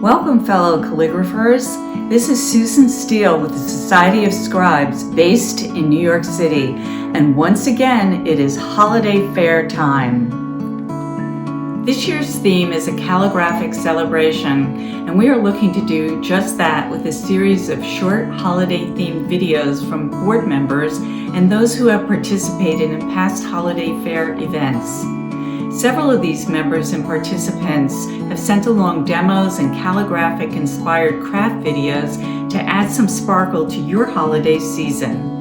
Welcome, fellow calligraphers. This is Susan Steele with the Society of Scribes based in New York City. And once again, it is holiday fair time. This year's theme is a calligraphic celebration, and we are looking to do just that with a series of short holiday-themed videos from board members and those who have participated in past holiday fair events. Several of these members and participants have sent along demos and calligraphic-inspired craft videos to add some sparkle to your holiday season.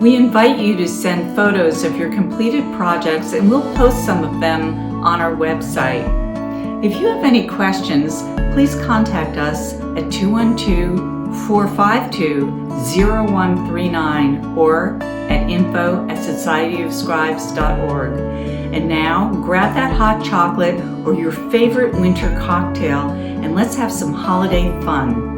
We invite you to send photos of your completed projects, and we'll post some of them on our website. If you have any questions, please contact us at 212-452-0139 or at info@societyofscribes.org. And now, grab that hot chocolate or your favorite winter cocktail, and let's have some holiday fun.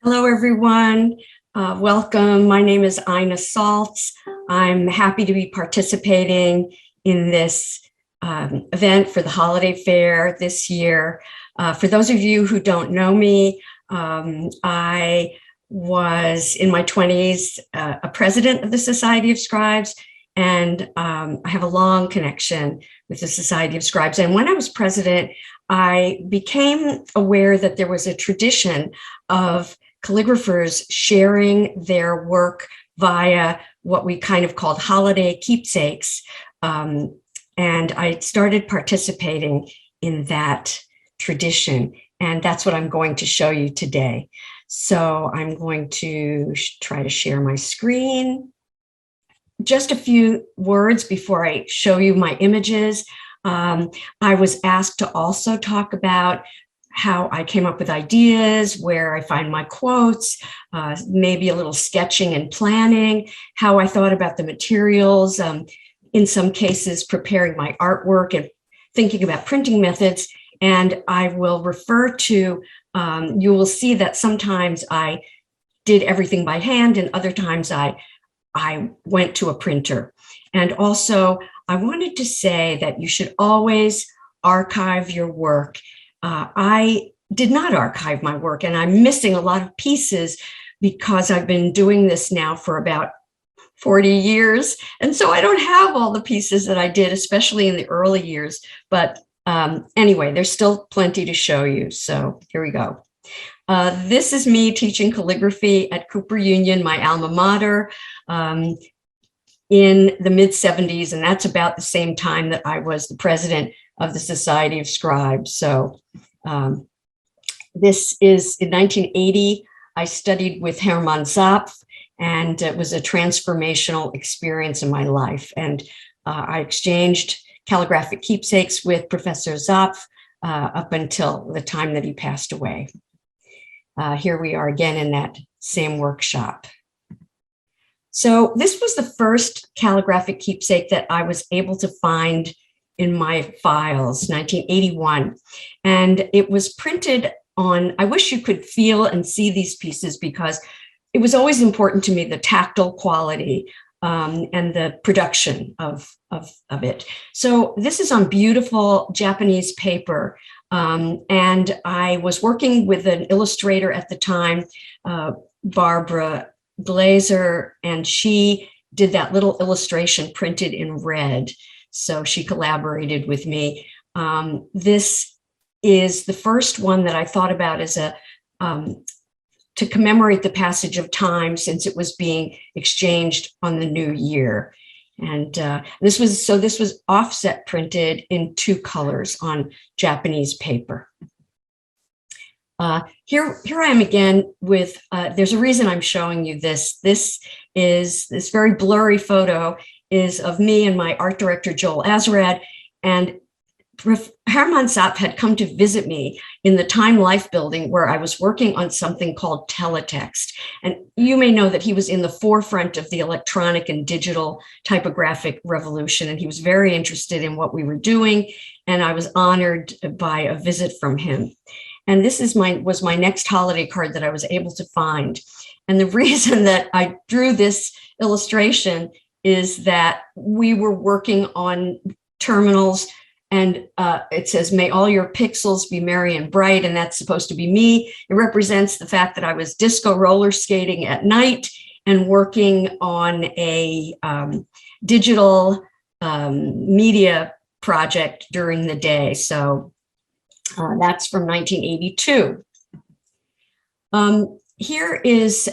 Hello, everyone. Welcome. My name is Ina Saltz. I'm happy to be participating in this event for the holiday fair this year. For those of you who don't know me, I was in my 20s a president of the Society of Scribes, and I have a long connection with the Society of Scribes. And when I was president, I became aware that there was a tradition of calligraphers sharing their work via what we kind of called holiday keepsakes. And I started participating in that tradition. And that's what I'm going to show you today. So I'm going to try to share my screen. Just a few words before I show you my images. I was asked to also talk about how I came up with ideas, where I find my quotes, maybe a little sketching and planning, how I thought about the materials, in some cases preparing my artwork and thinking about printing methods. And I will refer to, you will see that sometimes I did everything by hand and other times I went to a printer. And also I wanted to say that you should always archive your work. I did not archive my work, and I'm missing a lot of pieces because I've been doing this now for about 40 years. And so I don't have all the pieces that I did, especially in the early years. But anyway, there's still plenty to show you. So here we go. This is me teaching calligraphy at Cooper Union, my alma mater, in the mid-70s. And that's about the same time that I was the president of the Society of Scribes. So this is in 1980. I studied with Hermann Zapf, and it was a transformational experience in my life. And I exchanged calligraphic keepsakes with Professor Zapf up until the time that he passed away. Here we are again in that same workshop. So this was the first calligraphic keepsake that I was able to find in my files, 1981. And it was printed on, I wish you could feel and see these pieces because it was always important to me, the tactile quality and the production of it. So this is on beautiful Japanese paper. And I was working with an illustrator at the time, Barbara Glazer, and she did that little illustration printed in red. So she collaborated with me. This is the first one that I thought about as a to commemorate the passage of time, since it was being exchanged on the new year. And this was offset printed in 2 colors on Japanese paper. Here I am again with, there's a reason I'm showing you this. This very blurry photo is of me and my art director, Joel Azarad, and Herman Zapf had come to visit me in the Time Life building where I was working on something called teletext. And you may know that he was in the forefront of the electronic and digital typographic revolution, and he was very interested in what we were doing, and I was honored by a visit from him. And this was my next holiday card that I was able to find. And the reason that I drew this illustration is that we were working on terminals, and it says, "May all your pixels be merry and bright," and that's supposed to be me. It represents the fact that I was disco roller skating at night and working on a digital media project during the day. So that's from 1982. Here is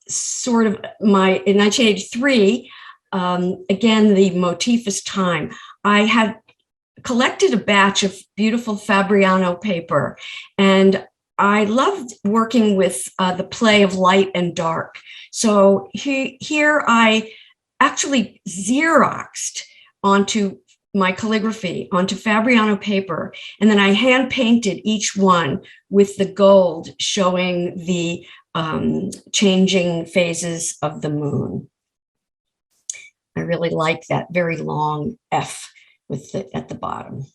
sort of in 1983, again, the motif is time. I had collected a batch of beautiful Fabriano paper, and I loved working with the play of light and dark. So here I actually Xeroxed onto my calligraphy onto Fabriano paper, and then I hand painted each one with the gold showing the changing phases of the moon. I really like that very long F with at the bottom.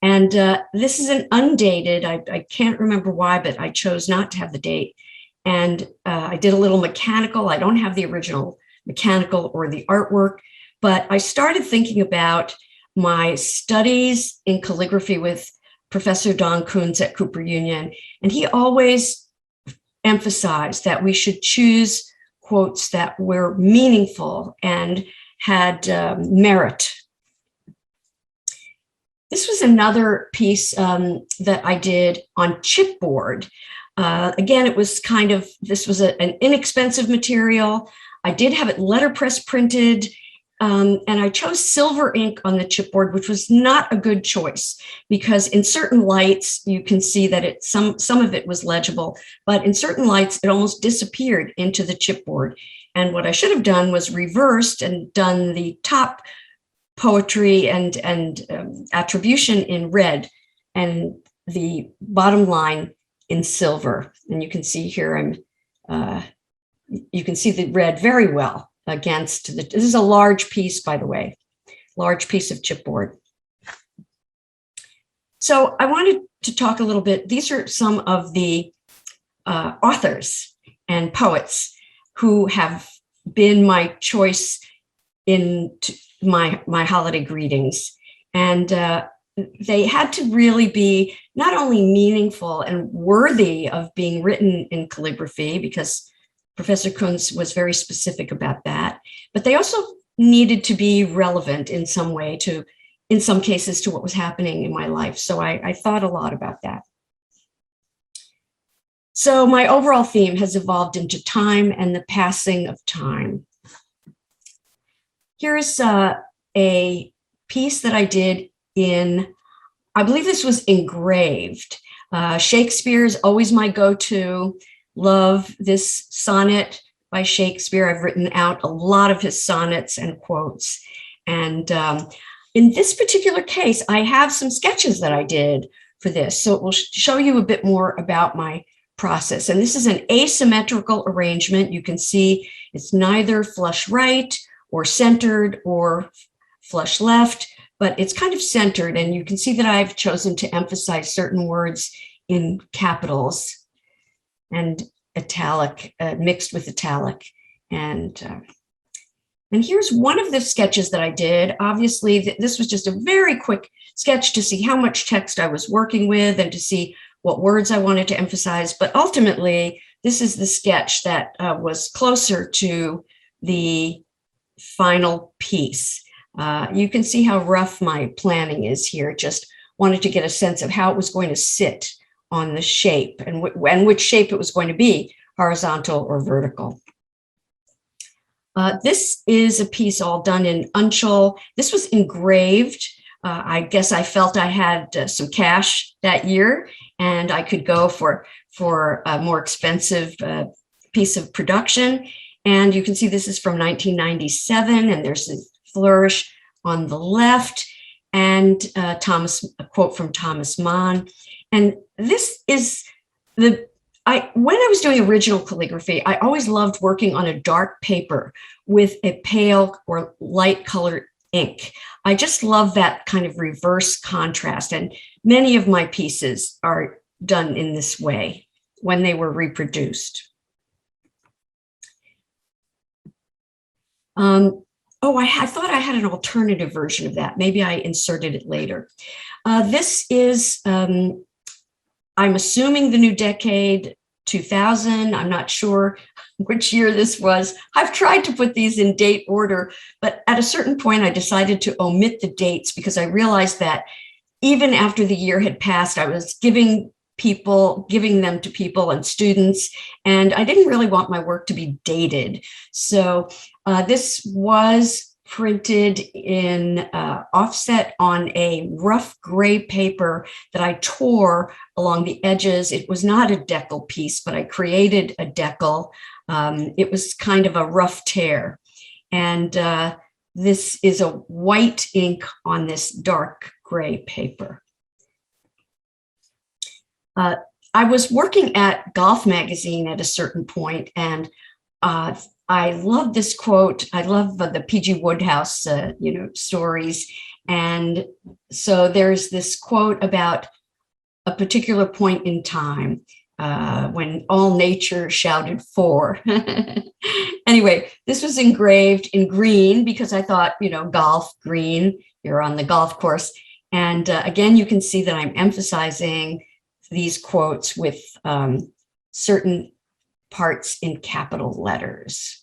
And this is an undated, I can't remember why, but I chose not to have the date. And I did a little mechanical. I don't have the original mechanical or the artwork, but I started thinking about my studies in calligraphy with Professor Don Koons at Cooper Union. And he always emphasized that we should choose quotes that were meaningful and had merit. This was another piece that I did on chipboard. Again, it was this was an inexpensive material. I did have it letterpress printed, and I chose silver ink on the chipboard, which was not a good choice because in certain lights, you can see that some of it was legible, but in certain lights, it almost disappeared into the chipboard. And what I should have done was reversed and done the top poetry and attribution in red and the bottom line in silver. And you can see here, you can see the red very well against this is a large piece, by the way, large piece of chipboard. So I wanted to talk a little bit. These are some of the authors and poets who have been my choice in my holiday greetings. And they had to really be not only meaningful and worthy of being written in calligraphy, because Professor Koons was very specific about that, but they also needed to be relevant in some way in some cases, to what was happening in my life. So I thought a lot about that. So my overall theme has evolved into time and the passing of time. Here's a piece that I did I believe this was engraved. Shakespeare is always my go-to. Love this sonnet by Shakespeare. I've written out a lot of his sonnets and quotes. And in this particular case, I have some sketches that I did for this. So it will show you a bit more about my process. And this is an asymmetrical arrangement. You can see it's neither flush right or centered or flush left, but it's kind of centered. And you can see that I've chosen to emphasize certain words in capitals and italic, mixed with italic. And here's one of the sketches that I did. Obviously, this was just a very quick sketch to see how much text I was working with and to see what words I wanted to emphasize. But ultimately, this is the sketch that was closer to the final piece. You can see how rough my planning is here. Just wanted to get a sense of how it was going to sit on the shape and which shape it was going to be, horizontal or vertical. This is a piece all done in Untitled. This was engraved. I guess I felt I had some cash that year, and I could go for a more expensive piece of production. And you can see this is from 1997, and there's a flourish on the left, and a quote from Thomas Mann. And this is when I was doing original calligraphy, I always loved working on a dark paper with a pale or light colored ink. I just love that kind of reverse contrast. And many of my pieces are done in this way when they were reproduced. I thought I had an alternative version of that. Maybe I inserted it later. This is, I'm assuming, the new decade, 2000. I'm not sure which year this was. I've tried to put these in date order, but at a certain point I decided to omit the dates because I realized that even after the year had passed, I was giving them to people and students, and I didn't really want my work to be dated. So this was printed in offset on a rough gray paper that I tore along the edges. It was not a decal piece, but I created a decal. It was kind of a rough tear. And this is a white ink on this dark gray paper. I was working at Golf Magazine at a certain point, and I love this quote. I love the P.G. Wodehouse, stories. And so there's this quote about a particular point in time when all nature shouted for. Anyway, this was engraved in green because I thought, golf, green, you're on the golf course. And again, you can see that I'm emphasizing these quotes with certain parts in capital letters.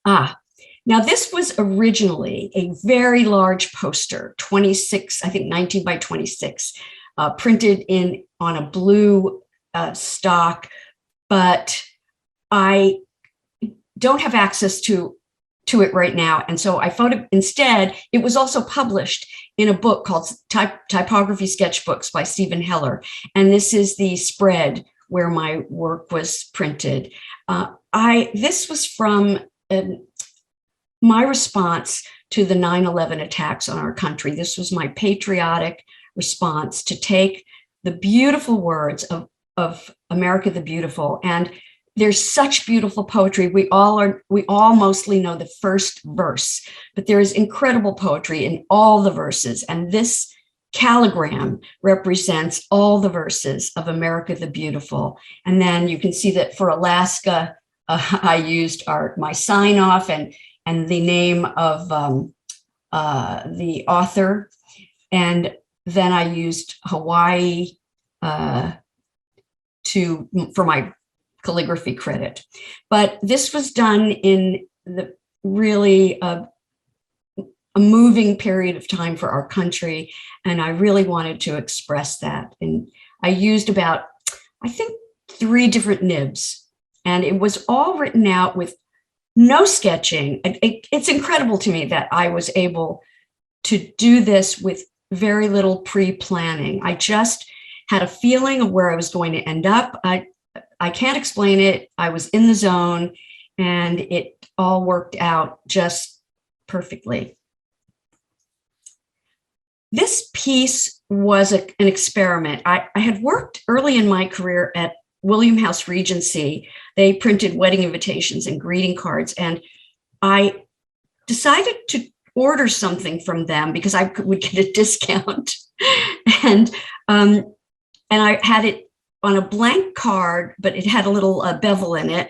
Now this was originally a very large poster, 19 by 26, printed on a blue stock, but I don't have access to it right now. And so instead, it was also published in a book called Typography Sketchbooks by Stephen Heller. And this is the spread where my work was printed. This was from my response to the 9/11 attacks on our country. This was my patriotic response to take the beautiful words of America the Beautiful. And there's such beautiful poetry. We all mostly know the first verse, but there is incredible poetry in all the verses. And this calligram represents all the verses of America the Beautiful. And then you can see that for Alaska, I used my sign off and the name of the author. And then I used Hawaii for my calligraphy credit. But this was done in the really a moving period of time for our country. And I really wanted to express that. And I used about, I think, 3 different nibs. And it was all written out with no sketching. It's incredible to me that I was able to do this with very little pre-planning. I just had a feeling of where I was going to end up. I can't explain it. I was in the zone, and it all worked out just perfectly. This piece was an experiment. I had worked early in my career at William House Regency. They printed wedding invitations and greeting cards, and I decided to order something from them because I would get a discount. And I had it on a blank card, but it had a little bevel in it.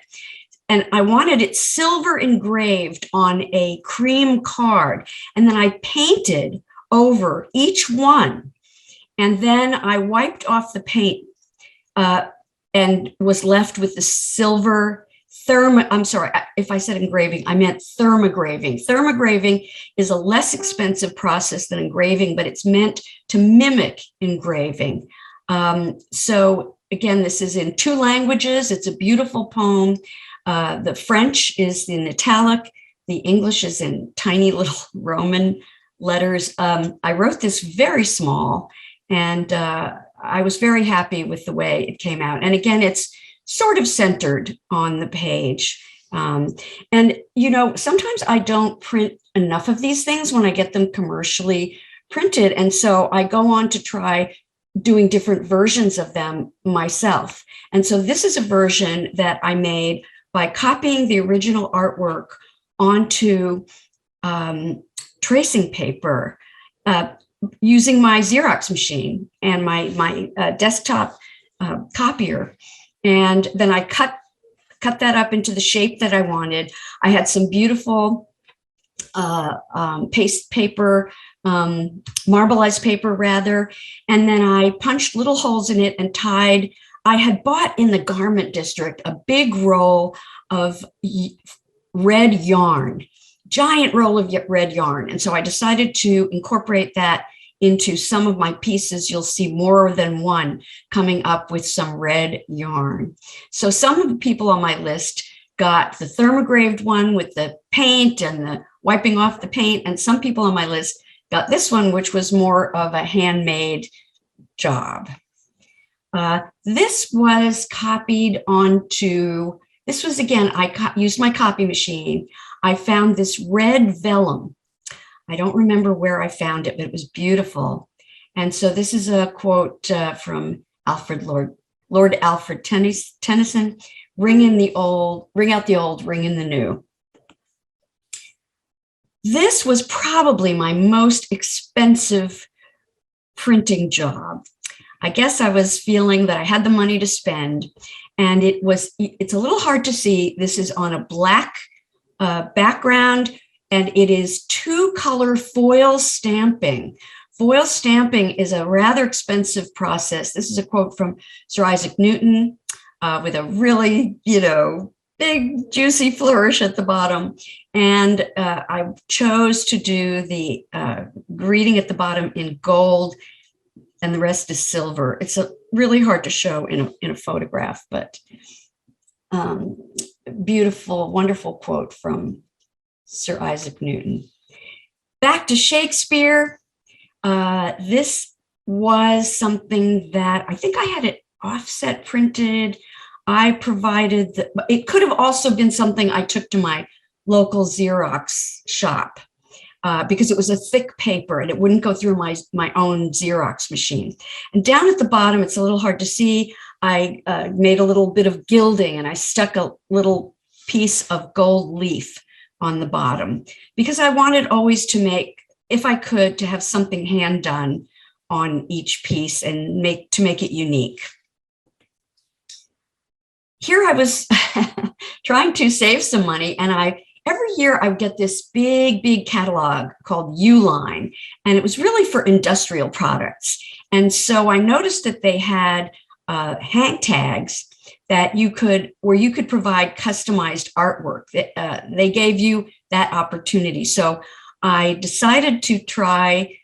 And I wanted it silver engraved on a cream card. And then I painted over each one. And then I wiped off the paint and was left with the silver I'm sorry, if I said engraving, I meant thermograving. Thermograving is a less expensive process than engraving, but it's meant to mimic engraving. So again, this is in 2 languages. It's a beautiful poem. The French is in italic. The English is in tiny little Roman letters. I wrote this very small, and I was very happy with the way it came out. And again, it's sort of centered on the page. And, you know, sometimes I don't print enough of these things when I get them commercially printed. And so I go on to try doing different versions of them myself. And so this is a version that I made by copying the original artwork onto tracing paper using my Xerox machine and my desktop copier. And then I cut that up into the shape that I wanted. I had some beautiful paste paper, marbleized paper rather, and then I punched little holes in it and tied. I had bought in the garment district a big roll of red yarn, giant roll of red yarn. And so I decided to incorporate that into some of my pieces. You'll see more than one coming up with some red yarn. So some of the people on my list got the thermograved one with the paint and the wiping off the paint. And some people on my list got this one, which was more of a handmade job. This was copied onto, this was again, I used my copy machine. I found this red vellum. I don't remember where I found it, but it was beautiful. And so this is a quote from Lord Alfred Tennyson, ring out the old, ring in the new. This was probably my most expensive printing job. I guess I was feeling that I had the money to spend, and it's a little hard to see. This is on a black background, and it is 2-color foil stamping. Foil stamping is a rather expensive process. This is a quote from Sir Isaac Newton with a really, big juicy flourish at the bottom. And I chose to do the greeting at the bottom in gold, and the rest is silver. It's really hard to show in a photograph, but beautiful, wonderful quote from Sir Isaac Newton. Back to Shakespeare. This was something that I think I had it offset printed. I provided it could have also been something I took to my local Xerox shop because it was a thick paper and it wouldn't go through my own Xerox machine. And down at the bottom, it's a little hard to see. I made a little bit of gilding and I stuck a little piece of gold leaf on the bottom because I wanted always to make, if I could, to have something hand done on each piece and to make it unique. Here I was trying to save some money, and every year I would get this big catalog called Uline, and it was really for industrial products. And so I noticed that they had hang tags that you could provide customized artwork. They gave you that opportunity. So I decided to try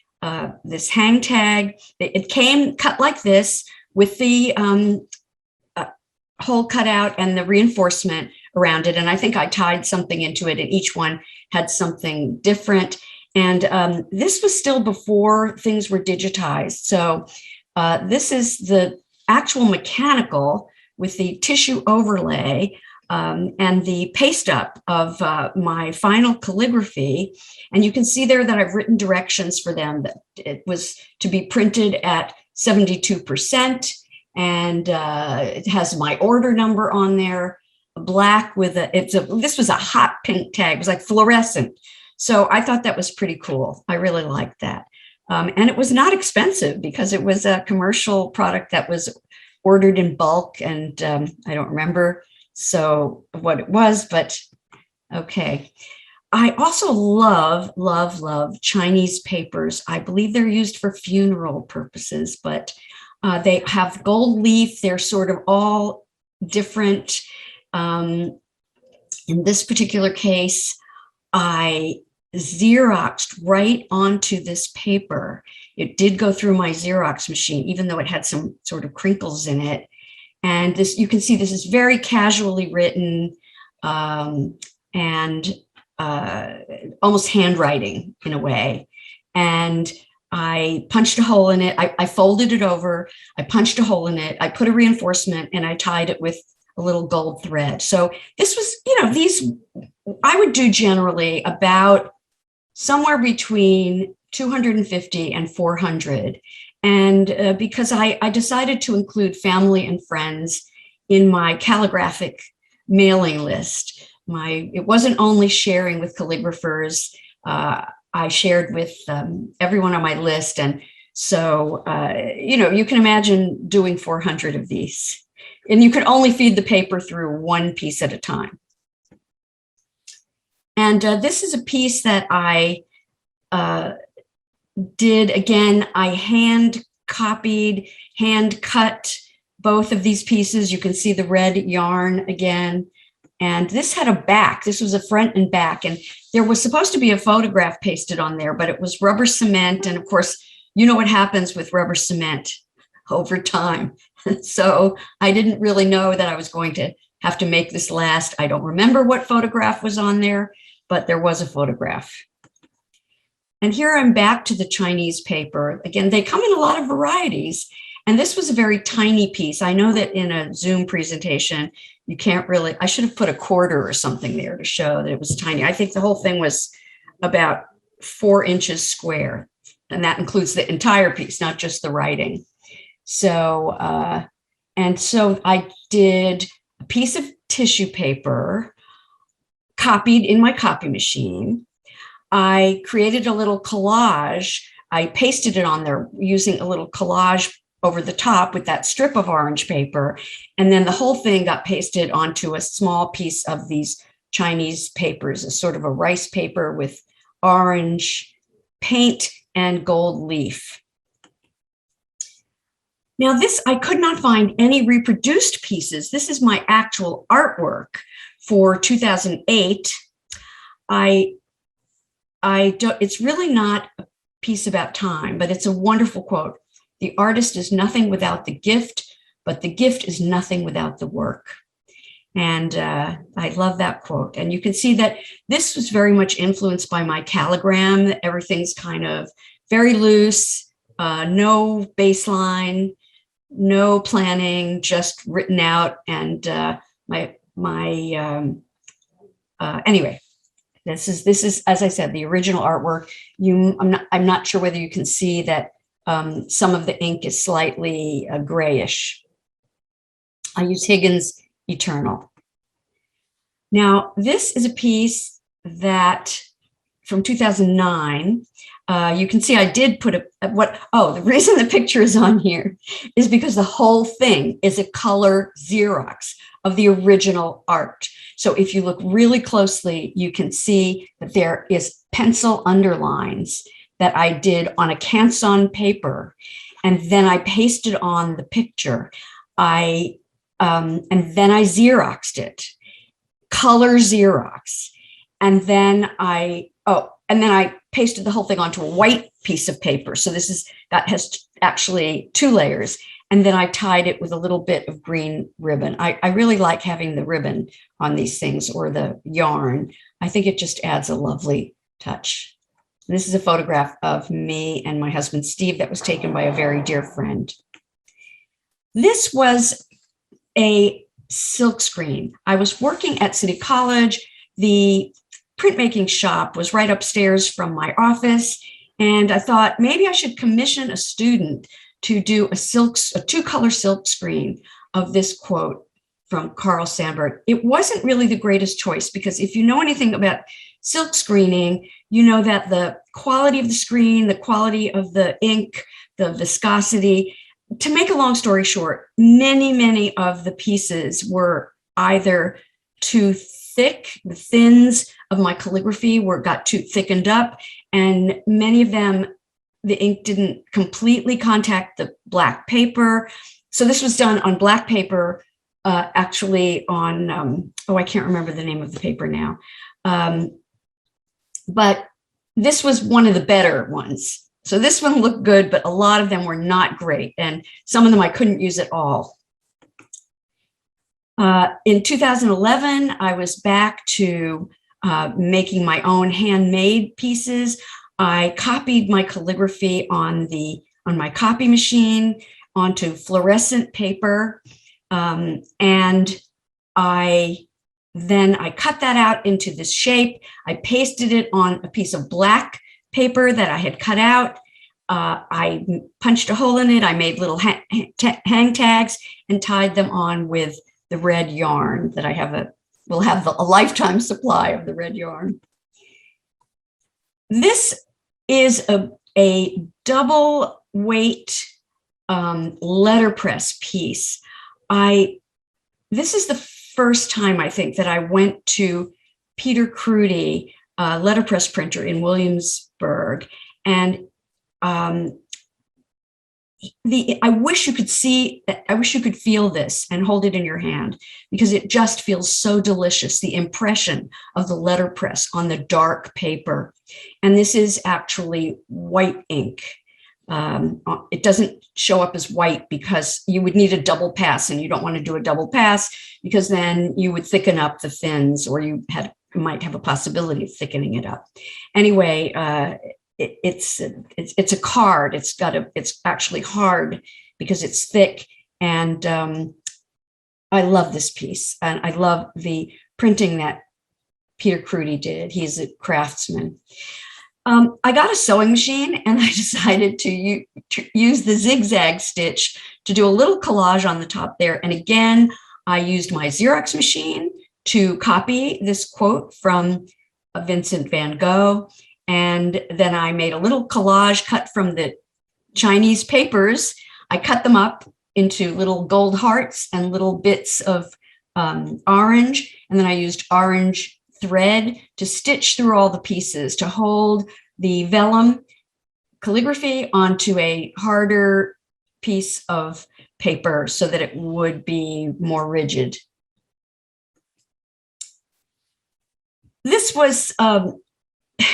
this hang tag. It came cut like this with the hole cut out and the reinforcement around it. And I think I tied something into it, and each one had something different. And this was still before things were digitized. So this is the actual mechanical with the tissue overlay and the paste up of my final calligraphy. And you can see there that I've written directions for them, that it was to be printed at 72%. And it has my order number on there, black with this was a hot pink tag. It was like fluorescent. So I thought that was pretty cool. I really liked that. And it was not expensive because it was a commercial product that was ordered in bulk. And I don't remember what it was, but okay. I also love Chinese papers. I believe they're used for funeral purposes, but they have gold leaf. They're sort of all different. In this particular case, I Xeroxed right onto this paper. It did go through my Xerox machine, even though it had some sort of crinkles in it. And this, you can see this is very casually written. and almost handwriting in a way. And I punched a hole in it. I folded it over. I punched a hole in it. I put a reinforcement and I tied it with a little gold thread. So this was, these I would do generally about somewhere between 250 and 400. And because I decided to include family and friends in my calligraphic mailing list. It wasn't only sharing with calligraphers. I shared with everyone on my list. And so, you can imagine doing 400 of these. And you could only feed the paper through one piece at a time. And this is a piece that I did. Again, I hand cut both of these pieces. You can see the red yarn again. And this had a back. This was a front and back. And there was supposed to be a photograph pasted on there, but it was rubber cement. And of course, you know what happens with rubber cement over time. So I didn't really know that I was going to have to make this last. I don't remember what photograph was on there, but there was a photograph. And here I'm back to the Chinese paper. Again, they come in a lot of varieties. And this was a very tiny piece. I know that in a Zoom presentation, you can't really, I should have put a quarter or something there to show that it was tiny. I think the whole thing was about 4 inches square. And that includes the entire piece, not just the writing. So, and so I did a piece of tissue paper, copied in my copy machine. I created a little collage. I pasted it on there using a little collage over the top with that strip of orange paper. And then the whole thing got pasted onto a small piece of these Chinese papers, a sort of a rice paper with orange paint and gold leaf. Now this, I could not find any reproduced pieces. This is my actual artwork for 2008. It's really not a piece about time, but it's a wonderful quote. The artist is nothing without the gift, but the gift is nothing without the work. And I love that quote. And you can see that this was very much influenced by my calligram. Everything's kind of very loose, no baseline, no planning, just written out. And anyway, this is, as I said, the original artwork. I'm not sure whether you can see that some of the ink is slightly grayish. I use Higgins Eternal. Now, this is a piece that from 2009. You can see I did put the reason the picture is on here is because the whole thing is a color Xerox of the original art. So if you look really closely, you can see that there is pencil underlines that I did on a Canson paper, and then I pasted on the picture. And then I Xeroxed it, color Xerox, and then I pasted the whole thing onto a white piece of paper. So that has actually 2 layers, and then I tied it with a little bit of green ribbon. I really like having the ribbon on these things, or the yarn. I think it just adds a lovely touch. This is a photograph of me and my husband, Steve, that was taken by a very dear friend. This was a silk screen. I was working at City College. The printmaking shop was right upstairs from my office. And I thought maybe I should commission a student to do a 2-color silk screen of this quote from Carl Sandburg. It wasn't really the greatest choice, because if you know anything about silk screening, you know that the quality of the screen, the quality of the ink, the viscosity. To make a long story short, many of the pieces were either too thick, the thins of my calligraphy got too thickened up, and many of them, the ink didn't completely contact the black paper. So this was done on black paper, actually on, I can't remember the name of the paper now. But this was one of the better ones. So this one looked good, but a lot of them were not great. And some of them I couldn't use at all. In 2011, I was back to making my own handmade pieces. I copied my calligraphy on my copy machine onto fluorescent paper, and I cut that out into this shape. I pasted it on a piece of black paper that I had cut out. I punched a hole in it. I made little hang tags and tied them on with the red yarn that I will have a lifetime supply of the red yarn. This is a double weight letterpress piece. This is the first time I think that I went to Peter Crudy, letterpress printer in Williamsburg, and I wish you could feel this and hold it in your hand, because it just feels so delicious, the impression of the letterpress on the dark paper. And this is actually white ink. It doesn't show up as white because you would need a double pass, and you don't want to do a double pass because then you would thicken up the fins, or you might have a possibility of thickening it up. Anyway, it's a card. It's actually hard because it's thick, and I love this piece, and I love the printing that Peter Crudy did. He's a craftsman. I got a sewing machine, and I decided to use the zigzag stitch to do a little collage on the top there. And again, I used my Xerox machine to copy this quote from Vincent van Gogh. And then I made a little collage cut from the Chinese papers. I cut them up into little gold hearts and little bits of orange. And then I used orange thread to stitch through all the pieces to hold the vellum calligraphy onto a harder piece of paper so that it would be more rigid. This was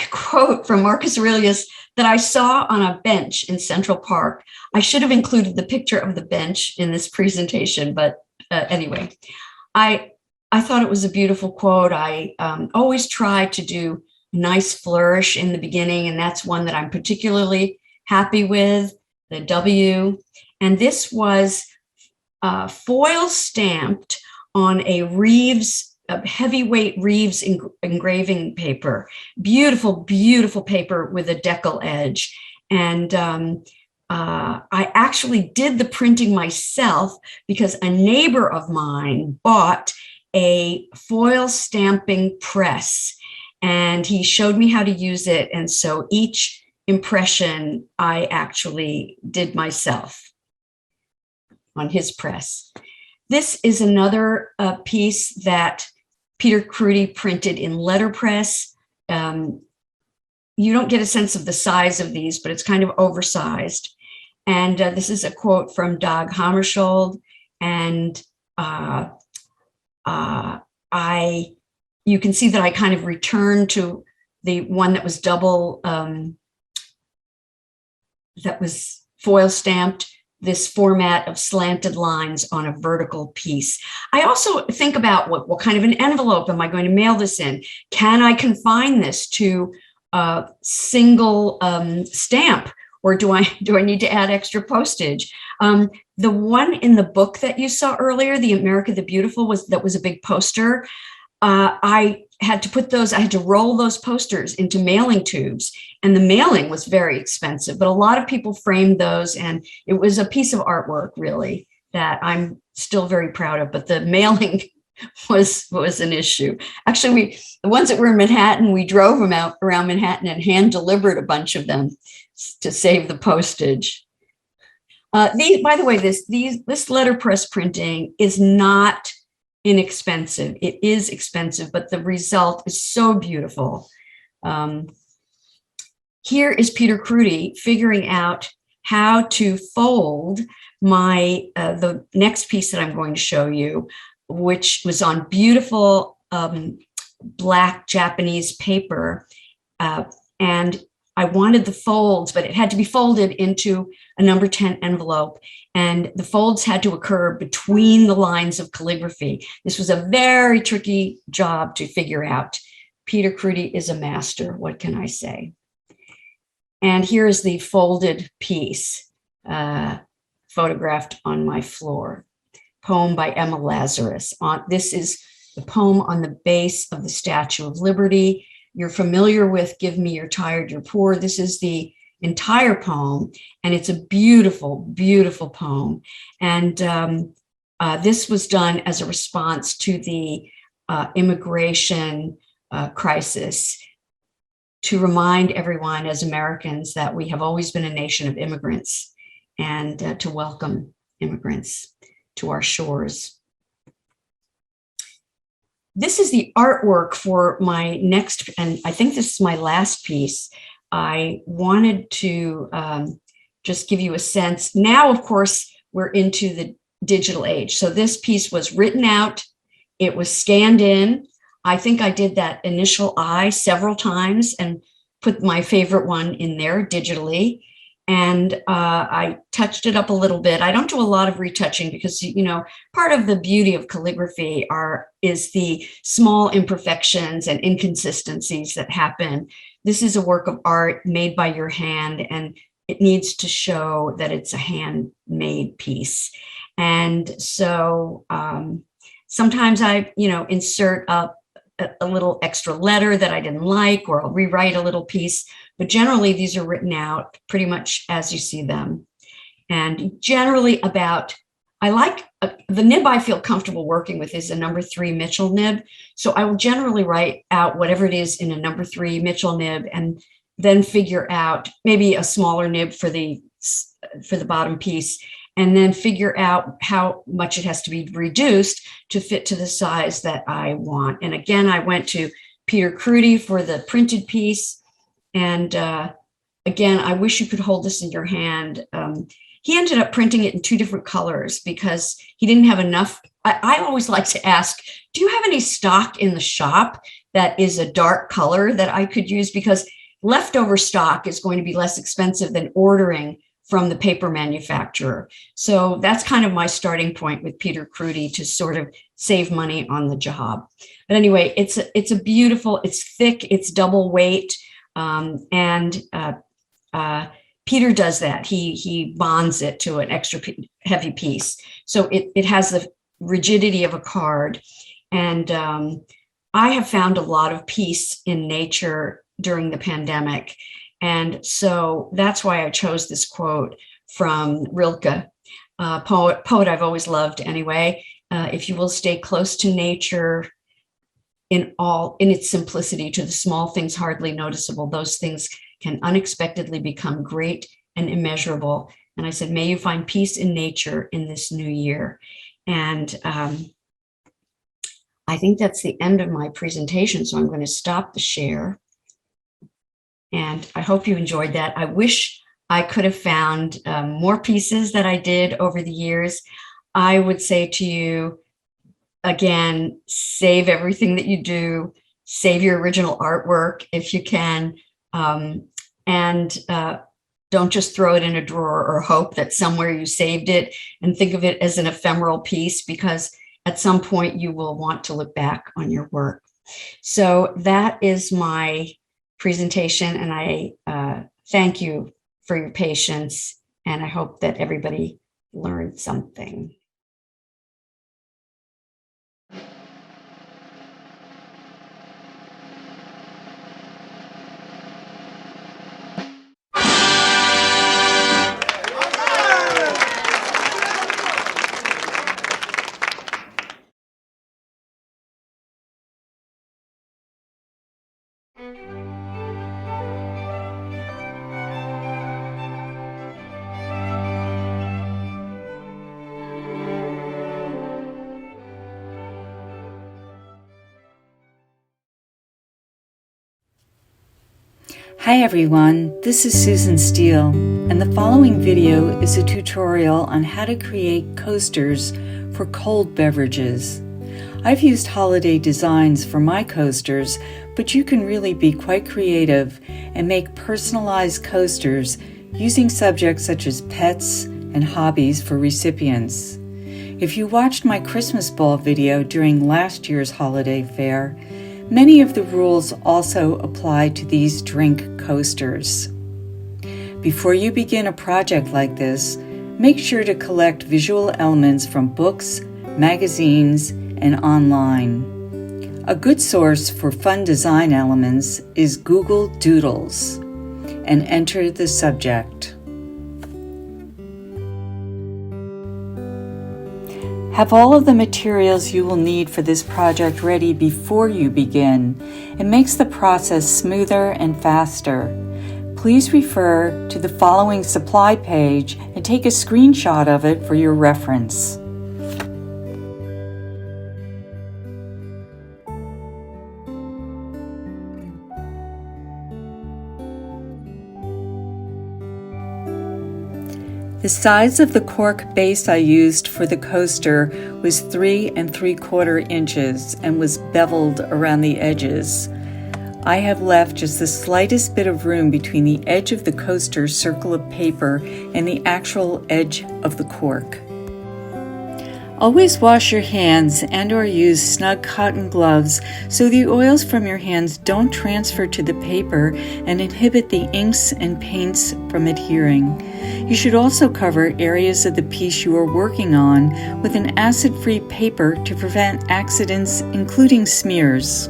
quote from Marcus Aurelius that I saw on a bench in Central Park. I should have included the picture of the bench in this presentation, but anyway, I thought it was a beautiful quote. I always try to do a nice flourish in the beginning, and that's one that I'm particularly happy with, the W. And this was foil stamped on a Reeves, heavyweight Reeves engraving paper. Beautiful, beautiful paper with a decal edge. And I actually did the printing myself because a neighbor of mine bought a foil stamping press, and he showed me how to use it. And so each impression I actually did myself on his press. This is another piece that Peter Crudy printed in letterpress. You don't get a sense of the size of these, but it's kind of oversized. And this is a quote from Dag Hammarskjöld. And you can see that I kind of returned to the one that was double, that was foil stamped, this format of slanted lines on a vertical piece. I also think about what kind of an envelope am I going to mail this in? Can I confine this to a single stamp, or do I need to add extra postage? The one in the book that you saw earlier, the America the Beautiful, was a big poster. I had to roll those posters into mailing tubes, and the mailing was very expensive, but a lot of people framed those, and it was a piece of artwork really that I'm still very proud of, but the mailing was an issue. Actually, the ones that were in Manhattan, we drove them out around Manhattan and hand delivered a bunch of them to save the postage. By the way, this letterpress printing is not inexpensive. It is expensive, but the result is so beautiful. Here is Peter Crudy figuring out how to fold the next piece that I'm going to show you, which was on beautiful black Japanese paper. And I wanted the folds, but it had to be folded into a number 10 envelope. And the folds had to occur between the lines of calligraphy. This was a very tricky job to figure out. Peter Crudy is a master, what can I say? And here is the folded piece, photographed on my floor. Poem by Emma Lazarus. This is the poem on the base of the Statue of Liberty. You're familiar with Give Me Your Tired, Your Poor. This is the entire poem, and it's a beautiful, beautiful poem. And this was done as a response to the immigration crisis, to remind everyone as Americans that we have always been a nation of immigrants, and to welcome immigrants to our shores. This is the artwork for my next, and I think this is my last piece. I wanted to just give you a sense. Now, of course, we're into the digital age. So this piece was written out, it was scanned in. I think I did that initial eye several times and put my favorite one in there digitally. And I touched it up a little bit. I don't do a lot of retouching because, you know, part of the beauty of calligraphy is the small imperfections and inconsistencies that happen. This is a work of art made by your hand, and it needs to show that it's a handmade piece. And so sometimes I, insert up a little extra letter that I didn't like, or I'll rewrite a little piece. But generally, these are written out pretty much as you see them. And generally I like the nib I feel comfortable working with is a number 3 Mitchell nib. So I will generally write out whatever it is in a number 3 Mitchell nib, and then figure out maybe a smaller nib for the bottom piece, and then figure out how much it has to be reduced to fit to the size that I want. And again, I went to Peter Crudy for the printed piece. And again, I wish you could hold this in your hand. He ended up printing it in 2 different colors because he didn't have enough. I always like to ask, do you have any stock in the shop that is a dark color that I could use? Because leftover stock is going to be less expensive than ordering from the paper manufacturer. So that's kind of my starting point with Peter Crudy, to sort of save money on the job. But anyway, it's a beautiful, it's thick, it's double weight. Peter does that. He bonds it to an extra heavy piece. So it has the rigidity of a card. And I have found a lot of peace in nature during the pandemic. And so that's why I chose this quote from Rilke, poet I've always loved anyway. If you will stay close to nature in its simplicity, to the small things hardly noticeable, those things can unexpectedly become great and immeasurable. And I said, may you find peace in nature in this new year. And I think that's the end of my presentation. So I'm going to stop the share. And I hope you enjoyed that. I wish I could have found more pieces that I did over the years. I would say to you, again, save everything that you do, save your original artwork if you can, and don't just throw it in a drawer or hope that somewhere you saved it, and think of it as an ephemeral piece, because at some point you will want to look back on your work. So that is my presentation, and I thank you for your patience, and I hope that everybody learned something. Hi everyone, this is Susan Steele, and the following video is a tutorial on how to create coasters for cold beverages. I've used holiday designs for my coasters, but you can really be quite creative and make personalized coasters using subjects such as pets and hobbies for recipients. If you watched my Christmas ball video during last year's holiday fair, many of the rules also apply to these drink coasters. Before you begin a project like this, make sure to collect visual elements from books, magazines, and online. A good source for fun design elements is Google Doodles, and enter the subject. Have all of the materials you will need for this project ready before you begin. It makes the process smoother and faster. Please refer to the following supply page and take a screenshot of it for your reference. The size of the cork base I used for the coaster was 3 3/4 inches and was beveled around the edges. I have left just the slightest bit of room between the edge of the coaster circle of paper and the actual edge of the cork. Always wash your hands and/or use snug cotton gloves so the oils from your hands don't transfer to the paper and inhibit the inks and paints from adhering. You should also cover areas of the piece you are working on with an acid-free paper to prevent accidents, including smears.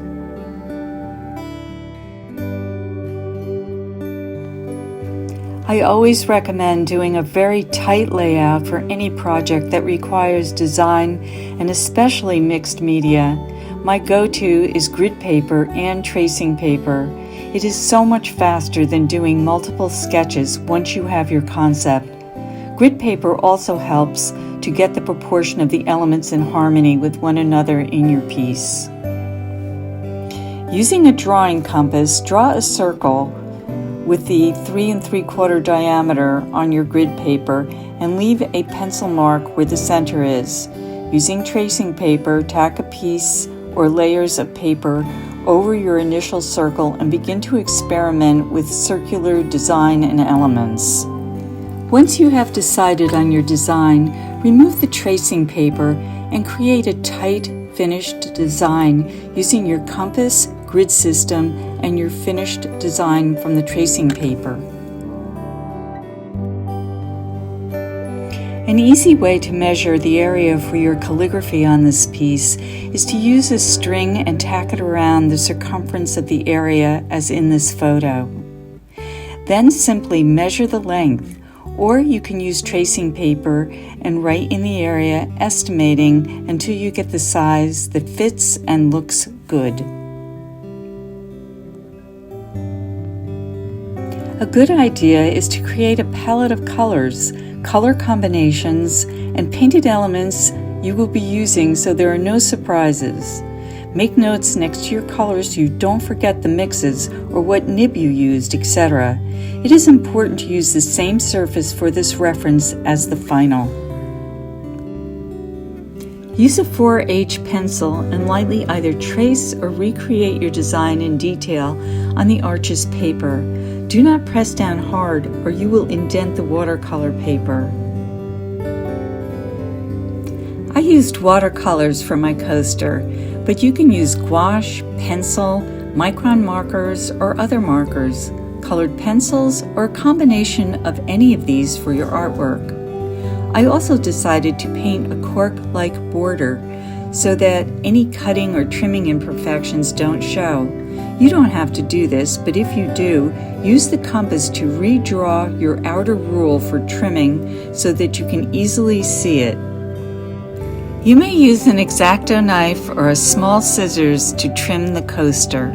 I always recommend doing a very tight layout for any project that requires design and especially mixed media. My go-to is grid paper and tracing paper. It is so much faster than doing multiple sketches once you have your concept. Grid paper also helps to get the proportion of the elements in harmony with one another in your piece. Using a drawing compass, draw a circle with the 3 3/4 diameter on your grid paper and leave a pencil mark where the center is. Using tracing paper, tack a piece or layers of paper over your initial circle and begin to experiment with circular design and elements. Once you have decided on your design, remove the tracing paper and create a tight, finished design using your compass, grid system, and your finished design from the tracing paper. An easy way to measure the area for your calligraphy on this piece is to use a string and tack it around the circumference of the area as in this photo. Then simply measure the length, or you can use tracing paper and write in the area, estimating until you get the size that fits and looks good. A good idea is to create a palette of colors, color combinations, and painted elements you will be using so there are no surprises. Make notes next to your colors so you don't forget the mixes or what nib you used, etc. It is important to use the same surface for this reference as the final. Use a 4H pencil and lightly either trace or recreate your design in detail on the arches paper. Do not press down hard or you will indent the watercolor paper. I used watercolors for my coaster, but you can use gouache, pencil, micron markers, or other markers, colored pencils, or a combination of any of these for your artwork. I also decided to paint a cork-like border so that any cutting or trimming imperfections don't show. You don't have to do this, but if you do, use the compass to redraw your outer rule for trimming so that you can easily see it. You may use an X-Acto knife or a small scissors to trim the coaster.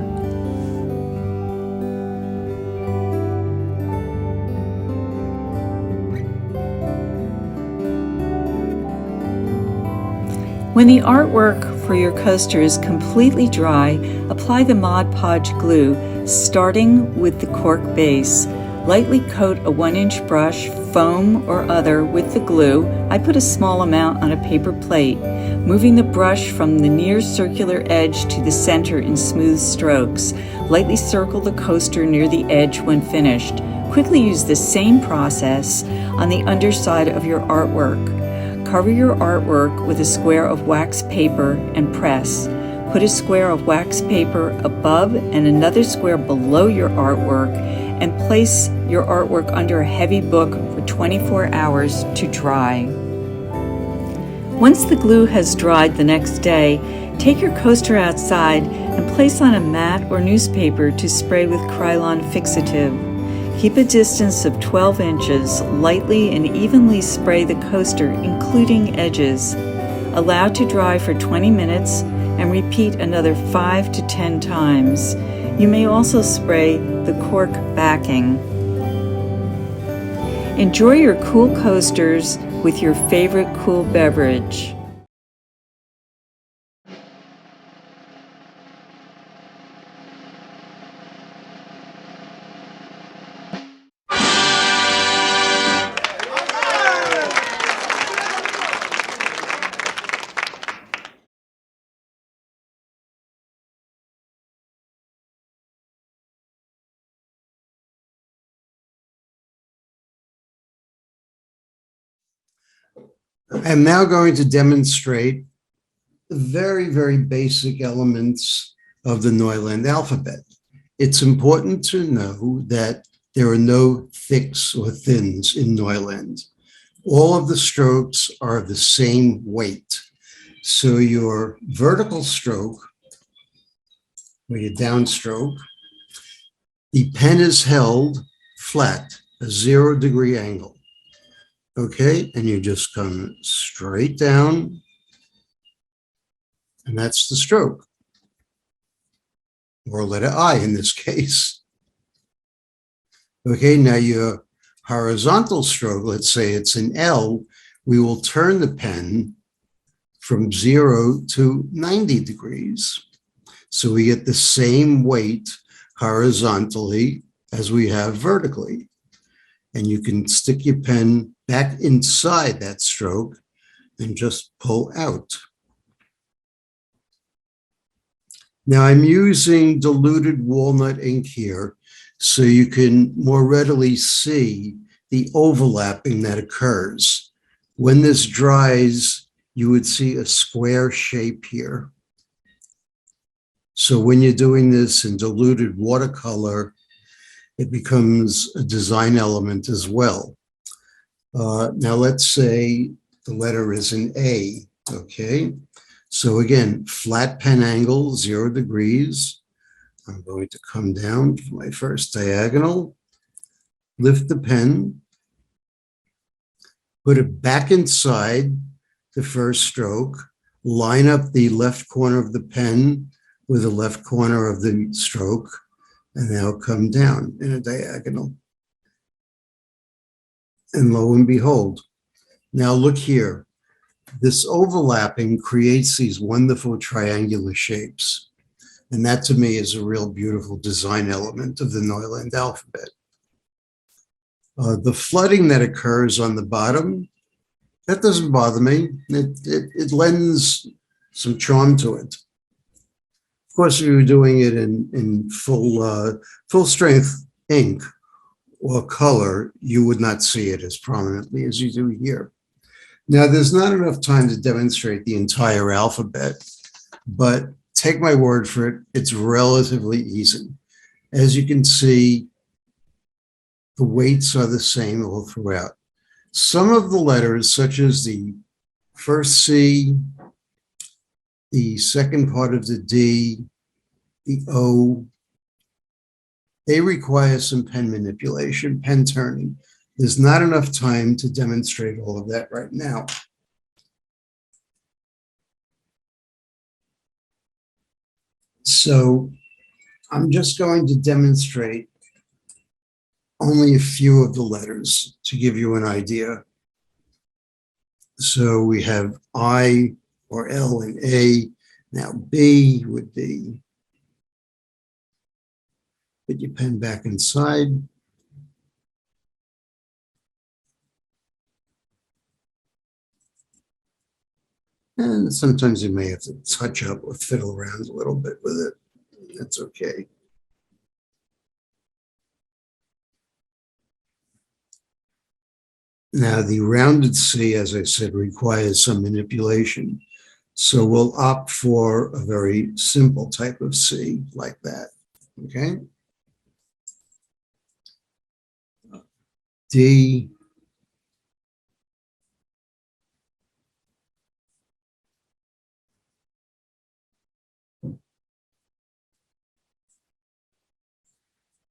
When the artwork for your coaster is completely dry, apply the Mod Podge glue, starting with the cork base. Lightly coat a 1-inch brush, foam or other, with the glue. I put a small amount on a paper plate, moving the brush from the near circular edge to the center in smooth strokes. Lightly circle the coaster near the edge when finished. Quickly use the same process on the underside of your artwork. Cover your artwork with a square of wax paper and press. Put a square of wax paper above and another square below your artwork, and place your artwork under a heavy book for 24 hours to dry. Once the glue has dried the next day, take your coaster outside and place on a mat or newspaper to spray with Krylon fixative. Keep a distance of 12 inches, lightly and evenly spray the coaster, including edges. Allow to dry for 20 minutes and repeat another 5 to 10 times. You may also spray the cork backing. Enjoy your cool coasters with your favorite cool beverage. I'm now going to demonstrate the very, very basic elements of the Neuland alphabet. It's important to know that there are no thicks or thins in Neuland. All of the strokes are the same weight. So your vertical stroke, or your downstroke, the pen is held flat, a 0-degree angle. Okay, and you just come straight down, and that's the stroke, or letter I in this case. Okay, now your horizontal stroke, let's say it's an L, we will turn the pen from 0 to 90 degrees. So we get the same weight horizontally as we have vertically. And you can stick your pen back inside that stroke and just pull out. Now I'm using diluted walnut ink here so you can more readily see the overlapping that occurs. When this dries, you would see a square shape here. So when you're doing this in diluted watercolor, it becomes a design element as well. Now let's say the letter is an A, okay? So again, flat pen angle, 0 degrees. I'm going to come down to my first diagonal, lift the pen, put it back inside the first stroke, line up the left corner of the pen with the left corner of the stroke, and now come down in a diagonal. And lo and behold, now look here. This overlapping creates these wonderful triangular shapes. And that to me is a real beautiful design element of the Neuland alphabet. The flooding that occurs on the bottom, that doesn't bother me. It lends some charm to it. Of course, if you were doing it in full strength ink or color, you would not see it as prominently as you do here. Now, there's not enough time to demonstrate the entire alphabet, but take my word for it, it's relatively easy. As you can see, the weights are the same all throughout. Some of the letters, such as the first C, the second part of the D, the O, they require some pen manipulation, pen turning. There's not enough time to demonstrate all of that right now. So I'm just going to demonstrate only a few of the letters to give you an idea. So we have I or L and A. Now B would be, put your pen back inside. And sometimes you may have to touch up or fiddle around a little bit with it. That's okay. Now, the rounded C, as I said, requires some manipulation. So we'll opt for a very simple type of C like that, okay? D.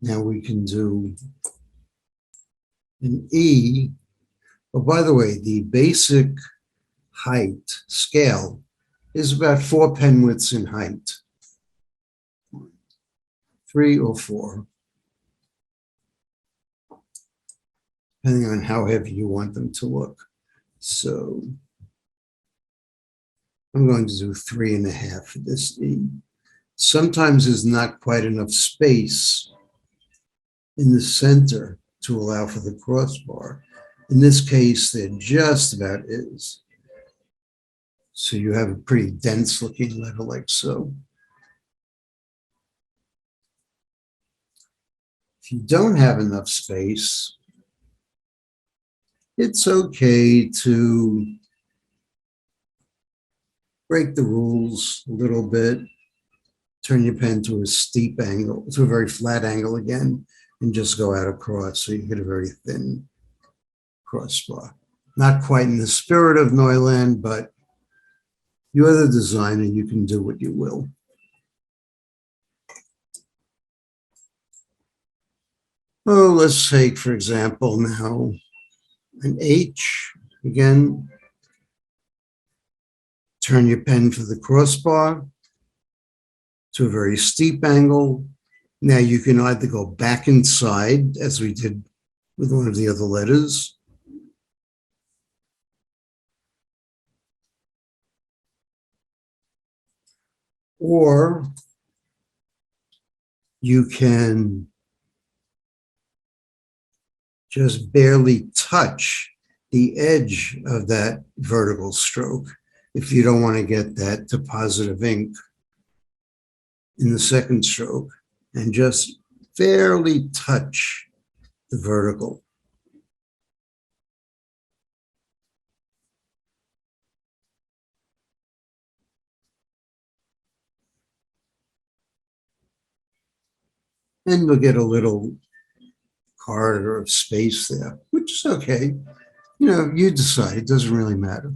Now we can do an E. Oh, by the way, the basic height scale is about 4 pen widths in height. 3 or 4, depending on how heavy you want them to look. So I'm going to do 3.5 for this E. Sometimes there's not quite enough space in the center to allow for the crossbar. In this case, there just about is. So you have a pretty dense looking letter like so. If you don't have enough space, it's okay to break the rules a little bit, turn your pen to a steep angle, to a very flat angle again, and just go out across so you get a very thin crossbar. Not quite in the spirit of Neuland, but you're the designer, you can do what you will. Oh, let's take, for example, now an H. Again, turn your pen for the crossbar to a very steep angle. Now you can either go back inside, as we did with one of the other letters, or you can just barely touch the edge of that vertical stroke if you don't want to get that deposit of ink in the second stroke, and just barely touch the vertical. And you'll get a little corridor of space there, which is okay. You know, you decide, it doesn't really matter.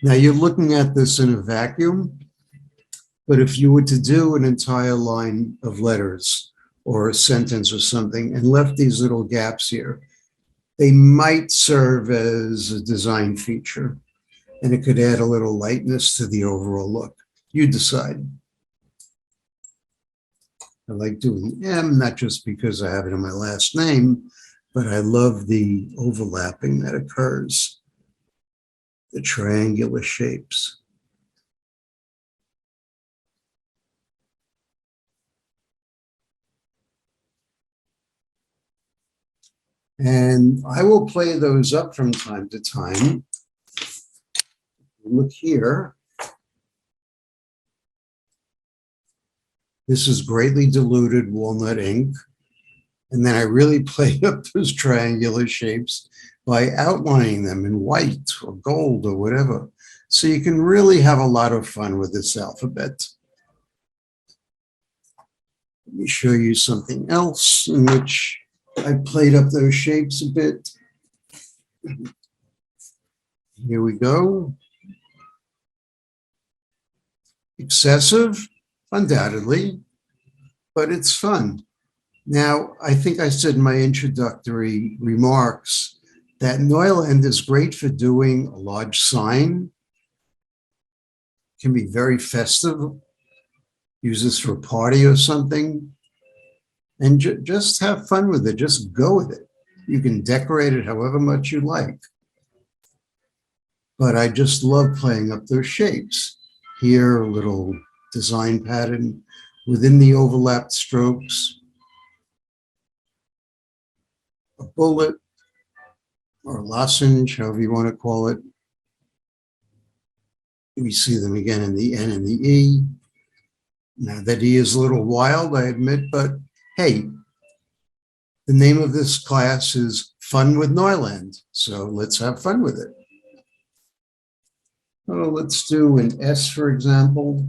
Now you're looking at this in a vacuum, but if you were to do an entire line of letters or a sentence or something and left these little gaps here, they might serve as a design feature, and it could add a little lightness to the overall look. You decide. I like doing M, not just because I have it in my last name, but I love the overlapping that occurs, the triangular shapes. And I will play those up from time to time. Look here. This is greatly diluted walnut ink. And then I really play up those triangular shapes by outlining them in white or gold or whatever. So you can really have a lot of fun with this alphabet. Let me show you something else in which I played up those shapes a bit. Here we go. Excessive, undoubtedly, but it's fun. Now, I think I said in my introductory remarks that Neuland is great for doing a large sign. It can be very festive. Use this for a party or something. And just have fun with it. Just go with it. You can decorate it however much you like. But I just love playing up those shapes. Here, a little design pattern within the overlapped strokes. A bullet or a lozenge, however you want to call it. We see them again in the N and the E. Now that E is a little wild, I admit, but hey, the name of this class is Fun with Neuland, so let's have fun with it. Oh, let's do an S, for example.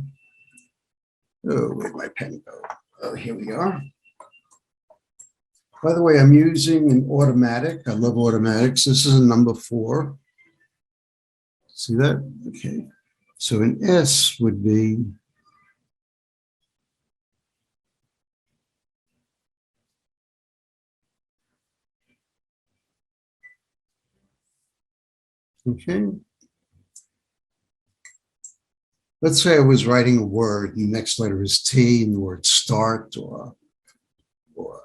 Oh, where'd my pen go? Oh, here we are. By the way, I'm using an automatic. I love automatics. This is a number 4. See that? Okay. So an S would be okay. Let's say I was writing a word, and the next letter is T, and the word start or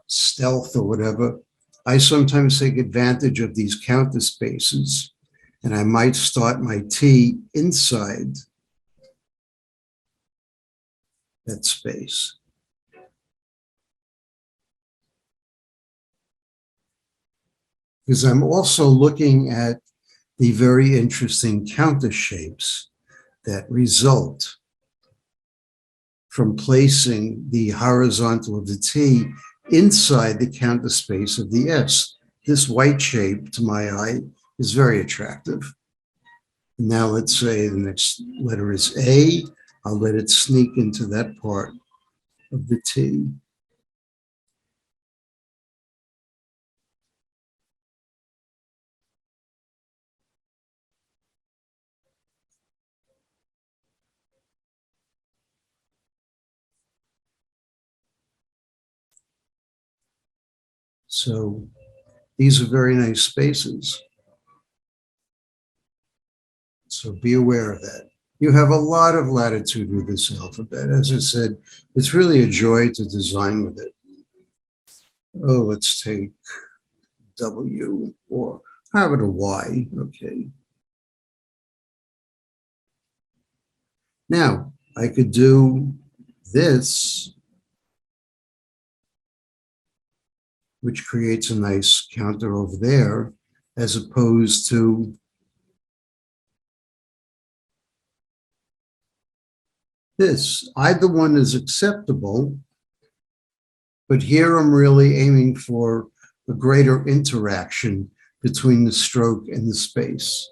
stealth or whatever. I sometimes take advantage of these counter spaces, and I might start my T inside that space. Because I'm also looking at the very interesting counter shapes that result from placing the horizontal of the T inside the counter space of the S. This white shape, to my eye, is very attractive. Now let's say the next letter is A. I'll let it sneak into that part of the T. So these are very nice spaces. So be aware of that. You have a lot of latitude with this alphabet. As I said, it's really a joy to design with it. Oh, let's take W, or how about a Y? Okay. Now, I could do this, which creates a nice counter over there, as opposed to this. Either one is acceptable, but here I'm really aiming for a greater interaction between the stroke and the space.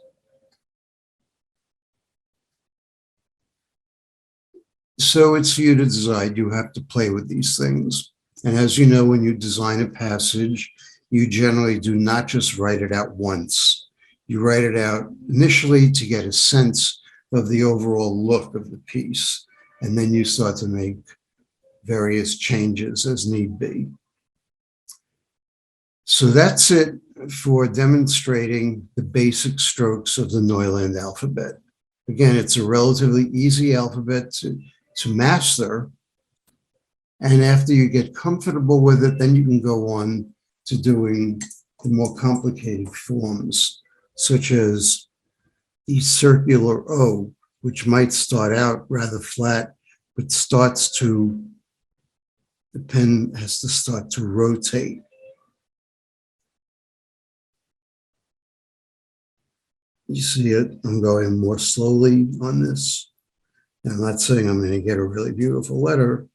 So it's for you to decide. You have to play with these things. And as you know, when you design a passage, you generally do not just write it out once. You write it out initially to get a sense of the overall look of the piece, and then you start to make various changes as need be. So that's it for demonstrating the basic strokes of the Neuland alphabet. Again, it's a relatively easy alphabet to master. And after you get comfortable with it, then you can go on to doing the more complicated forms, such as the circular O, which might start out rather flat, but the pen has to start to rotate. You see it? I'm going more slowly on this. And I'm not saying I'm going to get a really beautiful letter.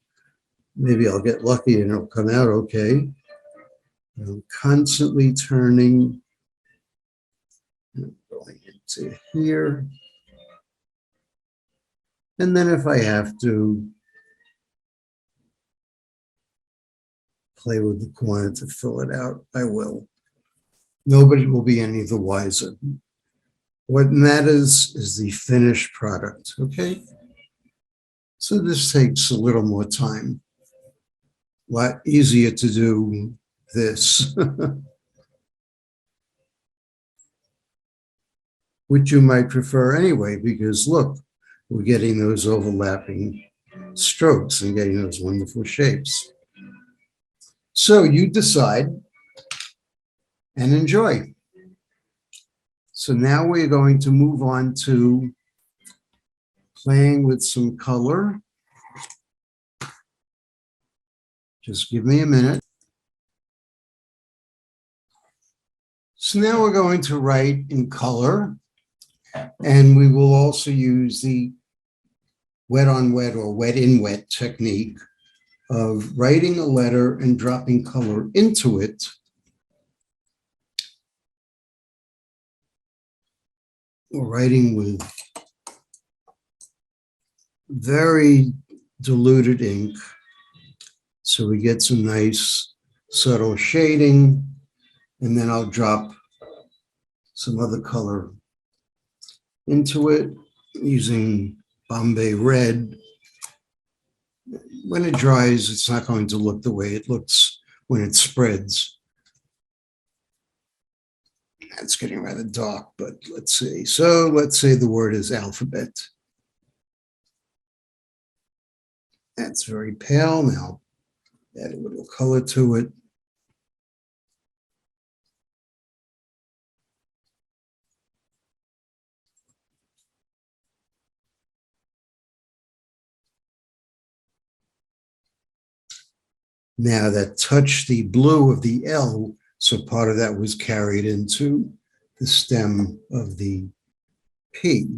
Maybe I'll get lucky and it'll come out okay. I'm constantly turning, going into here. And then if I have to play with the corner to fill it out, I will. Nobody will be any the wiser. What matters is the finished product, okay? So this takes a little more time. A lot easier to do this, which you might prefer anyway, because look, we're getting those overlapping strokes and getting those wonderful shapes. So you decide and enjoy. So now we're going to move on to playing with some color. Just give me a minute. So now we're going to write in color. And we will also use the wet on wet or wet in wet technique of writing a letter and dropping color into it. Or writing with very diluted ink, so we get some nice subtle shading, and then I'll drop some other color into it using Bombay Red. When it dries, it's not going to look the way it looks when it spreads. It's getting rather dark, but let's see. So let's say the word is alphabet. That's very pale. Now add a little color to it. Now that touched the blue of the L, so part of that was carried into the stem of the P.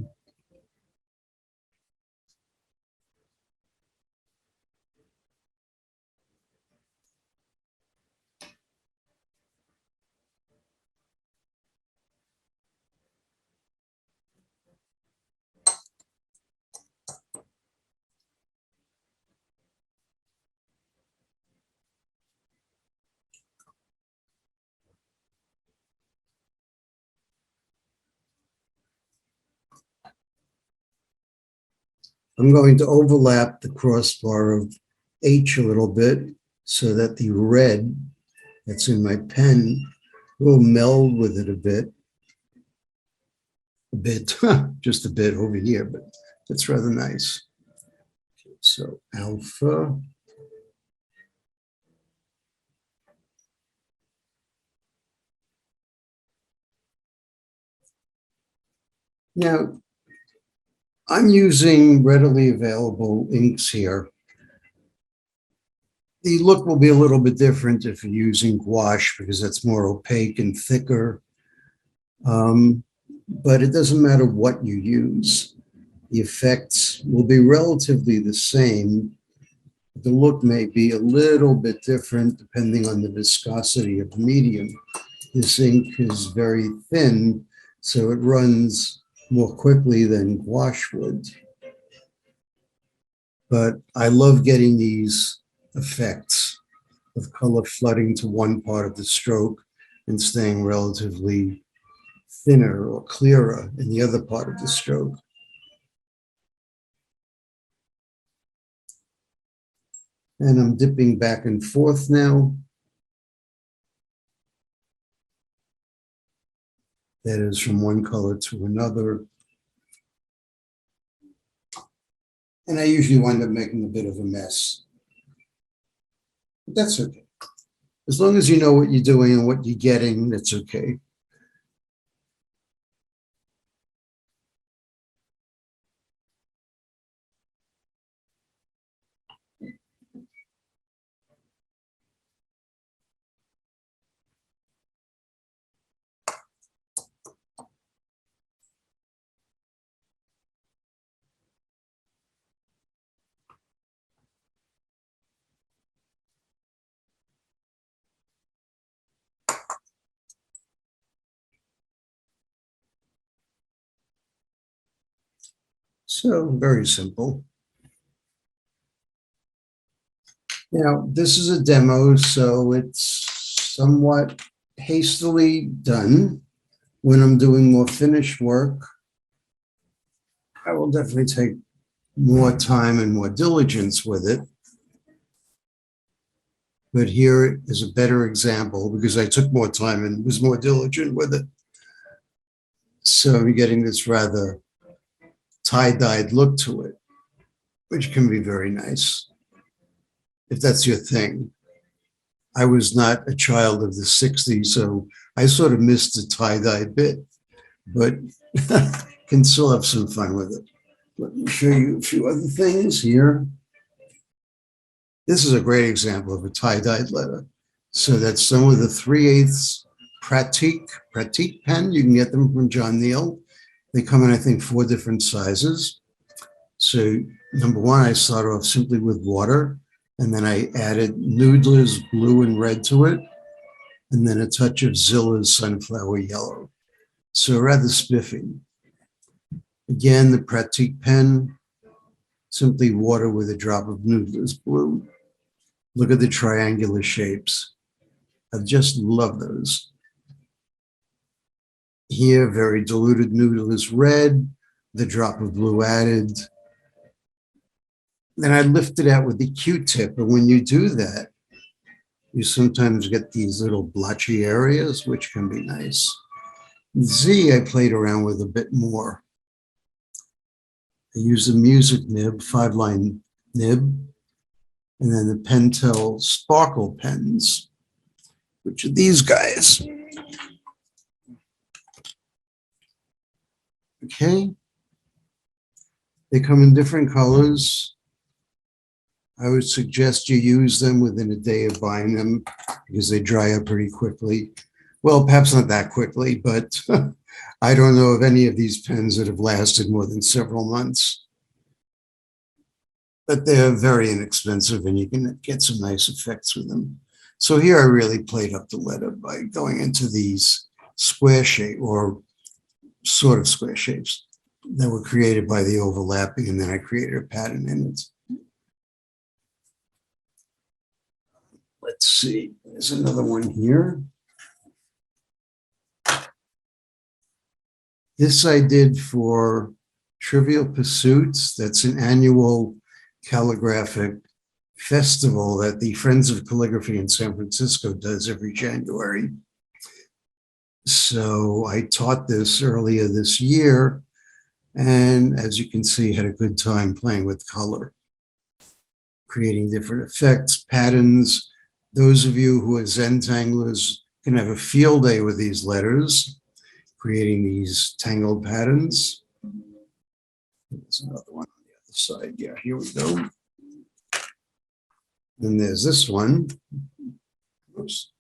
I'm going to overlap the crossbar of H a little bit so that the red that's in my pen will meld with it a bit, just a bit over here, but it's rather nice. Okay, so alpha. Now, I'm using readily available inks here. The look will be a little bit different if you're using gouache because that's more opaque and thicker. But it doesn't matter what you use. The effects will be relatively the same. The look may be a little bit different depending on the viscosity of the medium. This ink is very thin, so it runs more quickly than gouache would. But I love getting these effects of color flooding to one part of the stroke and staying relatively thinner or clearer in the other part of the stroke. And I'm dipping back and forth now. That is from one color to another. And I usually wind up making a bit of a mess. But that's okay. As long as you know what you're doing and what you're getting, that's okay. So very simple. Now, this is a demo, so it's somewhat hastily done. When I'm doing more finished work, I will definitely take more time and more diligence with it. But here is a better example because I took more time and was more diligent with it. So I'm getting this rather tie-dyed look to it, which can be very nice, if that's your thing. I was not a child of the 60s, so I sort of missed the tie-dye bit, but can still have some fun with it. Let me show you a few other things here. This is a great example of a tie-dyed letter. So that's some of the 3/8 Pratique pen. You can get them from John Neal. They come in, I think, 4 different sizes. So number one, I start off simply with water, and then I added Noodler's blue and red to it, and then a touch of Zilla's sunflower yellow. So rather spiffy. Again, the Pratique pen, simply water with a drop of Noodler's blue. Look at the triangular shapes. I just love those. Here, very diluted Noodler's red, the drop of blue added. Then I lift it out with the Q-tip, and when you do that, you sometimes get these little blotchy areas, which can be nice. Z, I played around with a bit more. I used a music nib, 5-line nib, and then the Pentel sparkle pens, which are these guys. Okay. They come in different colors. I would suggest you use them within a day of buying them because they dry up pretty quickly. Well, perhaps not that quickly, but I don't know of any of these pens that have lasted more than several months. But they're very inexpensive and you can get some nice effects with them. So here I really played up the letter by going into these square shape or sort of square shapes that were created by the overlapping, and then I created a pattern in it. Let's see, there's another one here. This I did for Trivial Pursuits. That's an annual calligraphic festival that the Friends of Calligraphy in San Francisco does every January. So I taught this earlier this year, and as you can see, had a good time playing with color, creating different effects, patterns. Those of you who are Zentanglers can have a field day with these letters, creating these tangled patterns. There's another one on the other side. Yeah, here we go. And there's this one. Oops.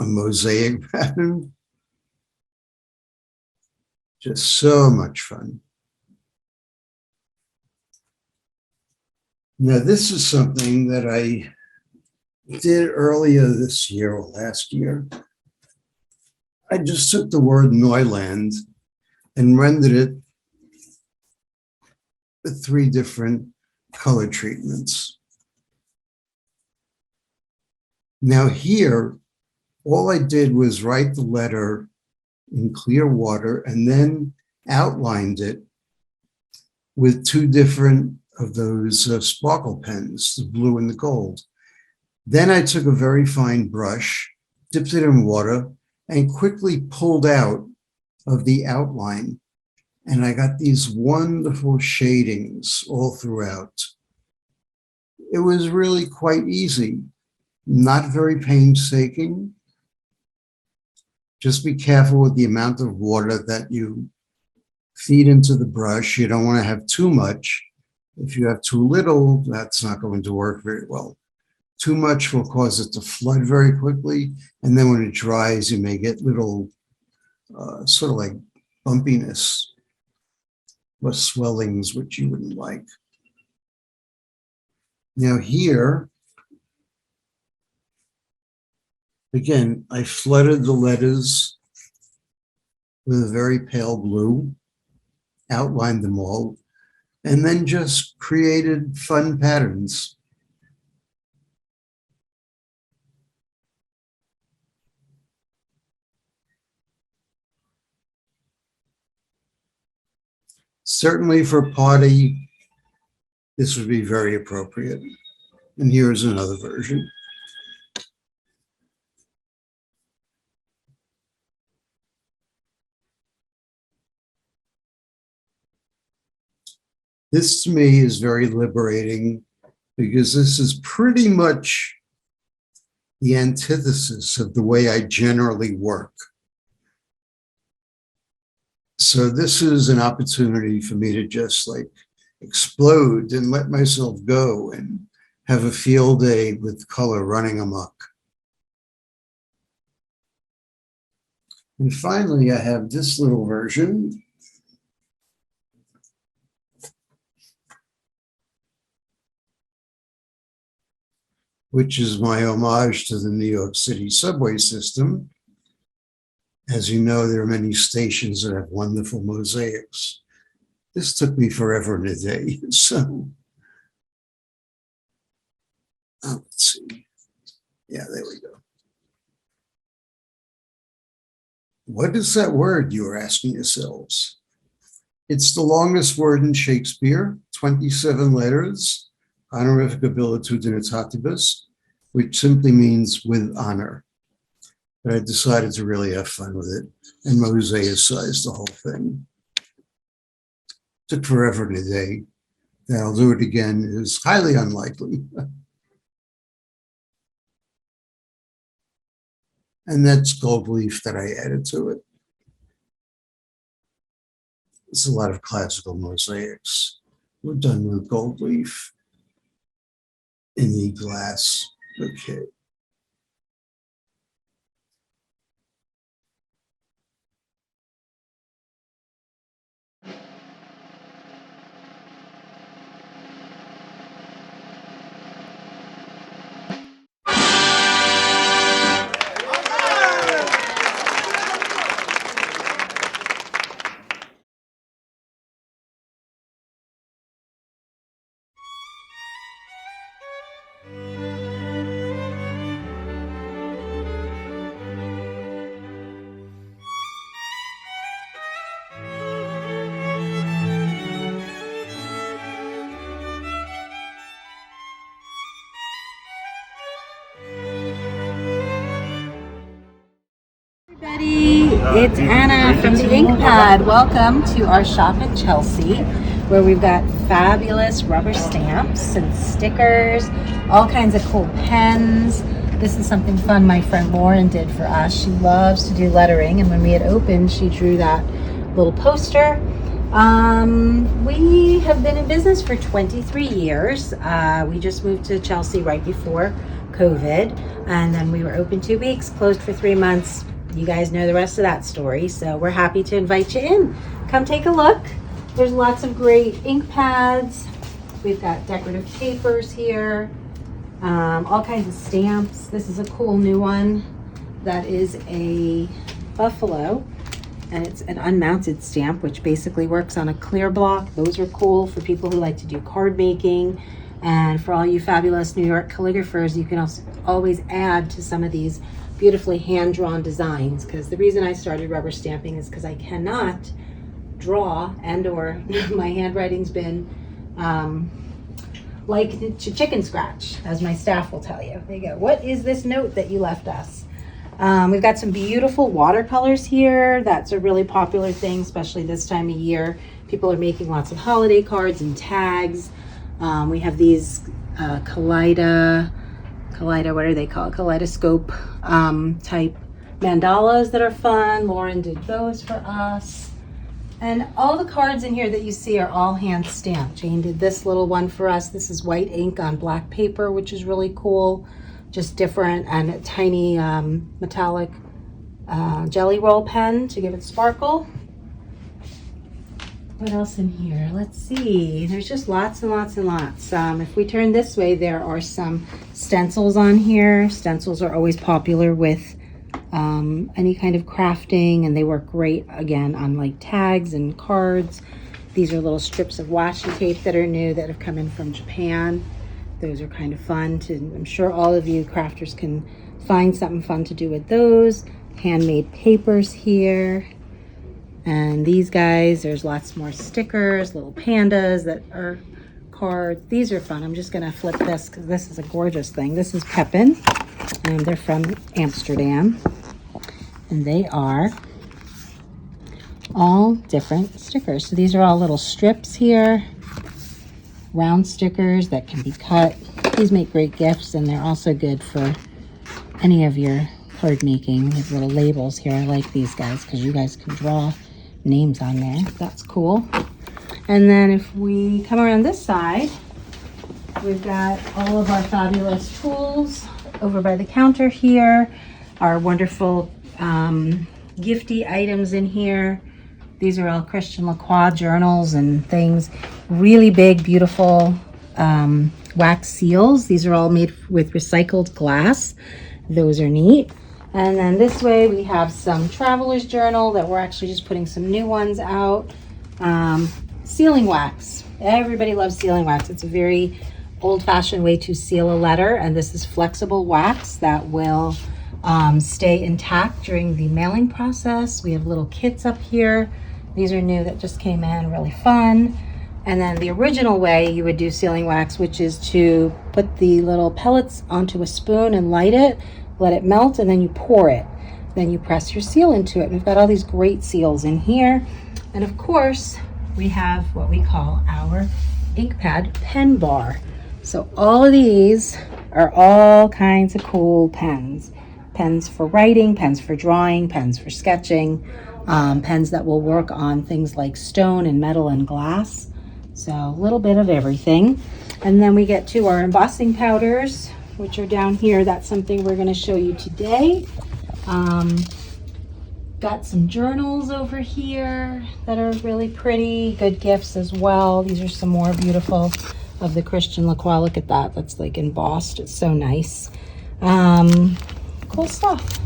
A mosaic pattern. Just so much fun. Now, this is something that I did earlier this year or last year. I just took the word Neuland and rendered it with 3 different color treatments. Now here, all I did was write the letter in clear water and then outlined it with 2 different of those sparkle pens, the blue and the gold. Then I took a very fine brush, dipped it in water, and quickly pulled out of the outline. And I got these wonderful shadings all throughout. It was really quite easy, not very painstaking. Just be careful with the amount of water that you feed into the brush. You don't want to have too much. If you have too little, that's not going to work very well. Too much will cause it to flood very quickly. And then when it dries, you may get little sort of like bumpiness or swellings, which you wouldn't like. Now here, again, I flooded the letters with a very pale blue, outlined them all, and then just created fun patterns. Certainly for a party, this would be very appropriate. And here's another version. This to me is very liberating because this is pretty much the antithesis of the way I generally work. So this is an opportunity for me to just like explode and let myself go and have a field day with color running amok. And finally, I have this little version. Which is my homage to the New York City subway system. As you know, there are many stations that have wonderful mosaics. This took me forever and a day, so let's see. Yeah, there we go. What is that word, you are asking yourselves? It's the longest word in Shakespeare, 27 letters, honorific abilitudinitatis, which simply means with honor. But I decided to really have fun with it and mosaicize the whole thing. Took forever and a day. That I'll do it again is highly unlikely. And that's gold leaf that I added to it. It's a lot of classical mosaics. We're done with gold leaf in the glass. Okay. It's Anna from the InkPad. Welcome to our shop at Chelsea, where we've got fabulous rubber stamps and stickers, all kinds of cool pens. This is something fun my friend Lauren did for us. She loves to do lettering, and when we had opened, she drew that little poster. We have been in business for 23 years. We just moved to Chelsea right before COVID, and then we were open 2 weeks, closed for 3 months. You guys know the rest of that story, so we're happy to invite you in. Come take a look. There's lots of great ink pads. We've got decorative papers here, all kinds of stamps. This is a cool new one that is a buffalo, and it's an unmounted stamp, which basically works on a clear block. Those are cool for people who like to do card making. And for all you fabulous New York calligraphers, you can also always add to some of these beautifully hand-drawn designs, because the reason I started rubber stamping is because I cannot draw, and or my handwriting's been like chicken scratch, as my staff will tell you. There you go. What is this note that you left us? We've got some beautiful watercolors here. That's a really popular thing, especially this time of year. People are making lots of holiday cards and tags. We have these what are they called? Kaleidoscope type mandalas that are fun. Lauren did those for us. And all the cards in here that you see are all hand stamped. Jane did this little one for us. This is white ink on black paper, which is really cool. Just different, and a tiny metallic jelly roll pen to give it sparkle. What else in here? Let's see. There's just lots and lots and lots. If we turn this way, there are some stencils on here. Stencils are always popular with any kind of crafting, and they work great, again, on like tags and cards. These are little strips of washi tape that are new that have come in from Japan. Those are kind of fun to, I'm sure all of you crafters can find something fun to do with those. Handmade papers here. And these guys, there's lots more stickers, little pandas that are cards. These are fun. I'm just gonna flip this because this is a gorgeous thing. This is Pepin, and they're from Amsterdam. And they are all different stickers. So these are all little strips here, round stickers that can be cut. These make great gifts, and they're also good for any of your card making. They have little labels here. I like these guys because you guys can draw names on there. That's cool. And then if we come around this side, we've got all of our fabulous tools over by the counter here. Our wonderful gifty items in here. These are all Christian Lacroix journals and things. Really big, beautiful wax seals. These are all made with recycled glass. Those are neat. And then this way we have some traveler's journal that we're actually just putting some new ones out. Sealing wax. Everybody loves sealing wax. It's a very old-fashioned way to seal a letter, and this is flexible wax that will stay intact during the mailing process. We have little kits up here. These are new that just came in, really fun. And then the original way you would do sealing wax, which is to put the little pellets onto a spoon and light it, let it melt, and then you pour it. Then you press your seal into it. We've got all these great seals in here. And of course, we have what we call our ink pad pen bar. So all of these are all kinds of cool pens. Pens for writing, pens for drawing, pens for sketching, pens that will work on things like stone and metal and glass. So a little bit of everything. And then we get to our embossing powders, which are down here. That's something we're going to show you today. Got some journals over here that are really pretty, good gifts as well. These are some more beautiful of the Christian Lacroix. Look at that. That's like embossed. It's so nice. Cool stuff.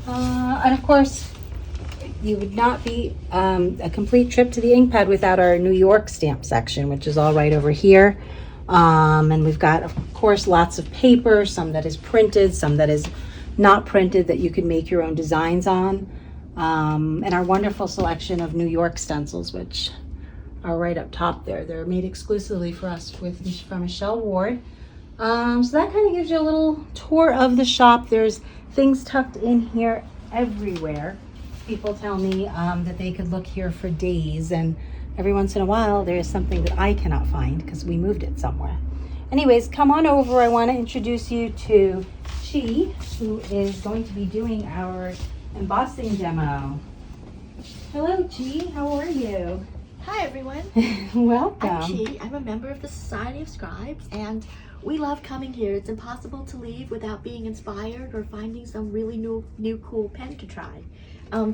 And of course, you would not be a complete trip to the ink pad without our New York stamp section, which is all right over here. And we've got, of course, lots of paper, some that is printed, some that is not printed that you can make your own designs on. And our wonderful selection of New York stencils, which are right up top there. They're made exclusively for us from Michelle Ward. So that kind of gives you a little tour of the shop. There's things tucked in here everywhere. People tell me that they could look here for days, and every once in a while there's something that I cannot find because we moved it somewhere. Anyways, come on over. I want to introduce you to Chi, who is going to be doing our embossing demo. Hello, Chi. How are you? Hi, everyone. Welcome. I'm Chi. I'm a member of the Society of Scribes, and we love coming here. It's impossible to leave without being inspired or finding some really new cool pen to try.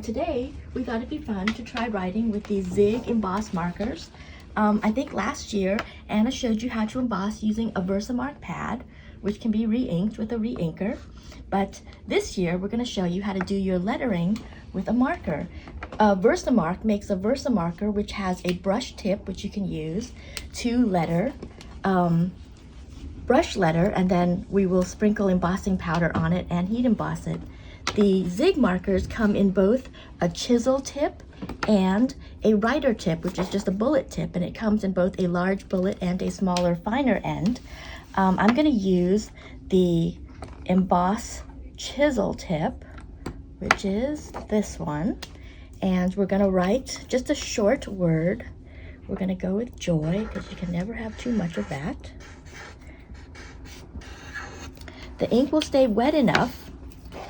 Today, we thought it'd be fun to try writing with these Zig emboss markers. I think last year, Anna showed you how to emboss using a Versamark pad, which can be re-inked with a re-inker. But this year, we're going to show you how to do your lettering with a marker. Versamark makes a Versamarker which has a brush tip, which you can use to letter, brush letter, and then we will sprinkle embossing powder on it and heat emboss it. The Zig markers come in both a chisel tip and a writer tip, which is just a bullet tip, and it comes in both a large bullet and a smaller, finer end. I'm going to use the emboss chisel tip, which is this one, and we're going to write just a short word. We're going to go with joy because you can never have too much of that. The ink will stay wet enough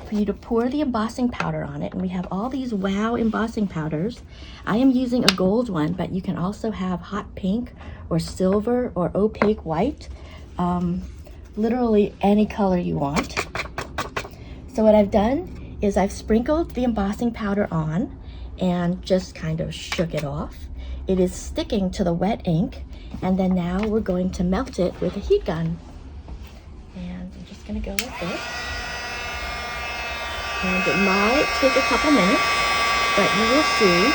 for you to pour the embossing powder on it, and we have all these wow embossing powders. I am using a gold one, but you can also have hot pink or silver or opaque white, literally any color you want. So what I've done is I've sprinkled the embossing powder on and just kind of shook it off. It is sticking to the wet ink, and then now we're going to melt it with a heat gun. And I'm just going to go like this. And it might take a couple minutes, but you will see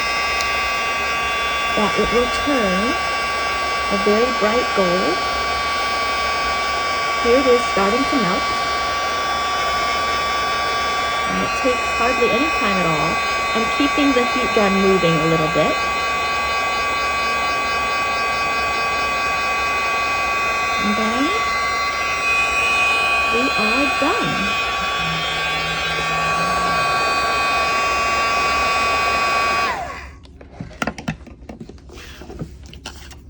that it will turn a very bright gold. Here it is starting to melt. And it takes hardly any time at all. I'm keeping the heat gun moving a little bit. And then we are done.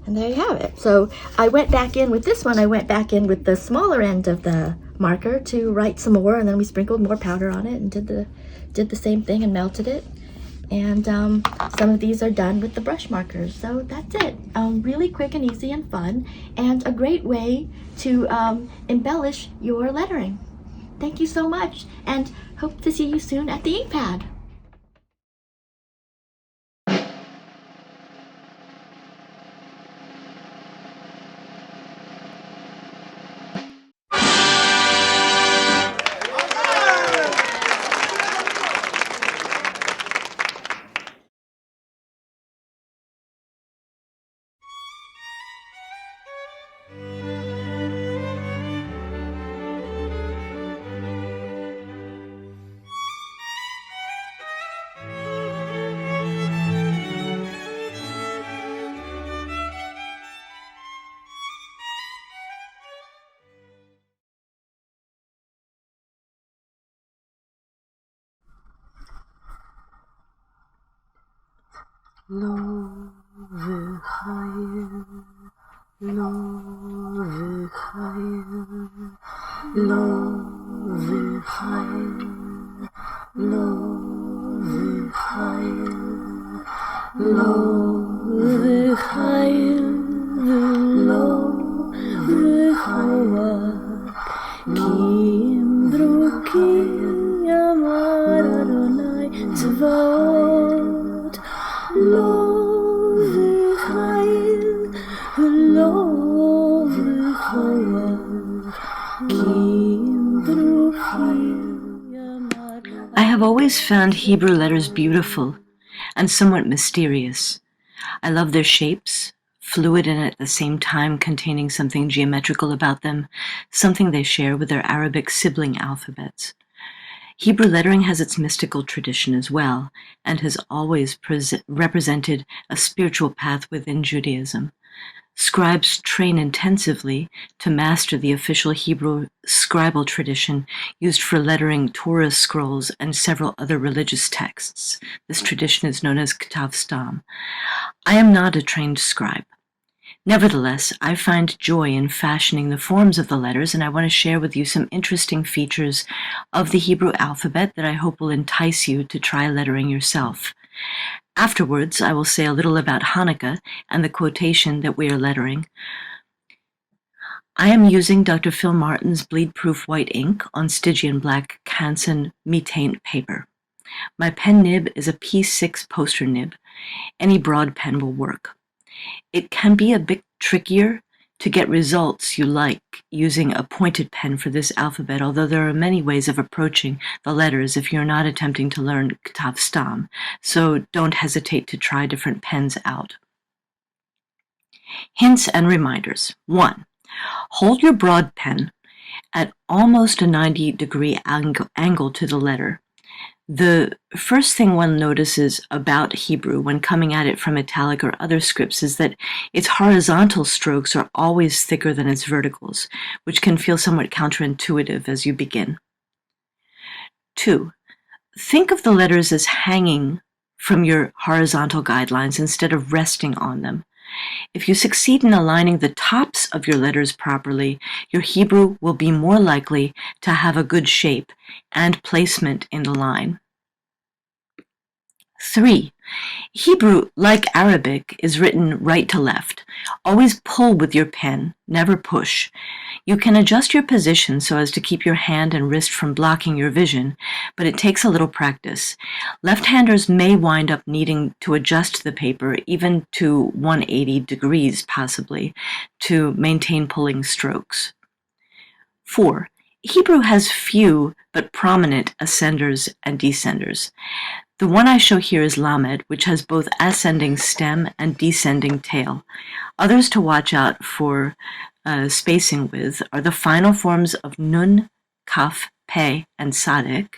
And there you have it. So I went back in with this one. I went back in with the smaller end of the marker to write some more, and then we sprinkled more powder on it and did the same thing and melted it. And some of these are done with the brush markers. So that's it. Really quick and easy and fun, and a great way to embellish your lettering. Thank you so much, and hope to see you soon at the ink pad. lo v'chaim, lo v'chaim, lo v'chaim, lo v'chaim, lo v'chaim, lo v'chaim, ki imdruki amar Adonai tzvaot, lo v'chaim, lo v'chaim, ki imdruki amar. I have always found Hebrew letters beautiful and somewhat mysterious. I love their shapes, fluid and at the same time containing something geometrical about them, something they share with their Arabic sibling alphabets. Hebrew lettering has its mystical tradition as well, and has always represented a spiritual path within Judaism. Scribes train intensively to master the official Hebrew scribal tradition used for lettering Torah scrolls and several other religious texts. This tradition is known as Ketav Stam. I am not a trained scribe. Nevertheless, I find joy in fashioning the forms of the letters, and I want to share with you some interesting features of the Hebrew alphabet that I hope will entice you to try lettering yourself. Afterwards, I will say a little about Hanukkah and the quotation that we are lettering. I am using Dr. Phil Martin's bleed-proof white ink on Stygian black Canson metaint paper. My pen nib is a P6 poster nib. Any broad pen will work. It can be a bit trickier to get results you like using a pointed pen for this alphabet, although there are many ways of approaching the letters if you're not attempting to learn Ketav Stam, so don't hesitate to try different pens out. Hints and reminders. 1. Hold your broad pen at almost a 90-degree angle to the letter. The first thing one notices about Hebrew when coming at it from italic or other scripts is that its horizontal strokes are always thicker than its verticals, which can feel somewhat counterintuitive as you begin. 2. Think of the letters as hanging from your horizontal guidelines instead of resting on them. If you succeed in aligning the tops of your letters properly, your Hebrew will be more likely to have a good shape and placement in the line. 3. Hebrew, like Arabic, is written right to left. Always pull with your pen, never push. You can adjust your position so as to keep your hand and wrist from blocking your vision, but it takes a little practice. Left-handers may wind up needing to adjust the paper, even to 180 degrees possibly, to maintain pulling strokes. 4. Hebrew has few but prominent ascenders and descenders. The one I show here is Lamed, which has both ascending stem and descending tail. Others to watch out for spacing with are the final forms of Nun, Kaf, Pe, and Sadek.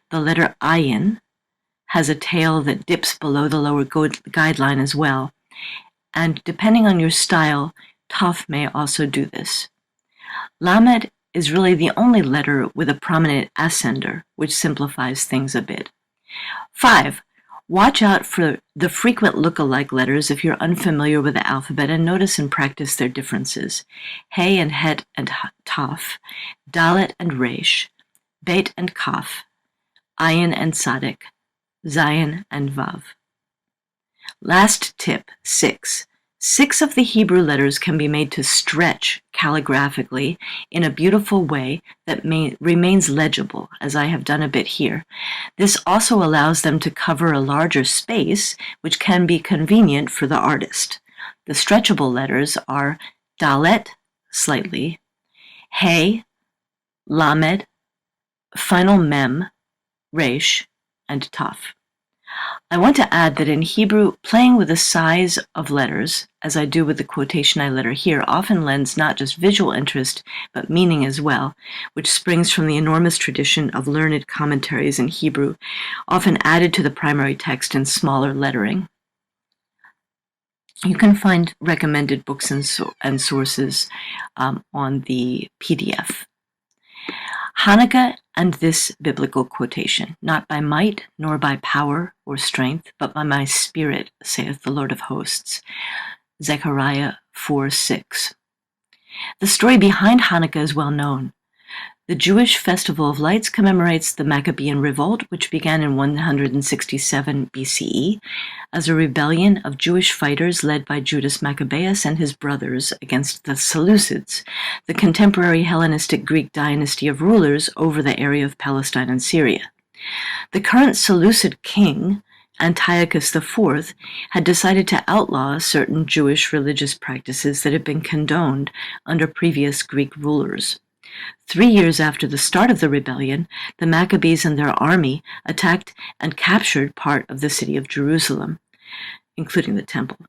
The letter Ayin has a tail that dips below the lower guideline as well, and depending on your style, Taf may also do this. Lamed is really the only letter with a prominent ascender, which simplifies things a bit. 5. Watch out for the frequent look-alike letters if you're unfamiliar with the alphabet, and notice and practice their differences. Hey and Het and Taf, Dalet and Resh, Bet and Kaf, Ayin and Sadek, Zayin and Vav. Last tip, 6. 6 of the Hebrew letters can be made to stretch calligraphically in a beautiful way that remains legible, as I have done a bit here. This also allows them to cover a larger space, which can be convenient for the artist. The stretchable letters are Dalet, slightly, Hey, Lamed, final Mem, Resh, and Taf. I want to add that in Hebrew, playing with the size of letters, as I do with the quotation I letter here, often lends not just visual interest, but meaning as well, which springs from the enormous tradition of learned commentaries in Hebrew, often added to the primary text in smaller lettering. You can find recommended books and sources on the PDF. Hanukkah and this biblical quotation, "Not by might, nor by power or strength, but by my spirit, saith the Lord of hosts." Zechariah 4:6. The story behind Hanukkah is well known. The Jewish Festival of Lights commemorates the Maccabean Revolt, which began in 167 BCE as a rebellion of Jewish fighters led by Judas Maccabeus and his brothers against the Seleucids, the contemporary Hellenistic Greek dynasty of rulers over the area of Palestine and Syria. The current Seleucid king, Antiochus IV, had decided to outlaw certain Jewish religious practices that had been condoned under previous Greek rulers. 3 years after the start of the rebellion, the Maccabees and their army attacked and captured part of the city of Jerusalem, including the temple.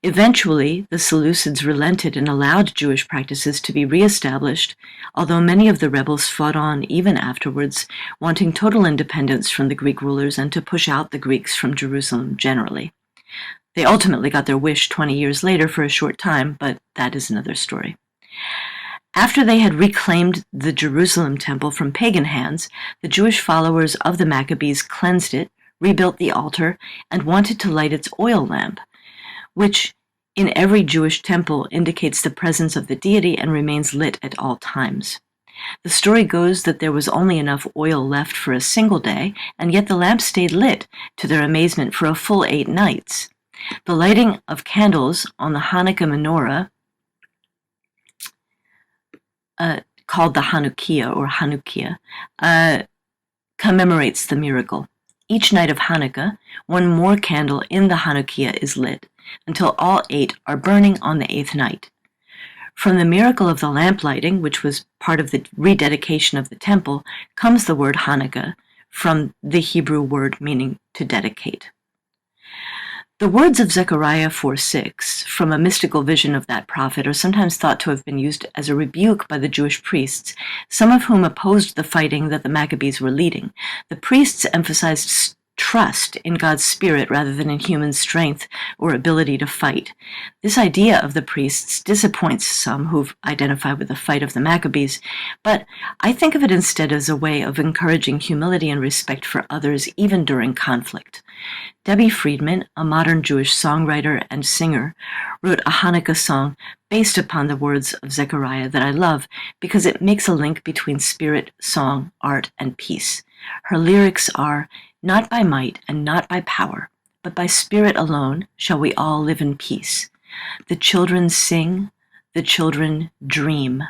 Eventually, the Seleucids relented and allowed Jewish practices to be reestablished, although many of the rebels fought on even afterwards, wanting total independence from the Greek rulers and to push out the Greeks from Jerusalem generally. They ultimately got their wish 20 years later for a short time, but that is another story. After they had reclaimed the Jerusalem temple from pagan hands, the Jewish followers of the Maccabees cleansed it, rebuilt the altar, and wanted to light its oil lamp, which in every Jewish temple indicates the presence of the deity and remains lit at all times. The story goes that there was only enough oil left for a single day, and yet the lamp stayed lit, to their amazement, for a full 8 nights. The lighting of candles on the Hanukkah menorah, called the Hanukkah or Hanukkah, commemorates the miracle. Each night of Hanukkah, one more candle in the Hanukkah is lit, until all 8 are burning on the 8th night. From the miracle of the lamp lighting, which was part of the rededication of the temple, comes the word Hanukkah, from the Hebrew word meaning to dedicate. The words of Zechariah 4:6, from a mystical vision of that prophet, are sometimes thought to have been used as a rebuke by the Jewish priests, some of whom opposed the fighting that the Maccabees were leading. The priests emphasized trust in God's spirit rather than in human strength or ability to fight. This idea of the priests disappoints some who've identified with the fight of the Maccabees, but I think of it instead as a way of encouraging humility and respect for others even during conflict. Debbie Friedman, a modern Jewish songwriter and singer, wrote a Hanukkah song based upon the words of Zechariah that I love because it makes a link between spirit, song, art, and peace. Her lyrics are, "Not by might and not by power, but by spirit alone shall we all live in peace. The children sing, the children dream,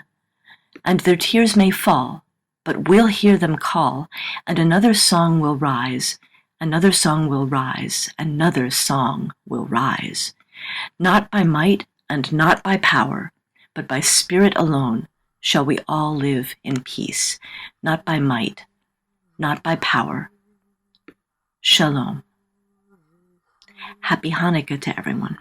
and their tears may fall, but we'll hear them call, and another song will rise, another song will rise, another song will rise. Not by might and not by power, but by spirit alone shall we all live in peace. Not by might, not by power. Shalom." Happy Hanukkah to everyone.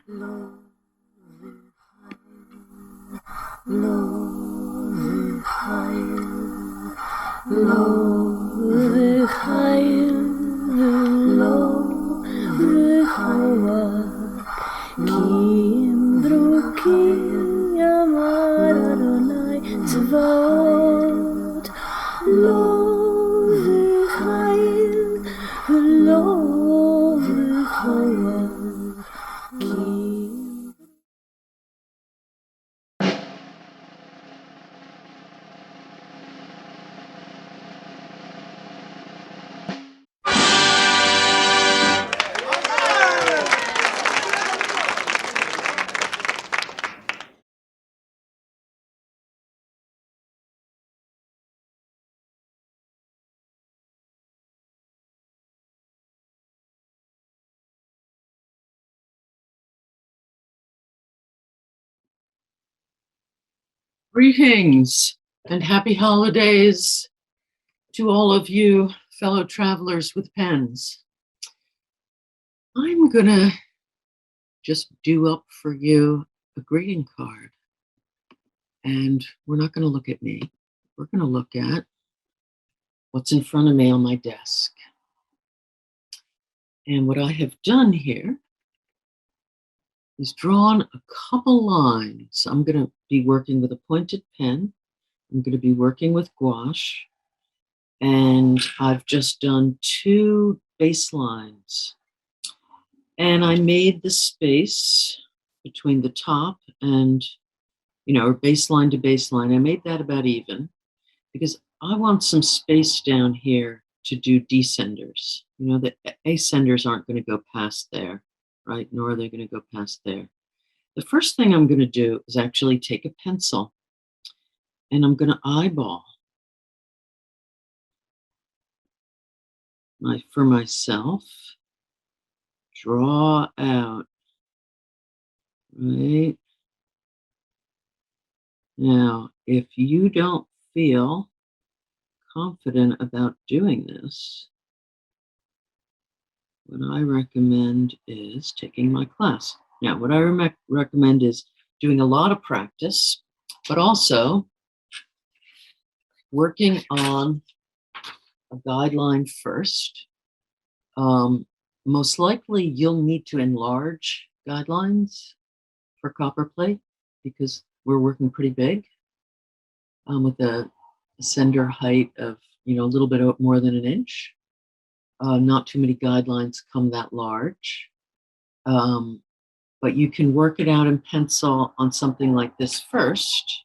Greetings and happy holidays to all of you fellow travelers with pens. I'm gonna just do up for you a greeting card, and we're not gonna look at me. We're gonna look at what's in front of me on my desk. And what I have done here is drawn a couple lines. I'm gonna be working with a pointed pen. I'm gonna be working with gouache. And I've just done 2 baselines. And I made the space between the top and, or baseline to baseline. I made that about even because I want some space down here to do descenders. The ascenders aren't going to go past there, right? Nor are they going to go past there. The first thing I'm going to do is actually take a pencil and I'm going to eyeball for myself, draw out, right? Now, if you don't feel confident about doing this, what I recommend is taking my class. Now, what I recommend is doing a lot of practice, but also working on a guideline first. Most likely you'll need to enlarge guidelines for copperplate because we're working pretty big with a sender height of, a little bit more than an inch. Not too many guidelines come that large. But you can work it out in pencil on something like this first.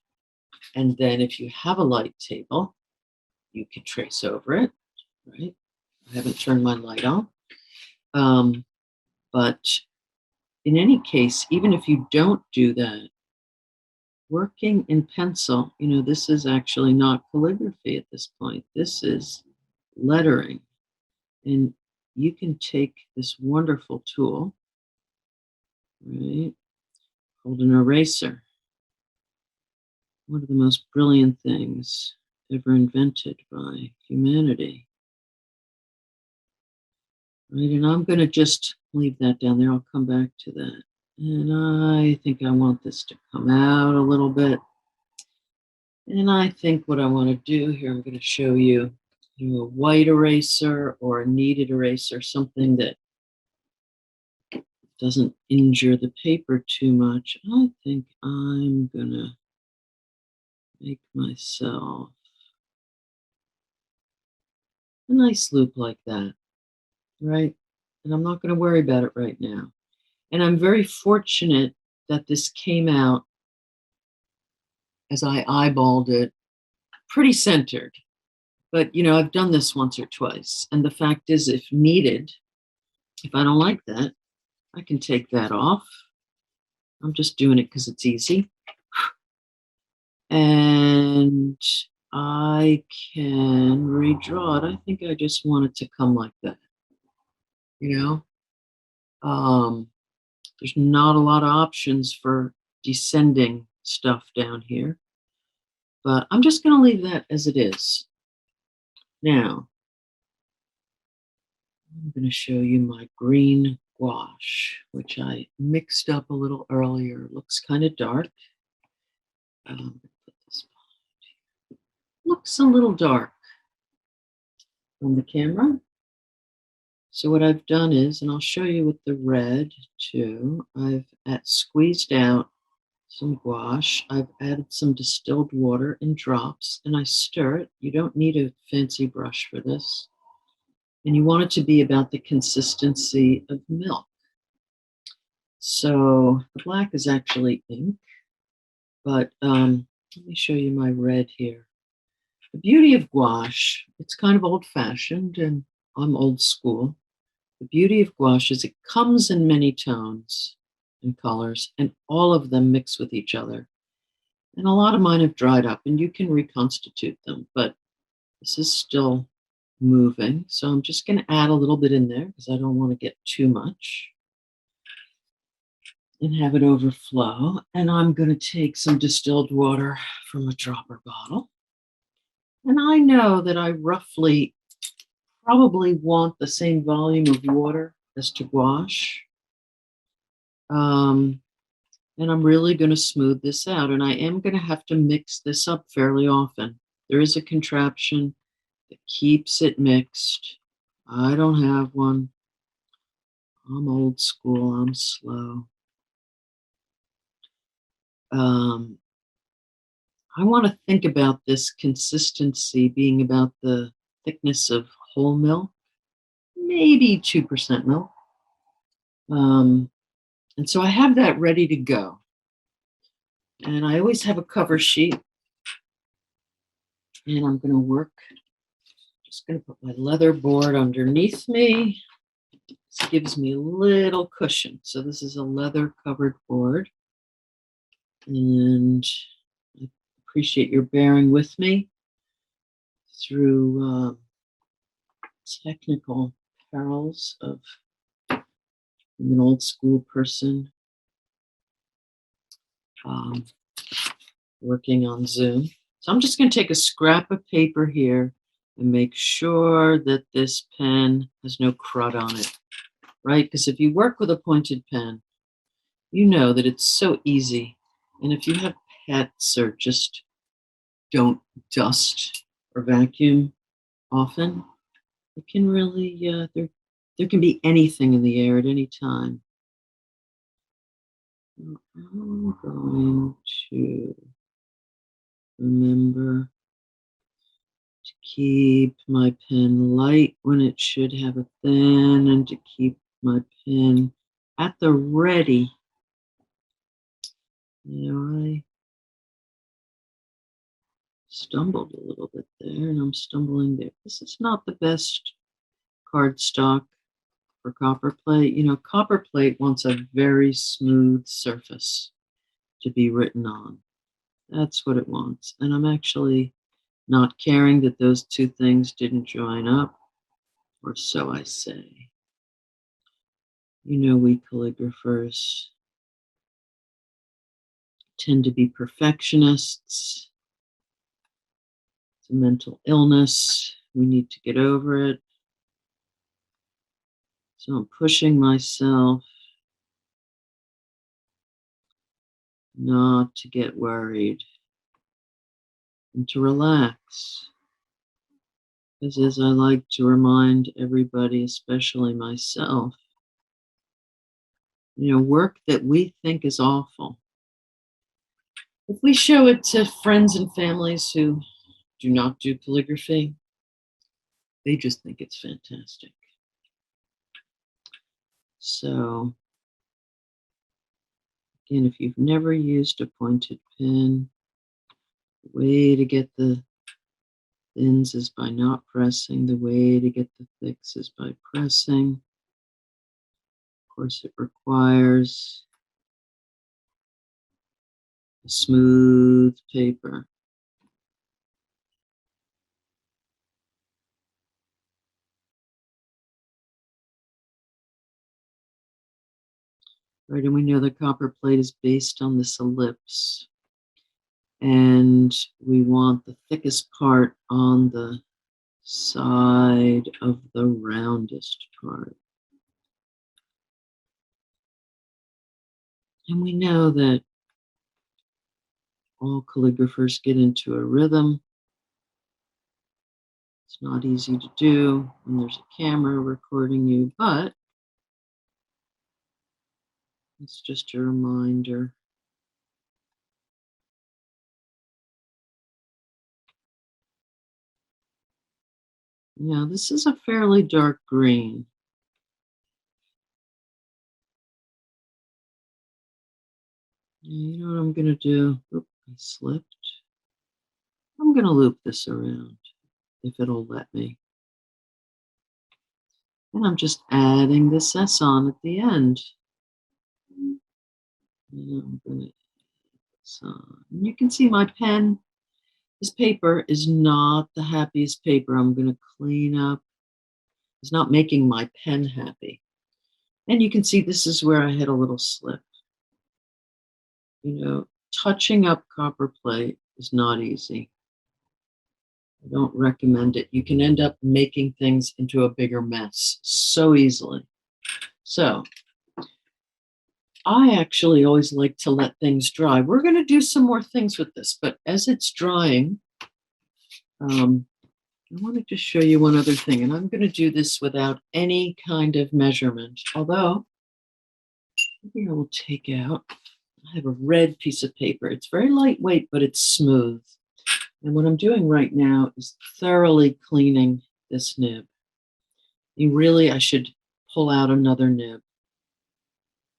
And then if you have a light table, you can trace over it, right? I haven't turned my light on. But in any case, even if you don't do that, working in pencil, this is actually not calligraphy at this point. This is lettering. And you can take this wonderful tool, right? Called an eraser. One of the most brilliant things ever invented by humanity. Right, and I'm going to just leave that down there. I'll come back to that. And I think I want this to come out a little bit. And I think what I want to do here, I'm going to show you, a white eraser or a kneaded eraser, something that doesn't injure the paper too much. I think I'm going to make myself a nice loop like that, right? And I'm not going to worry about it right now. And I'm very fortunate that this came out as I eyeballed it pretty centered. But, I've done this once or twice. And the fact is, if needed, if I don't like that, I can take that off. I'm just doing it because it's easy. And I can redraw it. I think I just want it to come like that. There's not a lot of options for descending stuff down here, but I'm just going to leave that as it is. Now, I'm going to show you my green gouache, which I mixed up a little earlier. It looks kind of dark. Put this behind here. Looks a little dark on the camera. So what I've done is, and I'll show you with the red too, I've squeezed out some gouache. I've added some distilled water in drops and I stir it. You don't need a fancy brush for this. And you want it to be about the consistency of milk. So the black is actually ink, but let me show you my red here. The beauty of gouache, it's kind of old-fashioned and I'm old school. The beauty of gouache is it comes in many tones and colors, and all of them mix with each other. And a lot of mine have dried up, and you can reconstitute them, but this is still moving. So I'm just going to add a little bit in there because I don't want to get too much and have it overflow. And I'm going to take some distilled water from a dropper bottle. And I know that I roughly probably want the same volume of water as to gouache. And I'm really going to smooth this out. And I am going to have to mix this up fairly often. There is a contraption that keeps it mixed. I don't have one. I'm old school. I'm slow. I want to think about this consistency being about the thickness of whole milk, maybe 2% milk. And so I have that ready to go. And I always have a cover sheet. And I'm going to work, just going to put my leather board underneath me. This gives me a little cushion. So this is a leather covered board. And I appreciate your bearing with me through technical perils of an old school person working on Zoom. So I'm just going to take a scrap of paper here and make sure that this pen has no crud on it, right? Because if you work with a pointed pen, you know that it's so easy. And if you have pets or just don't dust or vacuum often, it can really, there can be anything in the air at any time. I'm going to remember to keep my pen light when it should have a thin, and to keep my pen at the ready. You know, I stumbled a little bit there, and I'm stumbling there. This is not the best cardstock for copperplate. You know, copperplate wants a very smooth surface to be written on. That's what it wants. And I'm actually not caring that those two things didn't join up, or so I say. You know, we calligraphers tend to be perfectionists. It's a mental illness. We need to get over it. So I'm pushing myself not to get worried and to relax. Because as I like to remind everybody, especially myself, you know, work that we think is awful, if we show it to friends and families who do not do calligraphy, they just think it's fantastic. So, again, if you've never used a pointed pen, the way to get the thins is by not pressing. The way to get the thicks is by pressing. Of course, it requires a smooth paper. Right, and we know that copper plate is based on this ellipse. And we want the thickest part on the side of the roundest part. And we know that all calligraphers get into a rhythm. It's not easy to do when there's a camera recording you, but it's just a reminder. Now, this is a fairly dark green. You know what I'm going to do? Oop, I slipped. I'm going to loop this around if it'll let me. And I'm just adding this S on at the end. And I'm going to add this on. And you can see my pen, this paper is not the happiest paper. I'm going to clean up. It's not making my pen happy. And you can see this is where I hit a little slip. You know, touching up copper plate is not easy. I don't recommend it. You can end up making things into a bigger mess so easily. So I actually always like to let things dry. We're going to do some more things with this, but as it's drying, I want to just show you one other thing, and I'm going to do this without any kind of measurement, although maybe I will take out, I have a red piece of paper. It's very lightweight, but it's smooth. And what I'm doing right now is thoroughly cleaning this nib. I should pull out another nib,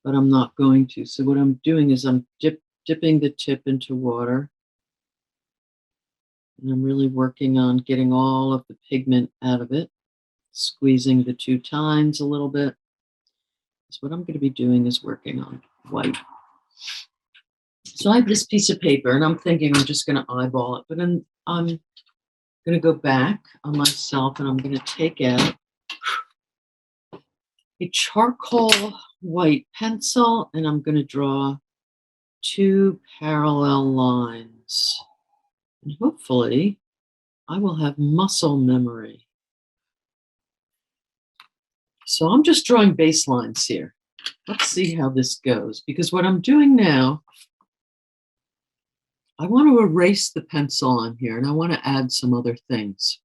but I'm not going to. So what I'm doing is I'm dipping the tip into water, and I'm really working on getting all of the pigment out of it, squeezing the two tines a little bit. So what I'm going to be doing is working on white. So I have this piece of paper, and I'm thinking I'm just going to eyeball it, but I'm going to go back on myself, and I'm going to take out a charcoal white pencil, and I'm going to draw two parallel lines. And hopefully I will have muscle memory. So I'm just drawing baselines here. Let's see how this goes, because what I'm doing now, I want to erase the pencil on here, and I want to add some other things,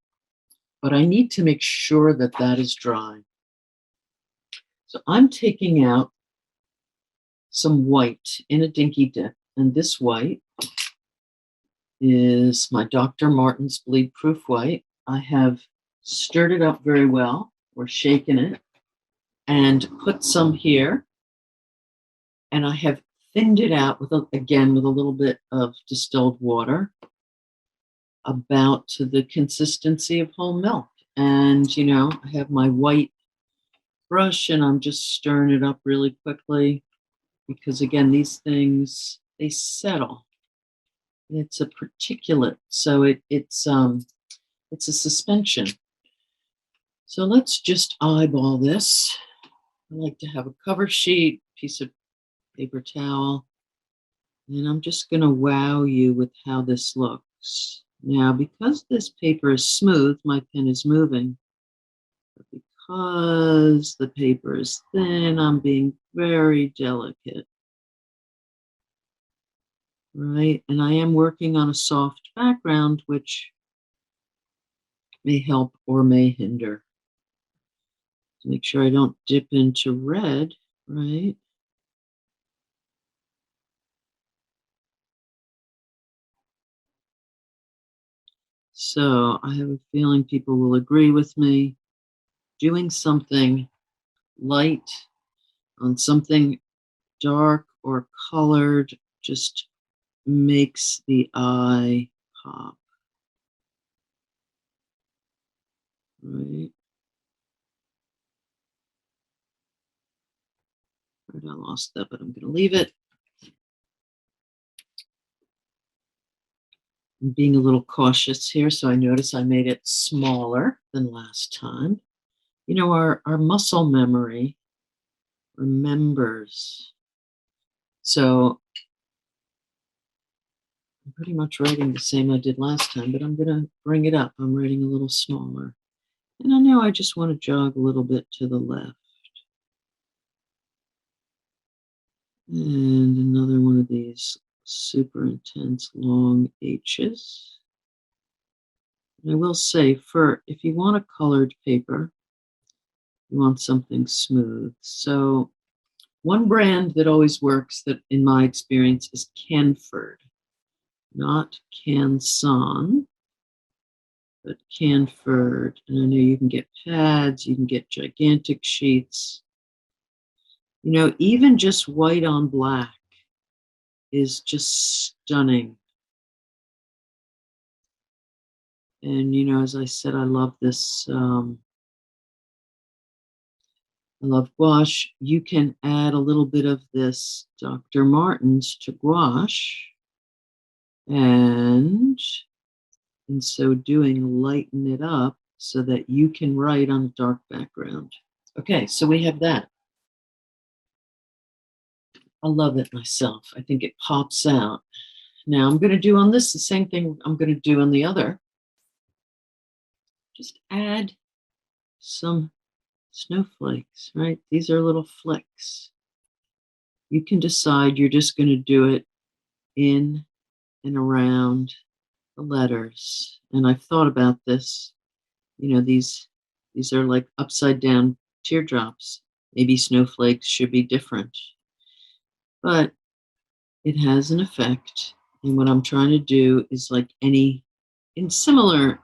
but I need to make sure that that is dry. So I'm taking out some white in a dinky dip, and this white is my Dr. Martin's Bleed Proof White. I have stirred it up very well, or shaken it, and put some here, and I have thinned it out with, again, with a little bit of distilled water, about to the consistency of whole milk. And, I have my white brush, and I'm just stirring it up really quickly, because again, these things, they settle. It's a particulate, so it's a suspension. So let's just eyeball this. I like to have a cover sheet, piece of paper towel, and I'm just going to wow you with how this looks. Now, because this paper is smooth, my pen is moving. But because the paper is thin, I'm being very delicate. Right? And I am working on a soft background, which may help or may hinder. To make sure I don't dip into red, right? So I have a feeling people will agree with me. Doing something light on something dark or colored just makes the eye pop. Right? Right, I lost that, but I'm going to leave it. I'm being a little cautious here, so I notice I made it smaller than last time. Our muscle memory remembers. So I'm pretty much writing the same I did last time, but I'm going to bring it up. I'm writing a little smaller. And I know I just want to jog a little bit to the left. And another one of these super intense long H's. And I will say, if you want a colored paper, you want something smooth. So one brand that always works, that in my experience, is Canford, not Canson, but Canford. And I know you can get pads, you can get gigantic sheets. Even just white on black is just stunning. And, as I said, I love this. I love gouache. You can add a little bit of this Dr. Martin's to gouache, and in so doing, lighten it up so that you can write on a dark background. Okay, so we have that. I love it myself. I think it pops out. Now I'm going to do on this the same thing I'm going to do on the other. Just add some snowflakes, right? These are little flecks. You can decide you're just going to do it in and around the letters. And I've thought about this. These are like upside down teardrops. Maybe snowflakes should be different. But it has an effect. And what I'm trying to do is, like in similar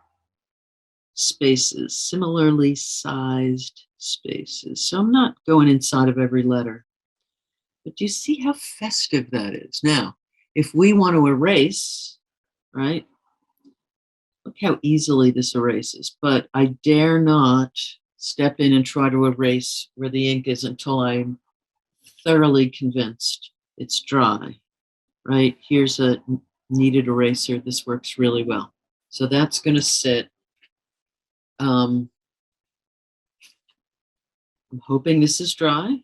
spaces, similarly sized spaces. So I'm not going inside of every letter. But do you see how festive that is? Now, if we want to erase, right? Look how easily this erases. But I dare not step in and try to erase where the ink is until I'm thoroughly convinced it's dry, right? Here's a kneaded eraser. This works really well. So that's going to sit. I'm hoping this is dry.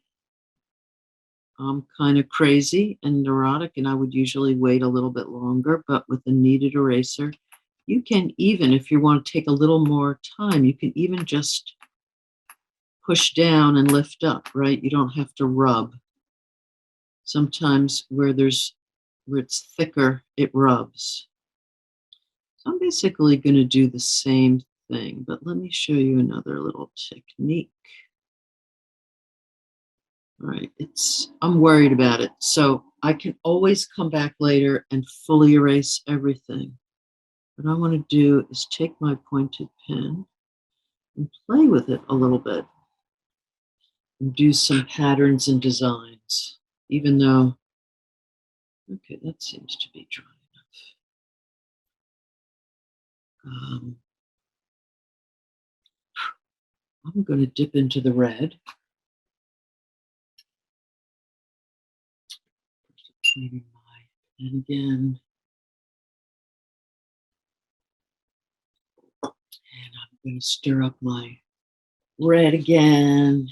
I'm kind of crazy and neurotic, and I would usually wait a little bit longer, but with a kneaded eraser, you can even, if you want to take a little more time, you can even just push down and lift up, right? You don't have to rub. Sometimes where it's thicker, it rubs. So I'm basically going to do the same thing, but let me show you another little technique. All right, I'm worried about it. So I can always come back later and fully erase everything. What I want to do is take my pointed pen and play with it a little bit and do some patterns and designs, even though, okay, that seems to be dry enough. I'm going to dip into the red. Maybe my pen again. And I'm going to stir up my red again.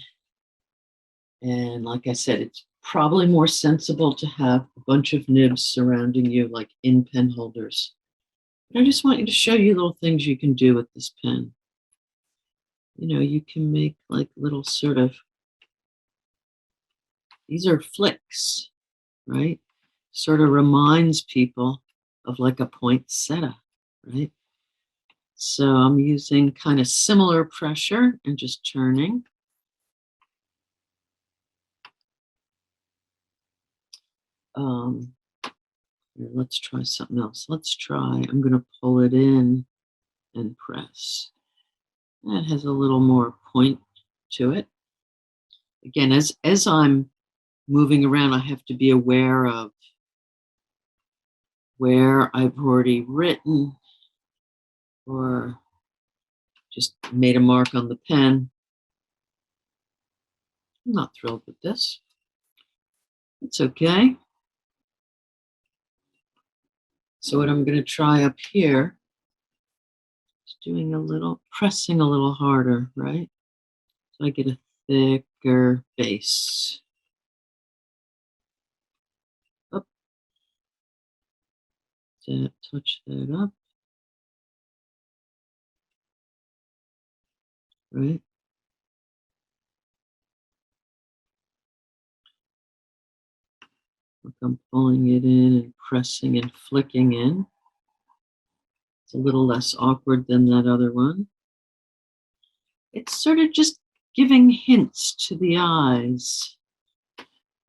And like I said, it's probably more sensible to have a bunch of nibs surrounding you, like in pen holders. But I just want you to show you little things you can do with this pen. You know, you can make like little sort of, these are flicks, right? Sort of reminds people of like a poinsettia, right? So I'm using kind of similar pressure and just turning. Here, let's try something else. I'm going to pull it in and press. That has a little more point to it. Again, as I'm moving around, I have to be aware of where I've already written or just made a mark on the pen. I'm not thrilled with this. It's okay. So what I'm going to try up here is pressing a little harder, right? So I get a thicker base. Up. Touch that up. Right? Look, I'm pulling it in and pressing and flicking in. It's a little less awkward than that other one. It's sort of just giving hints to the eyes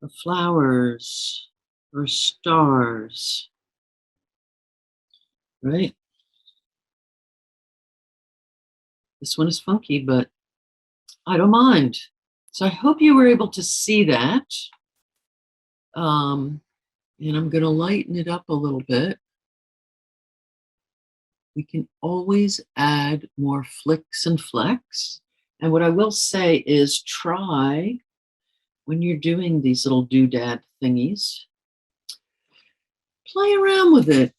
of flowers or stars, right? This one is funky, but I don't mind. So I hope you were able to see that. And I'm going to lighten it up a little bit. We can always add more flicks and flecks. And what I will say is try, when you're doing these little doodad thingies, play around with it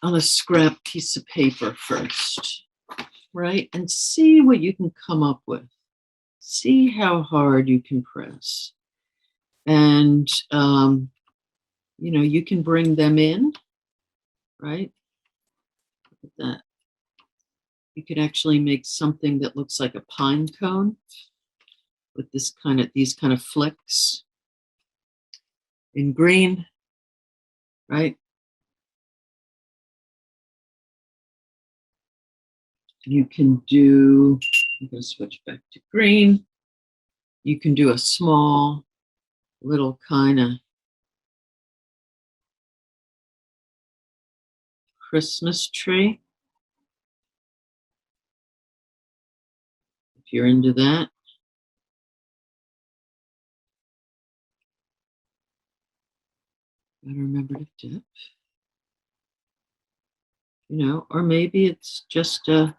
on a scrap piece of paper first, right? And see what you can come up with. See how hard you can press. And, you know, you can bring them in, right? Look at that. You could actually make something that looks like a pine cone with these kind of flicks in green, right? You can do, I'm going to switch back to green. You can do a small little kind of Christmas tree. if you're into that. Gotta remember to dip. You know, or maybe it's just a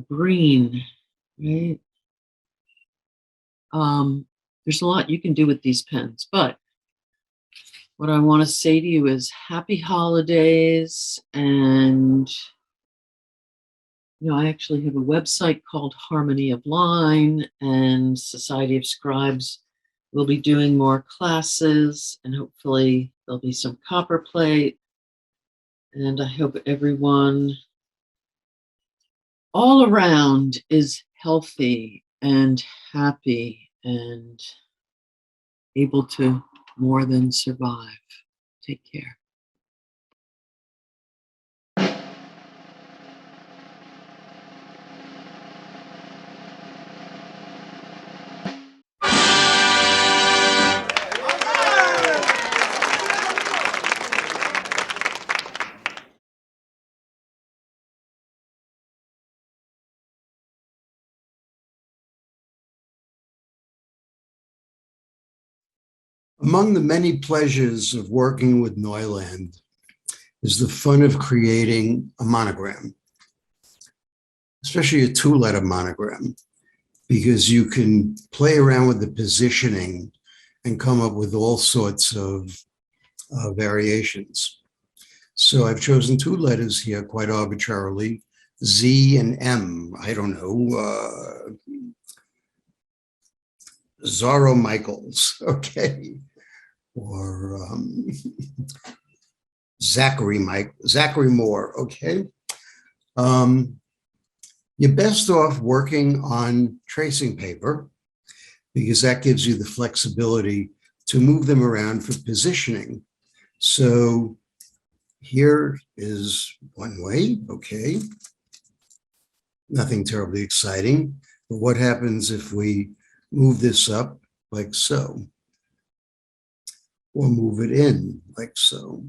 green, right? There's a lot you can do with these pens, but what I want to say to you is happy holidays. And, you know, I actually have a website called Harmony of Line, and Society of Scribes will be doing more classes, and hopefully there'll be some copper plate. And I hope everyone all around is healthy and happy and able to more than survive. Take care. Among the many pleasures of working with Neuland is the fun of creating a monogram, especially a 2-letter monogram, because you can play around with the positioning and come up with all sorts of variations. So I've chosen 2 letters here quite arbitrarily, Z and M. I don't know, Zorro Michaels, okay, or Zachary Moore, okay. You're best off working on tracing paper because that gives you the flexibility to move them around for positioning. So here is one way, okay. Nothing terribly exciting, but what happens if we move this up like so, or move it in like so?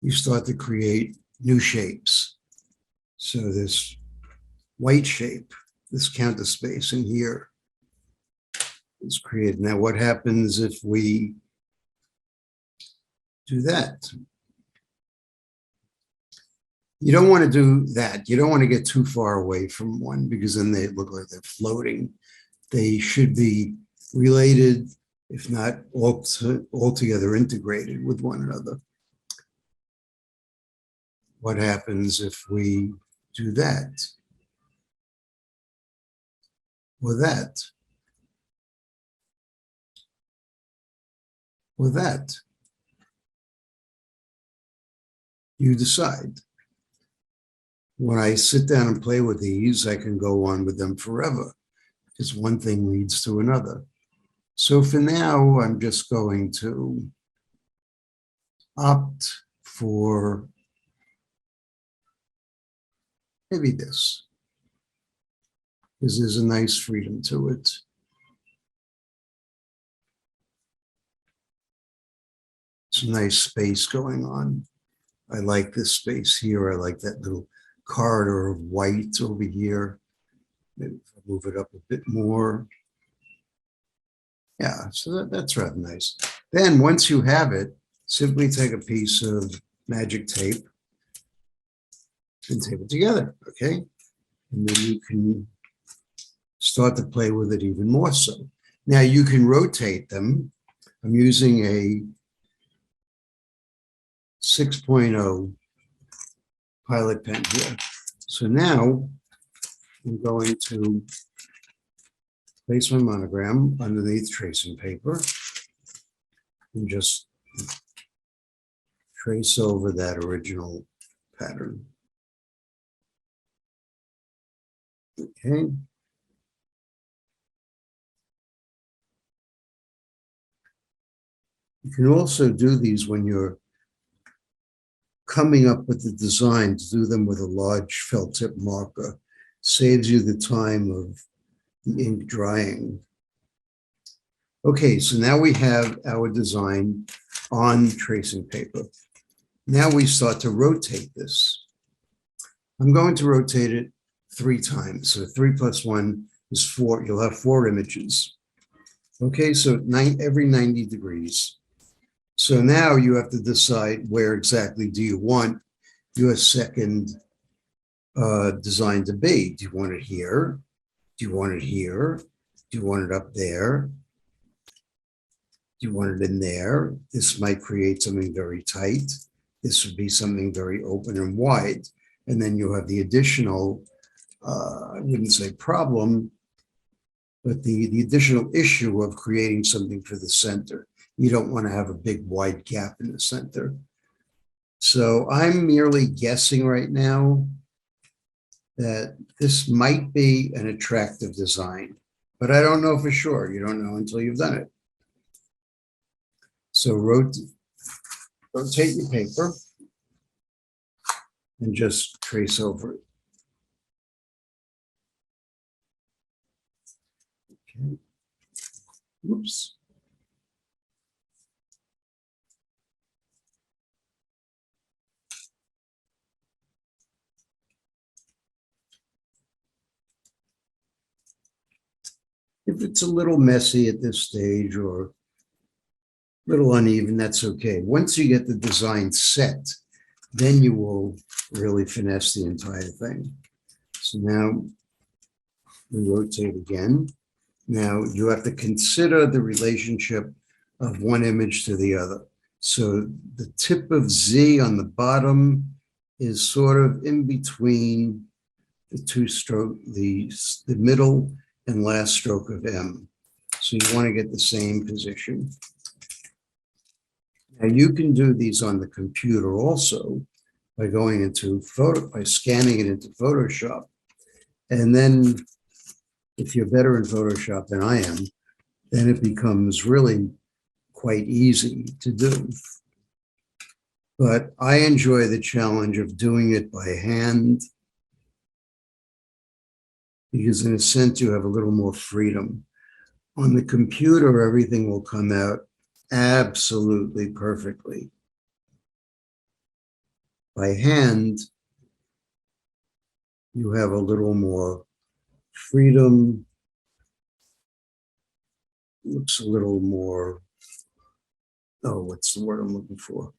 You start to create new shapes. So this white shape, this counter space in here is created. Now what happens if we do that? You don't want to do that. You don't want to get too far away from one because then they look like they're floating. They should be related, if not altogether integrated with one another. What happens if we do that? Or that? Or that? You decide. When I sit down and play with these, I can go on with them forever because one thing leads to another. So for now, I'm just going to opt for maybe this, because there's a nice freedom to it. It's a nice space going on. I like this space here. I like that little corridor of white over here. Maybe if I move it up a bit more. Yeah, so that's rather nice. Then once you have it, simply take a piece of magic tape and tape it together, okay? And then you can start to play with it even more so. Now you can rotate them. I'm using a 6.0 pilot pen here. So now I'm going to place my monogram underneath tracing paper and just trace over that original pattern. Okay. You can also do these when you're coming up with the design, to do them with a large felt tip marker. Saves you the time of the ink drying. Okay, so now we have our design on tracing paper. Now we start to rotate this. I'm going to rotate it 3 times. So 3 plus 1 is 4. You'll have 4 images. Okay, so every 90 degrees. So now you have to decide where exactly do you want your second design to be. Do you want it here? Do you want it here? Do you want it up there? Do you want it in there? This might create something very tight. This would be something very open and wide. And then you have the additional, I wouldn't say problem, but the additional issue of creating something for the center. You don't want to have a big wide gap in the center. So I'm merely guessing right now that this might be an attractive design, but I don't know for sure. You don't know until you've done it. So rotate your paper and just trace over it. Okay. Oops. If it's a little messy at this stage or a little uneven, that's okay. Once you get the design set, then you will really finesse the entire thing. So now we rotate again. Now you have to consider the relationship of one image to the other. So the tip of Z on the bottom is sort of in between the two stroke, the middle and last stroke of M. So you want to get the same position. Now you can do these on the computer also by going into by scanning it into Photoshop. And then if you're better in Photoshop than I am, then it becomes really quite easy to do. But I enjoy the challenge of doing it by hand, because in a sense you have a little more freedom. On the computer, everything will come out absolutely perfectly. By hand, you have a little more freedom. Looks a little more, oh, what's the word I'm looking for?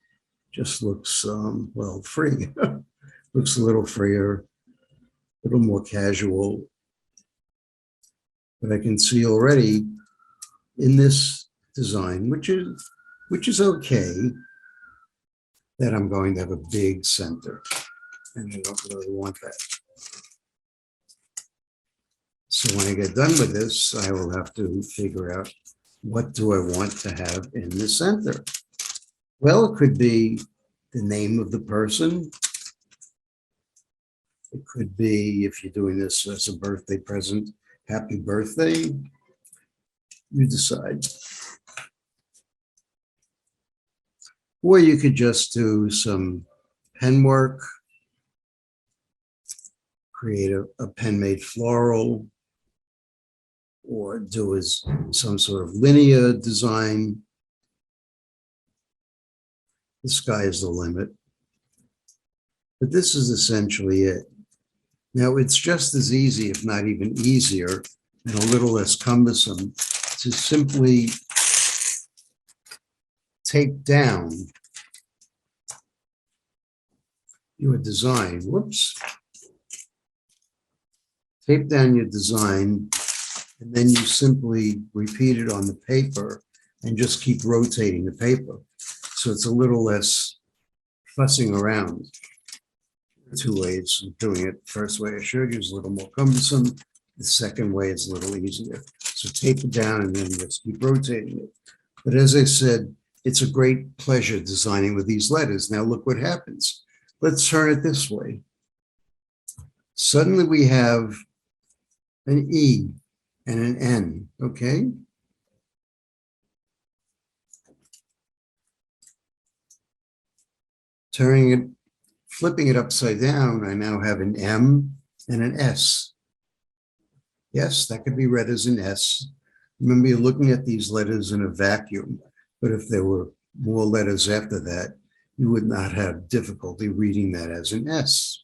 Just looks, well, free. Looks a little freer, a little more casual. But I can see already in this design, which is okay, that I'm going to have a big center, and I don't really want that. So when I get done with this, I will have to figure out, what do I want to have in the center? Well, it could be the name of the person. It could be, if you're doing this as a birthday present, happy birthday. You decide. Or you could just do some pen work, create a pen-made floral, or do some sort of linear design. The sky is the limit. But this is essentially it. Now, it's just as easy, if not even easier, and a little less cumbersome, to simply take down your design. Whoops. Tape down your design, and then you simply repeat it on the paper and just keep rotating the paper. So it's a little less fussing around. 2 ways of doing it. First way I showed you is a little more cumbersome. The second way is a little easier. So tape it down and then just keep rotating it. But as I said, it's a great pleasure designing with these letters. Now look what happens. Let's turn it this way. Suddenly we have an E and an N, okay? Flipping it upside down, I now have an M and an S. Yes, that could be read as an S. Remember, you're looking at these letters in a vacuum, but if there were more letters after that, you would not have difficulty reading that as an S.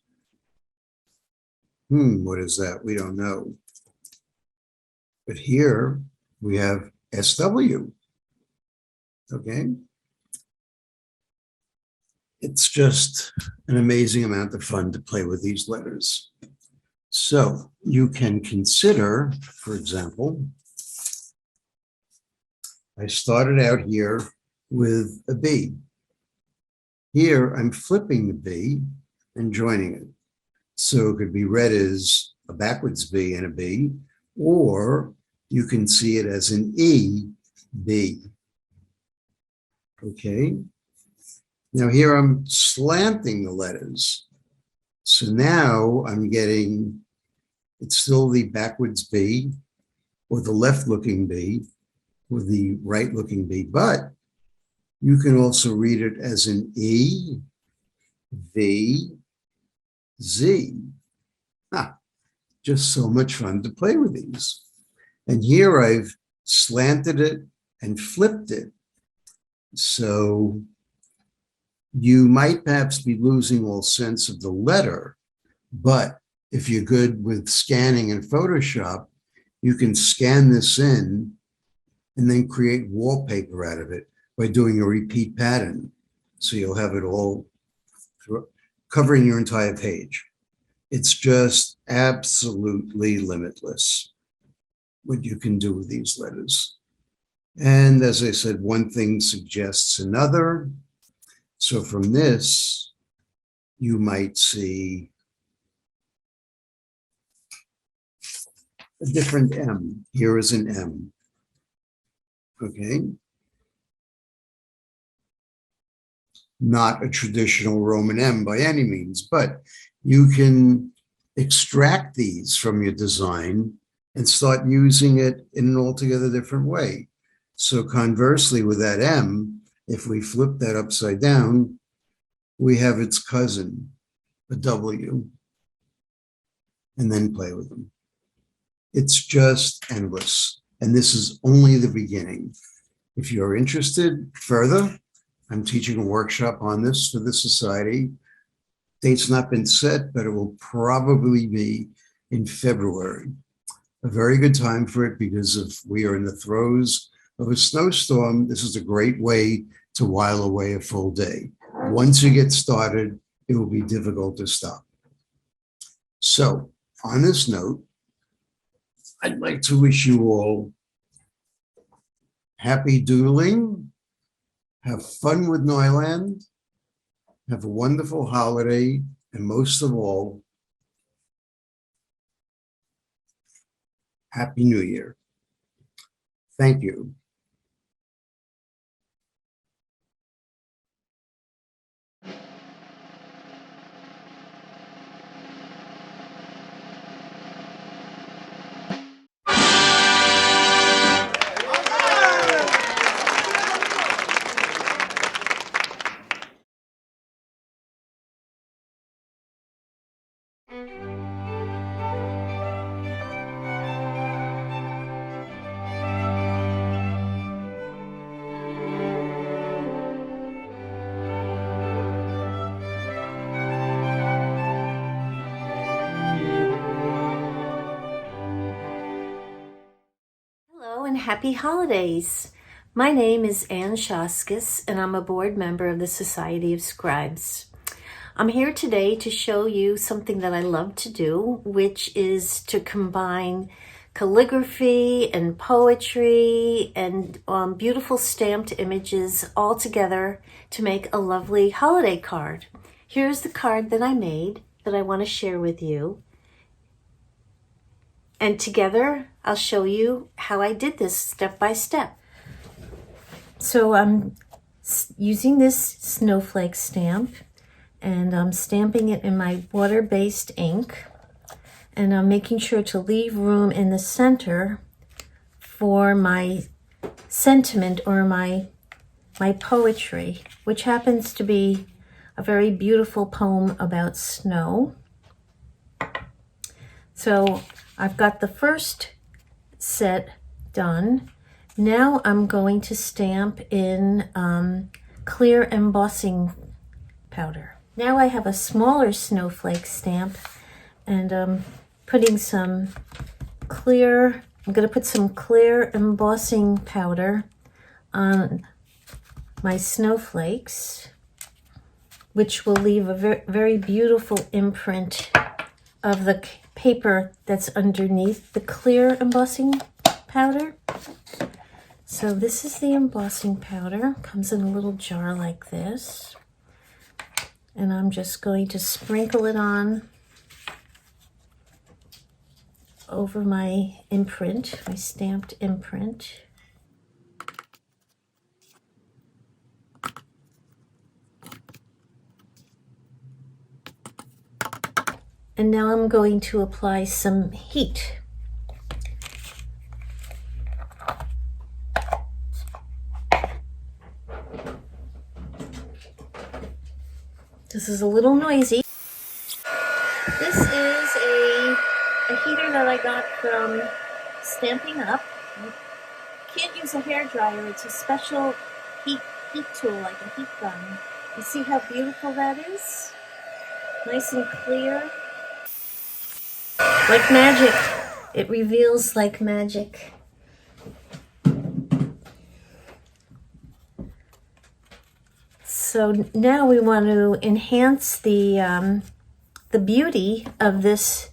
What is that? We don't know. But here we have SW. Okay. It's just an amazing amount of fun to play with these letters. So you can consider, for example, I started out here with a B. Here I'm flipping the B and joining it. So it could be read as a backwards B and a B, or you can see it as an E, B. Okay. Now here I'm slanting the letters. So now I'm getting, it's still the backwards B or the left looking B or the right looking B, but you can also read it as an E, V, Z. Just so much fun to play with these. And here I've slanted it and flipped it. So you might perhaps be losing all sense of the letter, but if you're good with scanning in Photoshop, you can scan this in and then create wallpaper out of it by doing a repeat pattern. So you'll have it all covering your entire page. It's just absolutely limitless what you can do with these letters. And as I said, one thing suggests another. So from this, you might see a different M. Here is an M. Okay. Not a traditional Roman M by any means, but you can extract these from your design and start using it in an altogether different way. So conversely with that M, if we flip that upside down, we have its cousin, a W, and then play with them. It's just endless. And this is only the beginning. If you're interested further, I'm teaching a workshop on this for the society. Date's not been set, but it will probably be in February. A very good time for it because we are in the throes of a snowstorm. This is a great way to while away a full day. Once you get started, it will be difficult to stop. So on this note, I'd like to wish you all happy doodling, have fun with Neuland, have a wonderful holiday, and most of all, Happy New Year. Thank you. And happy holidays. My name is Ann Shoshkes and I'm a board member of the Society of Scribes. I'm here today to show you something that I love to do, which is to combine calligraphy and poetry and beautiful stamped images all together to make a lovely holiday card. Here's the card that I made that I want to share with you. And together, I'll show you how I did this step by step. So I'm using this snowflake stamp and I'm stamping it in my water-based ink. And I'm making sure to leave room in the center for my sentiment or my poetry, which happens to be a very beautiful poem about snow. So I've got the first set done. Now I'm going to stamp in clear embossing powder. Now I have a smaller snowflake stamp And putting some clear, I'm going to put some clear embossing powder on my snowflakes, which will leave a very beautiful imprint of the paper that's underneath the clear embossing powder. So this is the embossing powder, comes in a little jar like this. And I'm just going to sprinkle it on over my imprint, my stamped imprint. And now I'm going to apply some heat. This is a little noisy. This is a heater that I got from Stamping Up. You can't use a hairdryer. It's a special heat tool, like a heat gun. You see how beautiful that is? Nice and clear. Like magic. It reveals like magic. So now we want to enhance the beauty of this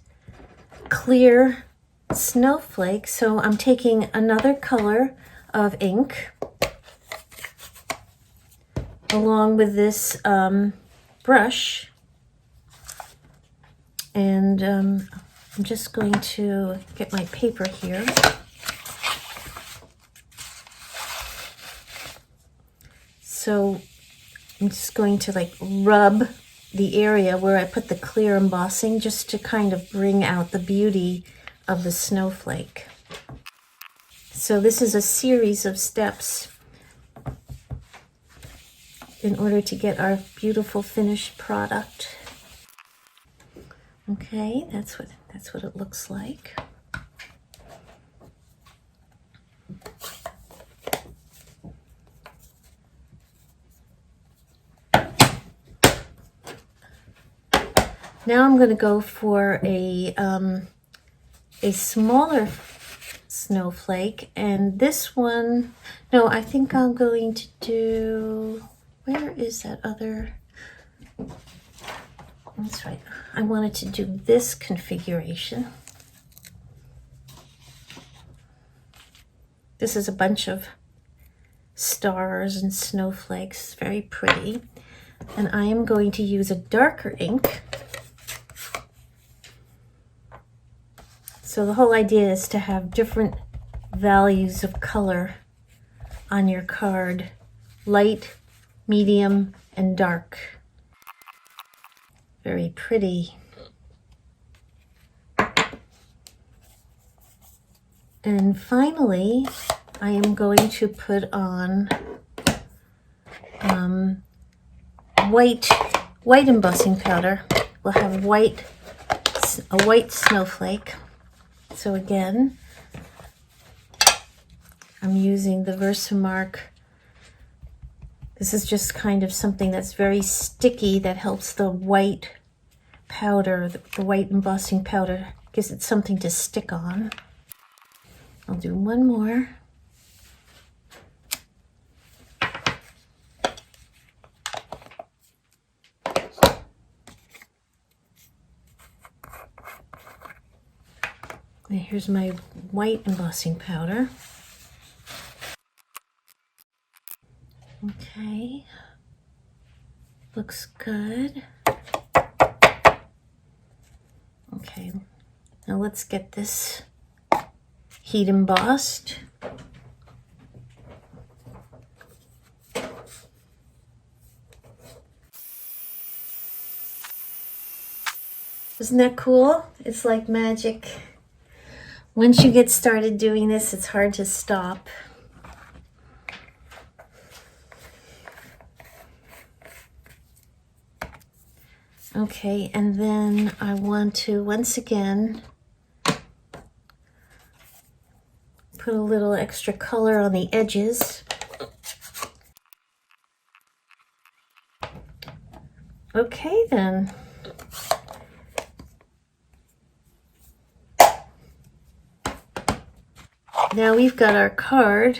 clear snowflake. So I'm taking another color of ink along with this brush, and I'm just going to get my paper here. So I'm just going to like rub the area where I put the clear embossing, just to kind of bring out the beauty of the snowflake. So this is a series of steps in order to get our beautiful finished product. Okay, that's what it looks like. Now I'm going to go for a smaller snowflake, and this one, no, I think I'm going to do, where is that other, that's right, I wanted to do this configuration. This is a bunch of stars and snowflakes, very pretty, and I am going to use a darker ink. So the whole idea is to have different values of color on your card: light, medium, and dark. Very pretty. And finally, I am going to put on white embossing powder. We'll have a white snowflake. So again, I'm using the Versamark. This is just kind of something that's very sticky, that helps the white powder, the white embossing powder, gives it something to stick on. I'll do one more. And here's my white embossing powder. Okay, looks good. Okay, now let's get this heat embossed. Isn't that cool? It's like magic. Once you get started doing this, it's hard to stop. Okay, and then I want to, once again, put a little extra color on the edges. Okay then. now we've got our card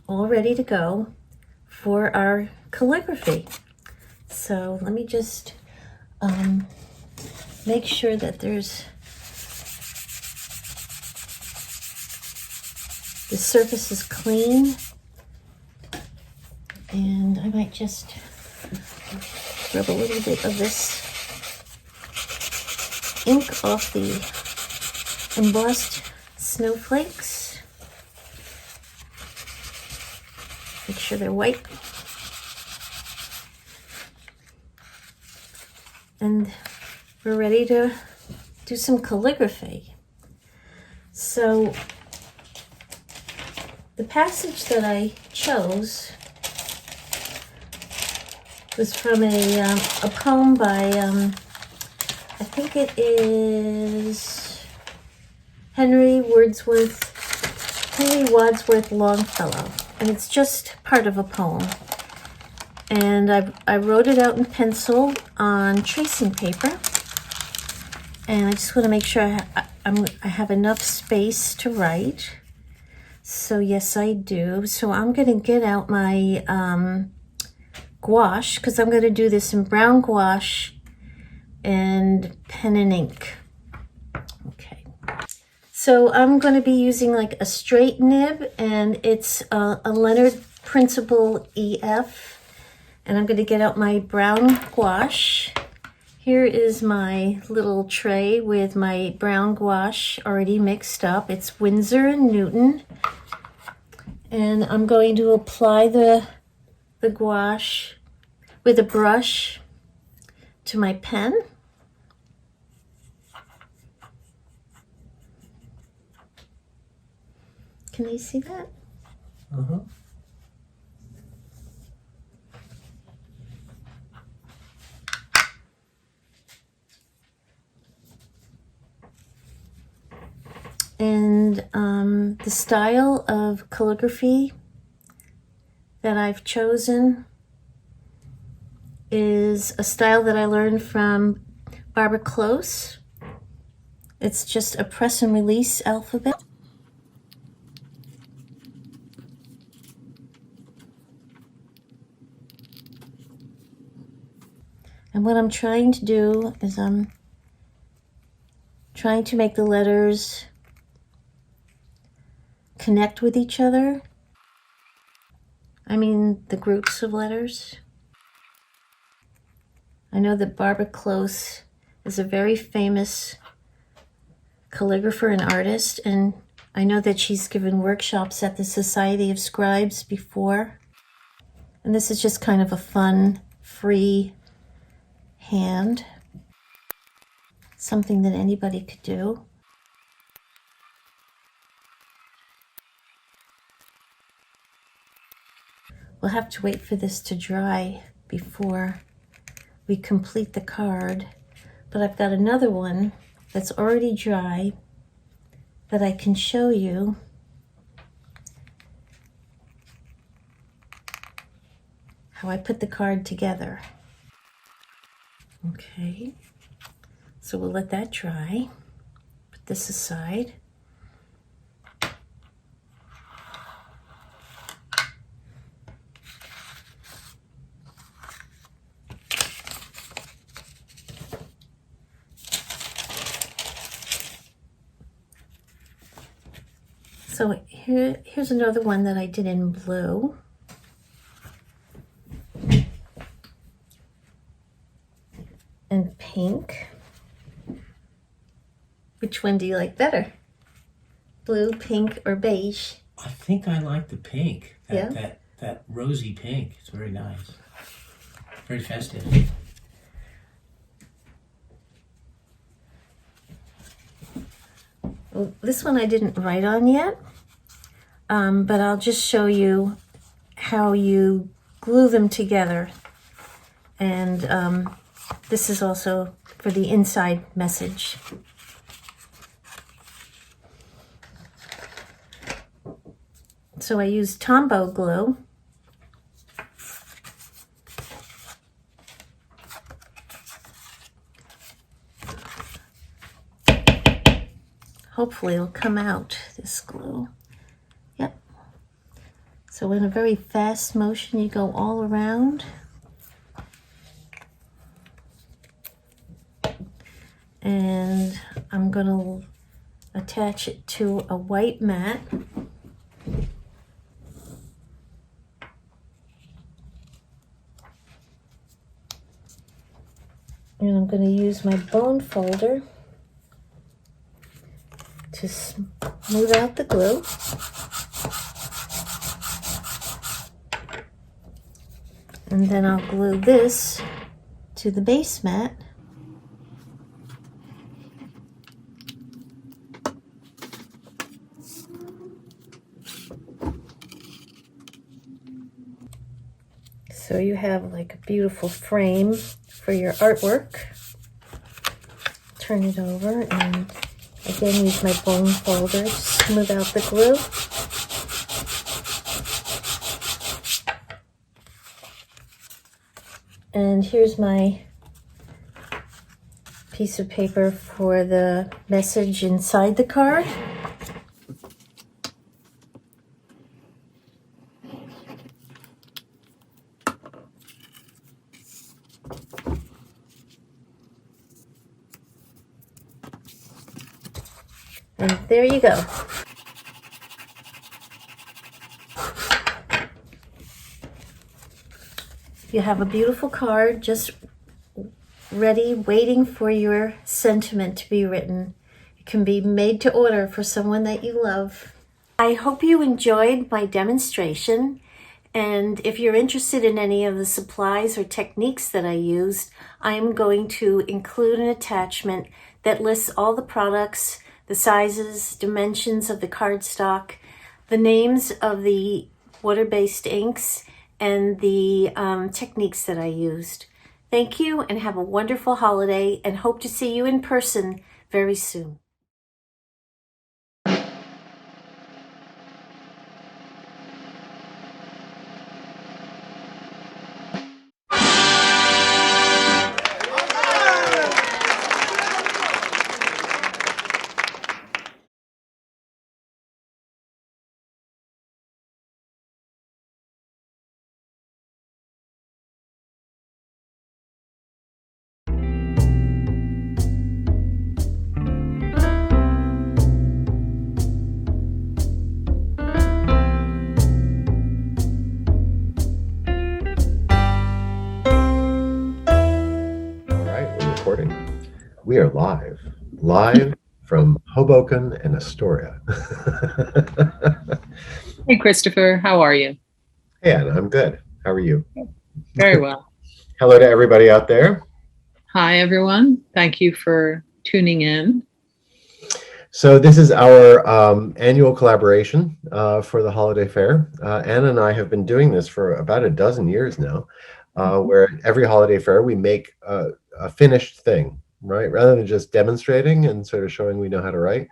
all ready to go for our calligraphy. So let me just make sure that the surface is clean, and I might just rub a little bit of this ink off the embossed snowflakes. Make sure they're white. And we're ready to do some calligraphy. So the passage that I chose was from a poem by, I think it is Henry Wadsworth Longfellow, and it's just part of a poem. And I wrote it out in pencil on tracing paper, and I just want to make sure I have enough space to write. So yes, I do. So I'm going to get out my gouache, because I'm going to do this in brown gouache and pen and ink. Okay. So I'm going to be using like a straight nib, and it's a Leonard Principle EF. And I'm going to get out my brown gouache. Here is my little tray with my brown gouache already mixed up. It's Winsor & Newton. And I'm going to apply the gouache with a brush to my pen. Can you see that? Uh-huh. And the style of calligraphy that I've chosen is a style that I learned from Barbara Close. It's just a press and release alphabet. And what I'm trying to do is I'm trying to make the letters connect with each other. I mean, the groups of letters. I know that Barbara Close is a very famous calligrapher and artist, and I know that she's given workshops at the Society of Scribes before. And this is just kind of a fun, free hand. Something that anybody could do. We'll have to wait for this to dry before we complete the card, but I've got another one that's already dry that I can show you. How I put the card together. Okay, so we'll let that dry. Put this aside. So here's another one that I did in blue. And pink. Which one do you like better? Blue, pink, or beige? I think I like the pink. Yeah? That rosy pink. It's very nice. Very festive. Well, this one I didn't write on yet, but I'll just show you how you glue them together. And this is also for the inside message. So I used Tombow glue. Hopefully it'll come out, this glue. So in a very fast motion, you go all around. And I'm going to attach it to a white mat. And I'm going to use my bone folder to smooth out the glue. And then I'll glue this to the base mat. So you have like a beautiful frame for your artwork. Turn it over and again use my bone folder to smooth out the glue. And here's my piece of paper for the message inside the card. And there you go. You have a beautiful card just ready, waiting for your sentiment to be written. It can be made to order for someone that you love. I hope you enjoyed my demonstration. And if you're interested in any of the supplies or techniques that I used, I'm going to include an attachment that lists all the products, the sizes, dimensions of the cardstock, the names of the water-based inks, and the techniques that I used. Thank you and have a wonderful holiday, and hope to see you in person very soon. We are live from Hoboken and Astoria. Hey, Christopher, how are you? Hey, Anna, I'm good. How are you? Very well. Hello to everybody out there. Hi, everyone. Thank you for tuning in. So this is our annual collaboration for the holiday fair. Anna and I have been doing this for about a dozen years now, where every holiday fair we make a finished thing. Right, rather than just demonstrating and sort of showing we know how to write,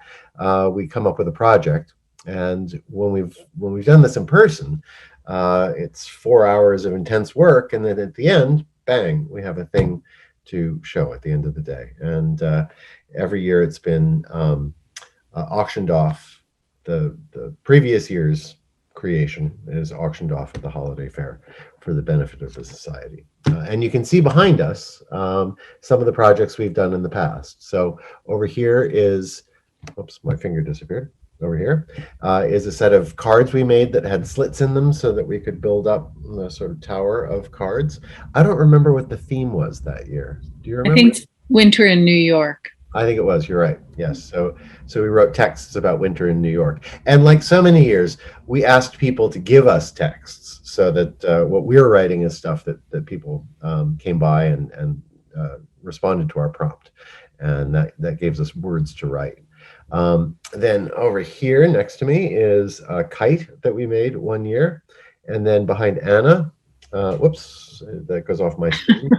we come up with a project. And when we've done this in person, it's 4 hours of intense work, and then at the end, bang, we have a thing to show at the end of the day. And every year it's been auctioned off. The previous year's creation is auctioned off at the holiday fair for the benefit of the society. And you can see behind us some of the projects we've done in the past. So over here is, oops, my finger disappeared. Over here is a set of cards we made that had slits in them so that we could build up the sort of tower of cards. I don't remember what the theme was that year. Do you remember? I think winter in New York. I think it was. You're right. Yes. So we wrote texts about winter in New York. And like so many years, we asked people to give us texts so that what we were writing is stuff that people came by and responded to our prompt. And that gives us words to write. Then over here next to me is a kite that we made one year. And then behind Anna, whoops, that goes off my screen.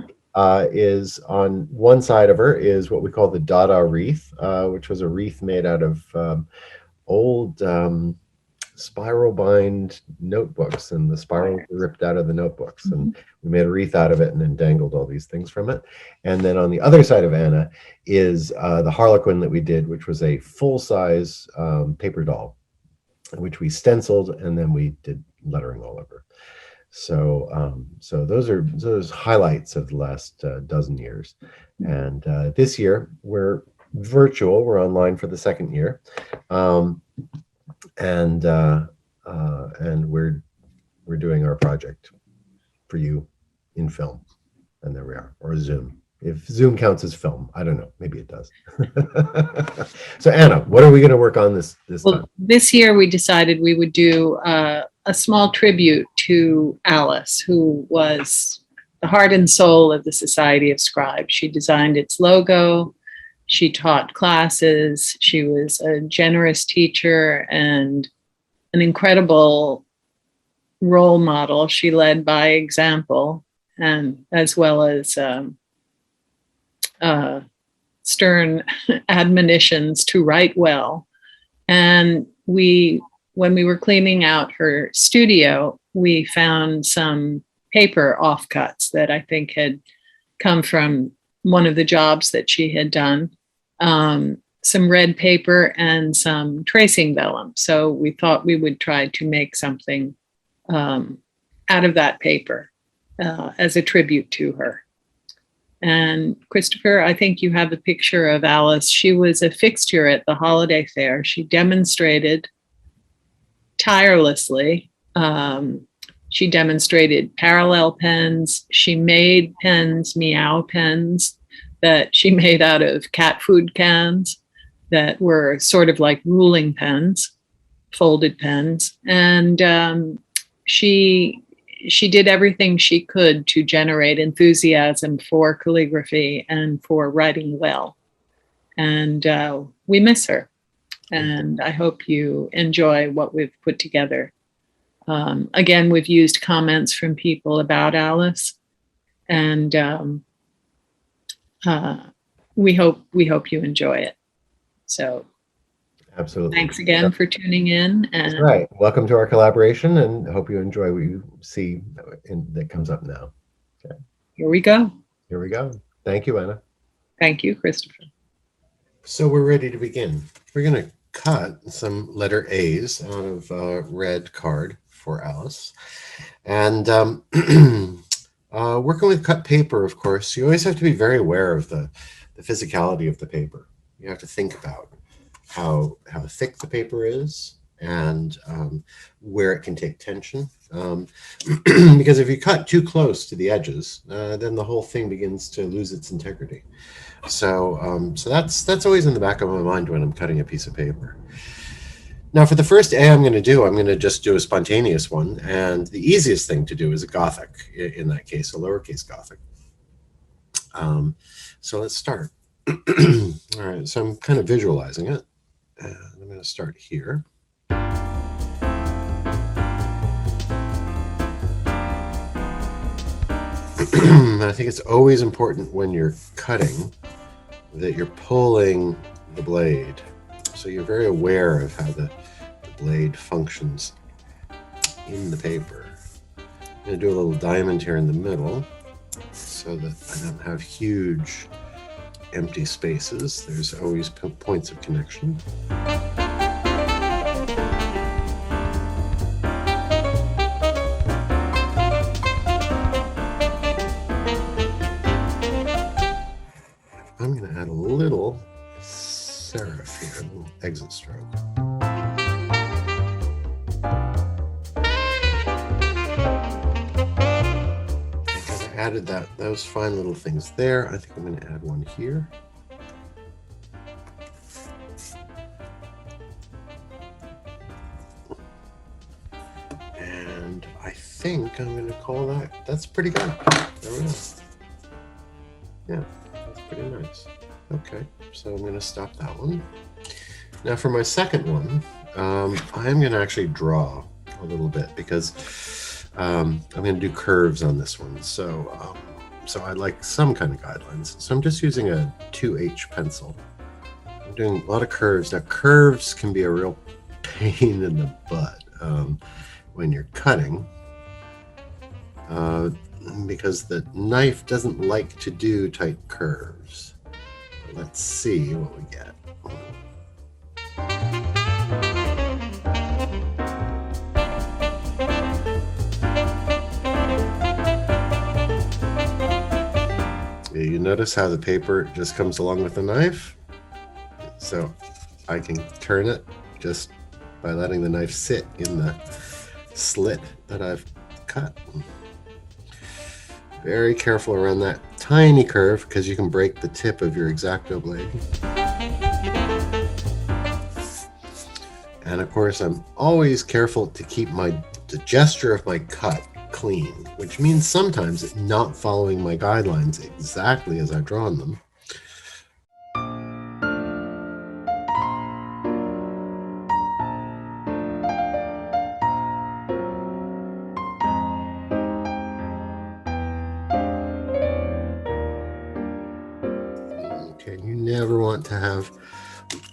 Is on one side of her is what we call the Dada wreath, which was a wreath made out of old spiral bind notebooks, and the spirals were ripped out of the notebooks, and we made a wreath out of it and then dangled all these things from it. And then on the other side of Anna is the Harlequin that we did, which was a full-size paper doll, which we stenciled, and then we did lettering all over. So so those highlights of the last dozen years. And this year we're virtual. We're online for the second year, and we're doing our project for you in film. And there we are, or Zoom. If Zoom counts as film, I don't know. Maybe it does. So Anna, what are we going to work on this time? This year we decided we would do a small tribute to Alice, who was the heart and soul of the Society of Scribes. She designed its logo. She taught classes. She was a generous teacher and an incredible role model. She led by example, and as well as stern admonitions to write well. And when we were cleaning out her studio, we found some paper offcuts that I think had come from one of the jobs that she had done, some red paper and some tracing vellum. So we thought we would try to make something out of that paper as a tribute to her. And Christopher, I think you have the picture of Alice. She was a fixture at the holiday fair. She demonstrated tirelessly. She demonstrated parallel pens. She made pens, meow pens, that she made out of cat food cans that were sort of like ruling pens, folded pens. And she did everything she could to generate enthusiasm for calligraphy and for writing well. And we miss her. And I hope you enjoy what we've put together. Again, we've used comments from people about Alice, and we hope you enjoy it. So absolutely. Thanks again for tuning in. And that's right. Welcome to our collaboration, and hope you enjoy what you see that comes up now. Okay. Here we go. Here we go. Thank you, Anna. Thank you, Christopher. So we're ready to begin. We're going to cut some letter A's out of red card for Alice. And working with cut paper, of course, you always have to be very aware of the physicality of the paper. You have to think about how thick the paper is and where it can take tension. Because if you cut too close to the edges, then the whole thing begins to lose its integrity. So that's always in the back of my mind when I'm cutting a piece of paper. Now for the first A I'm going to just do a spontaneous one. And the easiest thing to do is a Gothic, in that case, a lowercase Gothic. So let's start. All right, so I'm kind of visualizing it. And I'm going to start here. I think it's always important when you're cutting that you're pulling the blade. So you're very aware of how the blade functions in the paper. I'm going to do a little diamond here in the middle so that I don't have huge empty spaces. There's always points of connection. I'm going to add a little serif here, a little exit stroke. Because I added those fine little things there, I think I'm going to add one here. And I think I'm going to call that's pretty good. There we go. Yeah. Pretty nice. Okay, so I'm going to stop that one. Now for my second one, I'm going to actually draw a little bit because I'm going to do curves on this one. So I'd like some kind of guidelines. So I'm just using a 2H pencil. I'm doing a lot of curves. Now curves can be a real pain in the butt when you're cutting. Because the knife doesn't like to do tight curves. Let's see what we get. notice how the paper just comes along with the knife? So I can turn it just by letting the knife sit in the slit that I've cut. Very careful around that tiny curve because you can break the tip of your X-Acto blade. And of course, I'm always careful to keep the gesture of my cut clean, which means sometimes not following my guidelines exactly as I've drawn them. Okay, you never want to have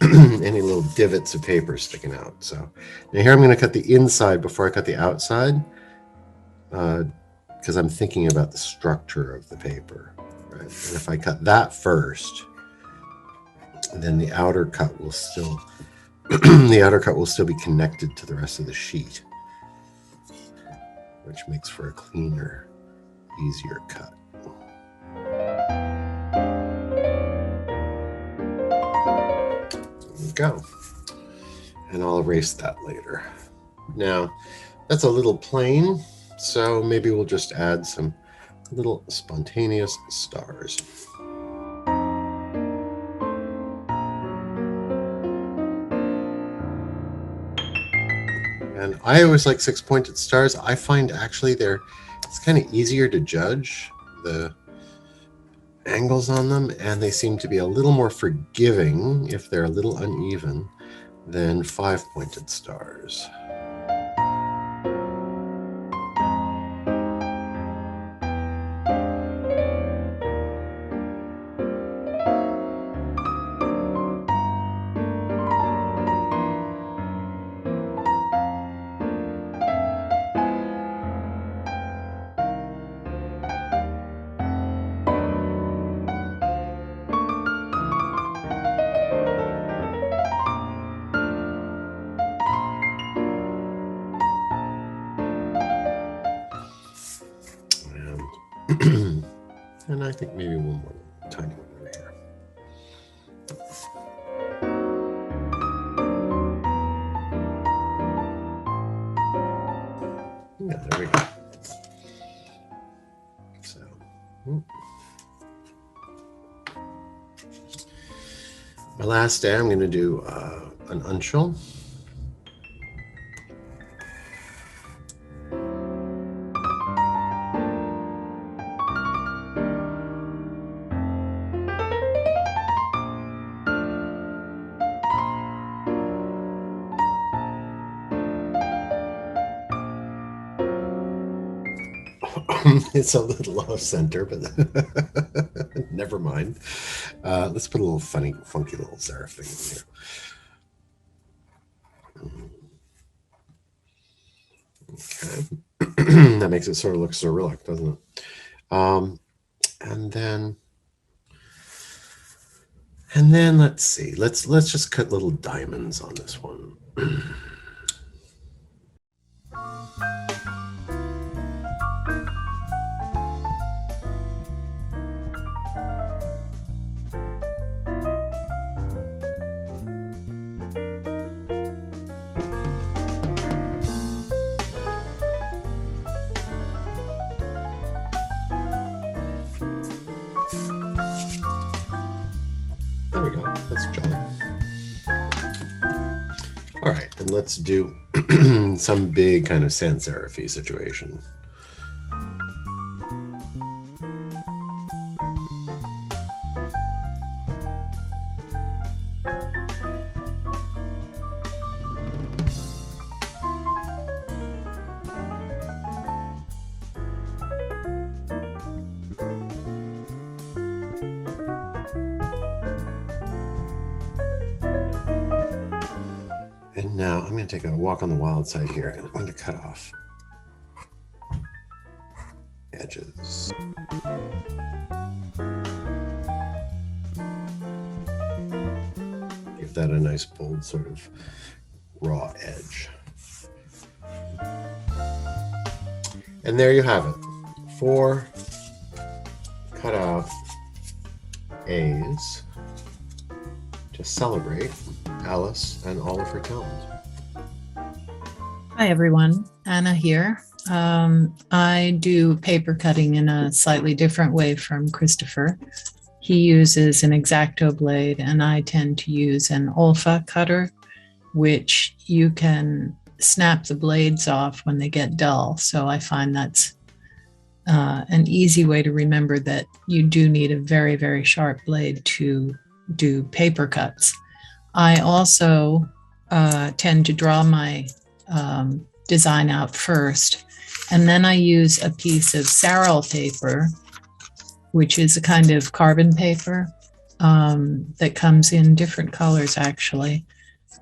any little divots of paper sticking out. So now here I'm going to cut the inside before I cut the outside, because I'm thinking about the structure of the paper. Right? And if I cut that first, then the outer cut will still be connected to the rest of the sheet, which makes for a cleaner, easier cut. Go, and I'll erase that later. Now that's a little plain, so maybe we'll just add some little spontaneous stars. And I always like 6-pointed stars. I find actually it's kind of easier to judge the angles on them, and they seem to be a little more forgiving if they're a little uneven than 5-pointed stars. And I think maybe one more tiny one over here. Yeah, there we go. So, my last day, I'm going to do an uncial. It's a little off center, but never mind. Let's put a little funky little serif thing in here. Okay. That makes it sort of look Cyrillic, doesn't it? And then let's see. Let's just cut little diamonds on this one. There we go. That's jolly. All right, and let's do some big kind of sans serif situation. And now I'm going to take a walk on the wild side here, and I'm going to cut off edges. Give that a nice bold sort of raw edge. And there you have it. 4 cut out A's to celebrate Alice and all of her talents. Hi, everyone. Anna here. I do paper cutting in a slightly different way from Christopher. He uses an X-Acto blade, and I tend to use an Olfa cutter, which you can snap the blades off when they get dull. So I find that's an easy way to remember that you do need a very, very sharp blade to do paper cuts. I also tend to draw my design out first, and then I use a piece of Sarrel paper, which is a kind of carbon paper that comes in different colors actually.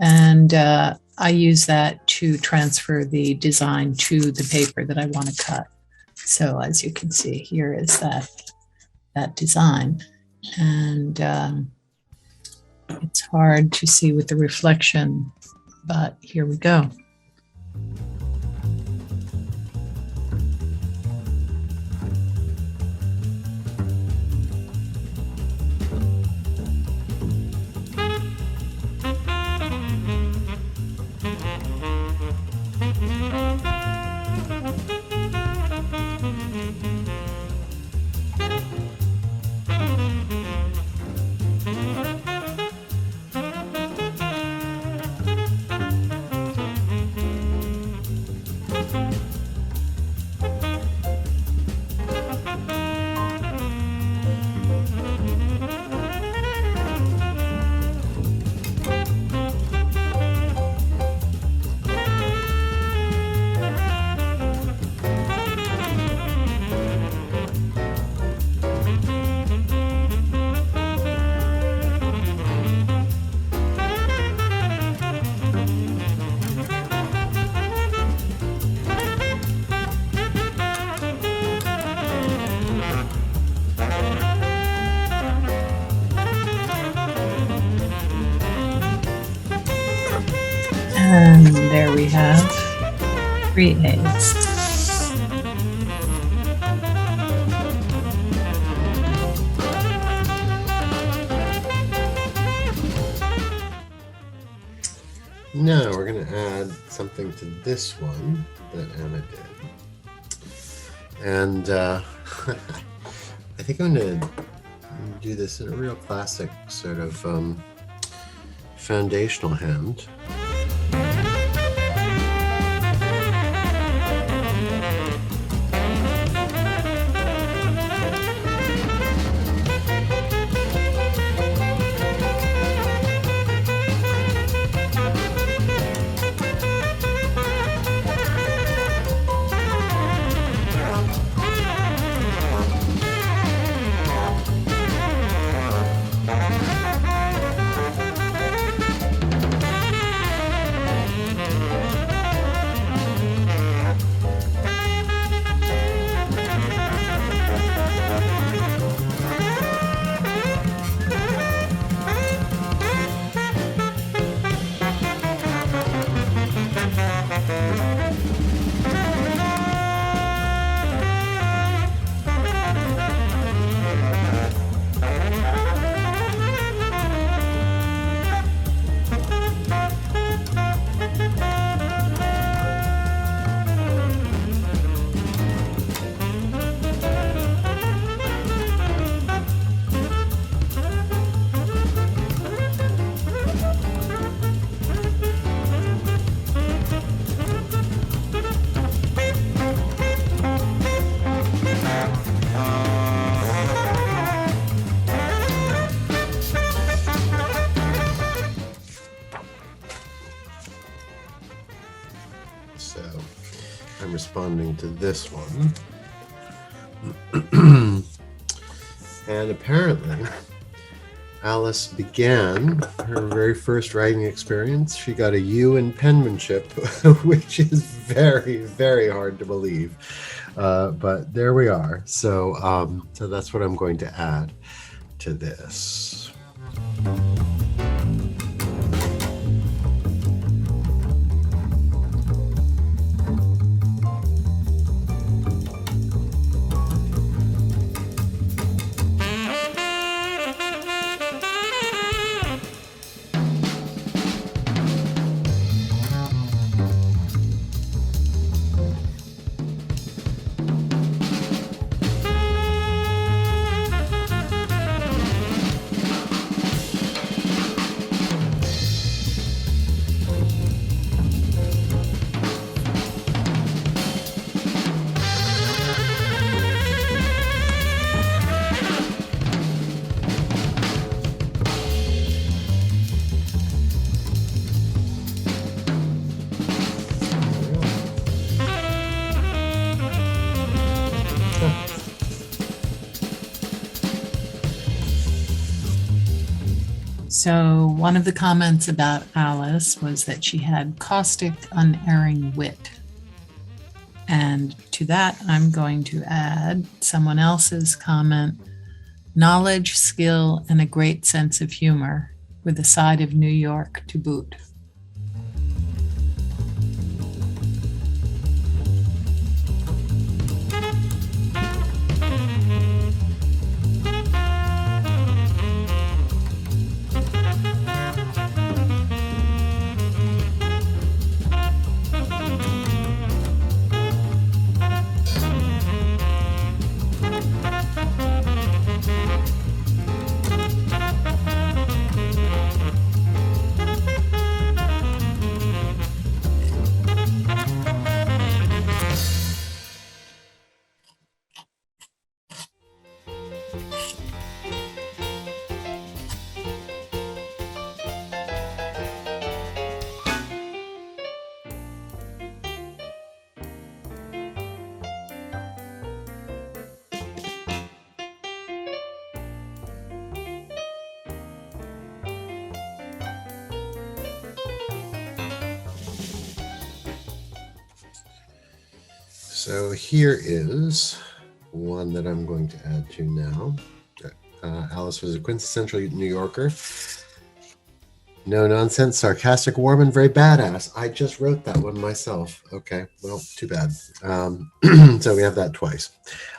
And I use that to transfer the design to the paper that I want to cut. So as you can see, here is that design. And it's hard to see with the reflection, but here we go. And there we have 3 A's. Now we're going to add something to this one that Anna did. And I think I'm going to do this in a real classic sort of foundational hand. Responding to this one. And apparently Alice began her very first writing experience. She got a U in penmanship, which is very, very hard to believe. But there we are. So, so that's what I'm going to add to this. So one of the comments about Alice was that she had caustic, unerring wit. And to that, I'm going to add someone else's comment, knowledge, skill, and a great sense of humor, with a side of New York to boot. So here is one that I'm going to add to now. Alice was a quintessential New Yorker. No nonsense, sarcastic, warm, and very badass. I just wrote that one myself. Okay, well, too bad. So we have that twice.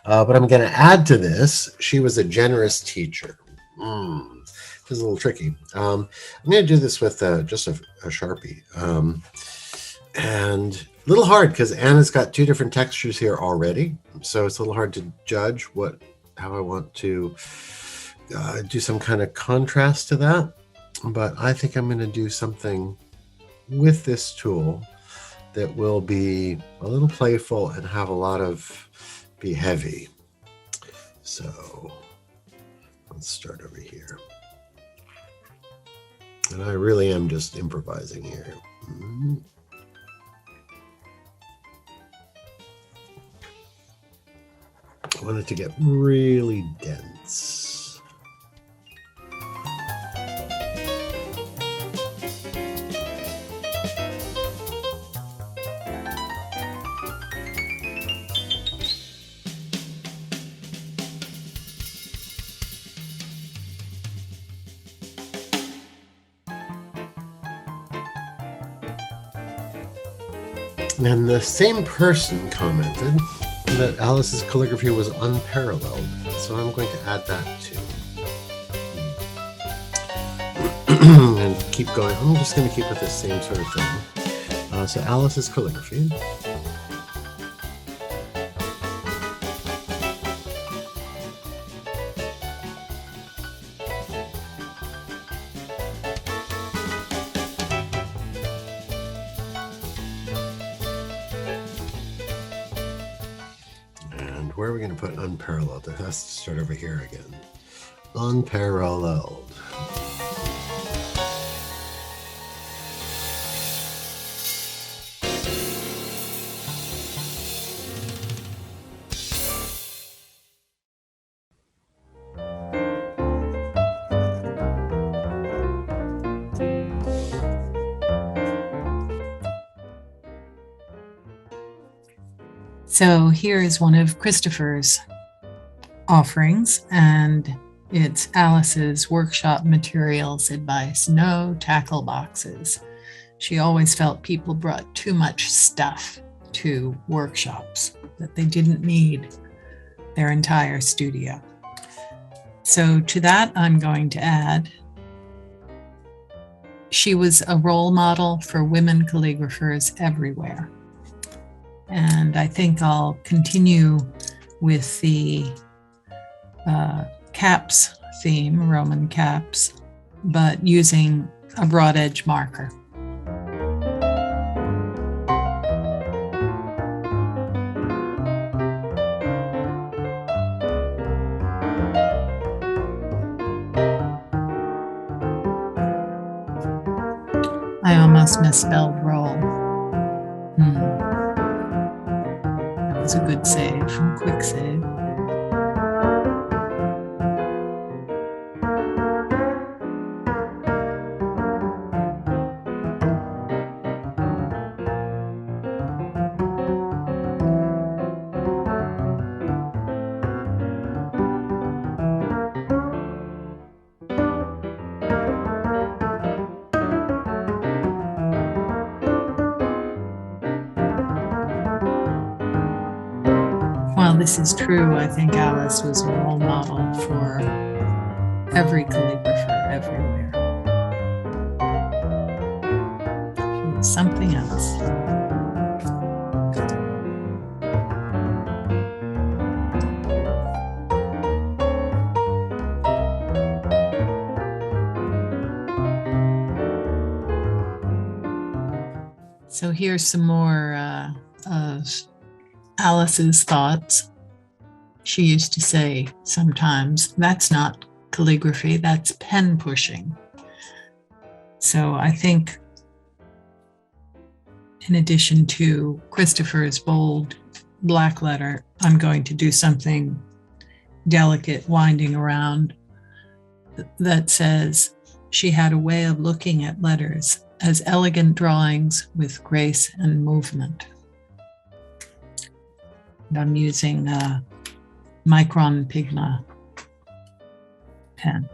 But I'm going to add to this, she was a generous teacher. This is a little tricky. I'm going to do this with just a Sharpie. And a little hard because Anna's got two different textures here already. So it's a little hard to judge how I want to do some kind of contrast to that. But I think I'm going to do something with this tool that will be a little playful and have be heavy. So let's start over here. And I really am just improvising here. I want it to get really dense. And the same person commented that Alice's calligraphy was unparalleled, so I'm going to add that too. And keep going. I'm just going to keep with the same sort of thing. So Alice's calligraphy. Where are we going to put unparalleled? It has to start over here again. Unparalleled. So here is one of Christopher's offerings, and it's Alice's workshop materials advice: no tackle boxes. She always felt people brought too much stuff to workshops, that they didn't need their entire studio. So to that, I'm going to add, she was a role model for women calligraphers everywhere. And I think I'll continue with the caps theme, Roman caps, but using a broad edge marker. I almost misspelled roll. That was a good save, quick save. While this is true, I think Alice was a role model for every calligrapher everywhere. She was something else. So here's some more of Alice's thoughts. She used to say sometimes, that's not calligraphy, that's pen pushing. So I think in addition to Christopher's bold black letter, I'm going to do something delicate, winding around, that says she had a way of looking at letters as elegant drawings with grace and movement. And I'm using a Micron Pigma pen.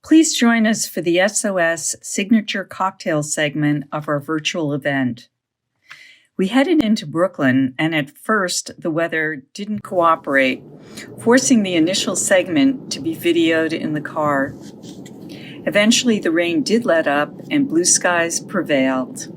Please join us for the SOS signature cocktail segment of our virtual event. We headed into Brooklyn, and at first the weather didn't cooperate, forcing the initial segment to be videoed in the car. Eventually the rain did let up and blue skies prevailed.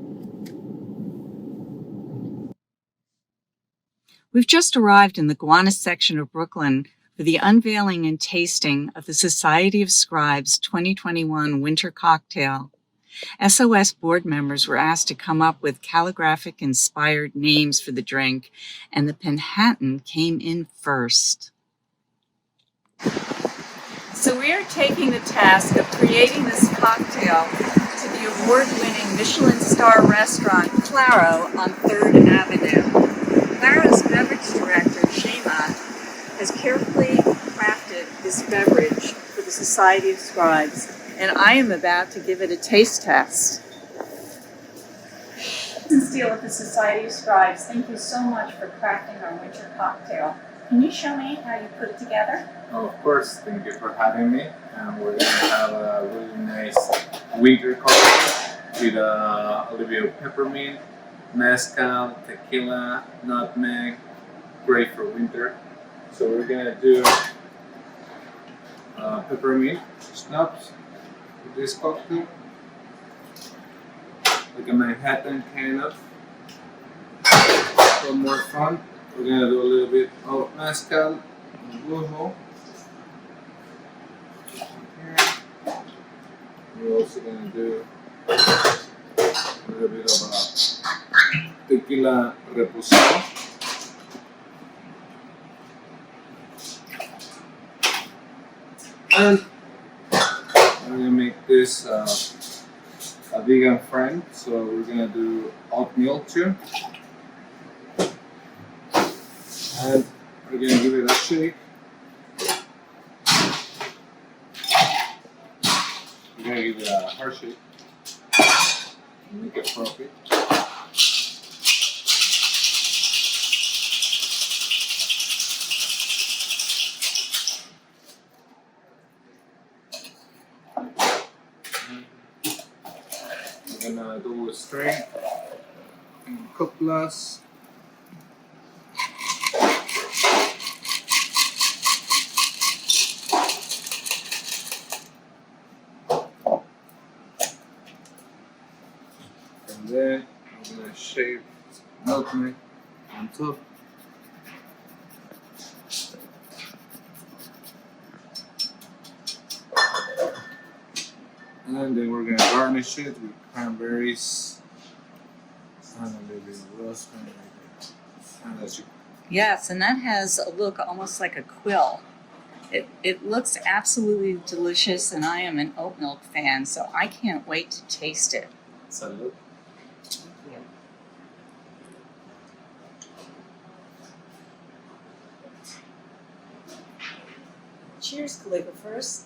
We've just arrived in the Gowanus section of Brooklyn for the unveiling and tasting of the Society of Scribes 2021 Winter Cocktail. SOS board members were asked to come up with calligraphic-inspired names for the drink, and the Penhattan came in first. So we are taking the task of creating this cocktail to the award-winning Michelin star restaurant Claro on 3rd Avenue. Claro's beverage director, Shema, has carefully crafted this beverage for the Society of Scribes, and I am about to give it a taste test. Steele at the Society of Scribes, thank you so much for crafting our winter cocktail. Can you show me how you put it together? Oh, of course, thank you for having me. We're going to have a really nice winter cocktail with a little bit of peppermint, mezcal, tequila, nutmeg, great for winter. So we're going to do peppermint schnapps with this cocktail. like a Manhattan kind of. For more fun, we're gonna do a little bit of mezcal and lujo. We're also gonna do a little bit of tequila reposado. And I'm gonna make this a vegan friend, so we're gonna do oatmeal too. And we're gonna give it a shake. We're gonna give it a hard shake. Make it perfect. We're gonna do a strain and cuplas. And then I'm gonna shave nutmeg on top. And then we're gonna garnish it with cranberries and a little bit of rosemary and as you. Yes, and that has a look almost like a quill. It looks absolutely delicious, and I am an oat milk fan, so I can't wait to taste it. Salud. Cheers, calligraphers.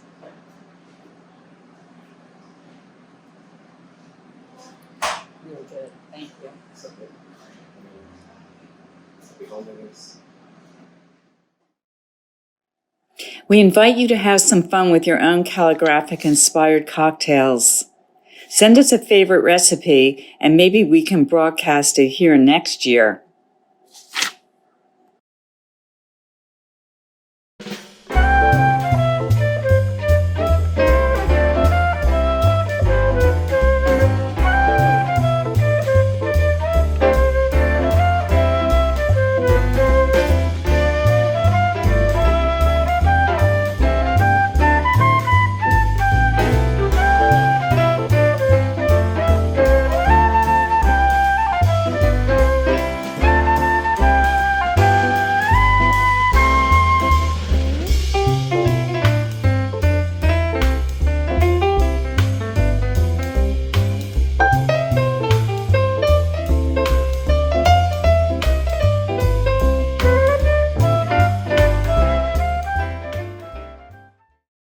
Real good, thank you. We invite you to have some fun with your own calligraphic-inspired cocktails. Send us a favorite recipe, and maybe we can broadcast it here next year.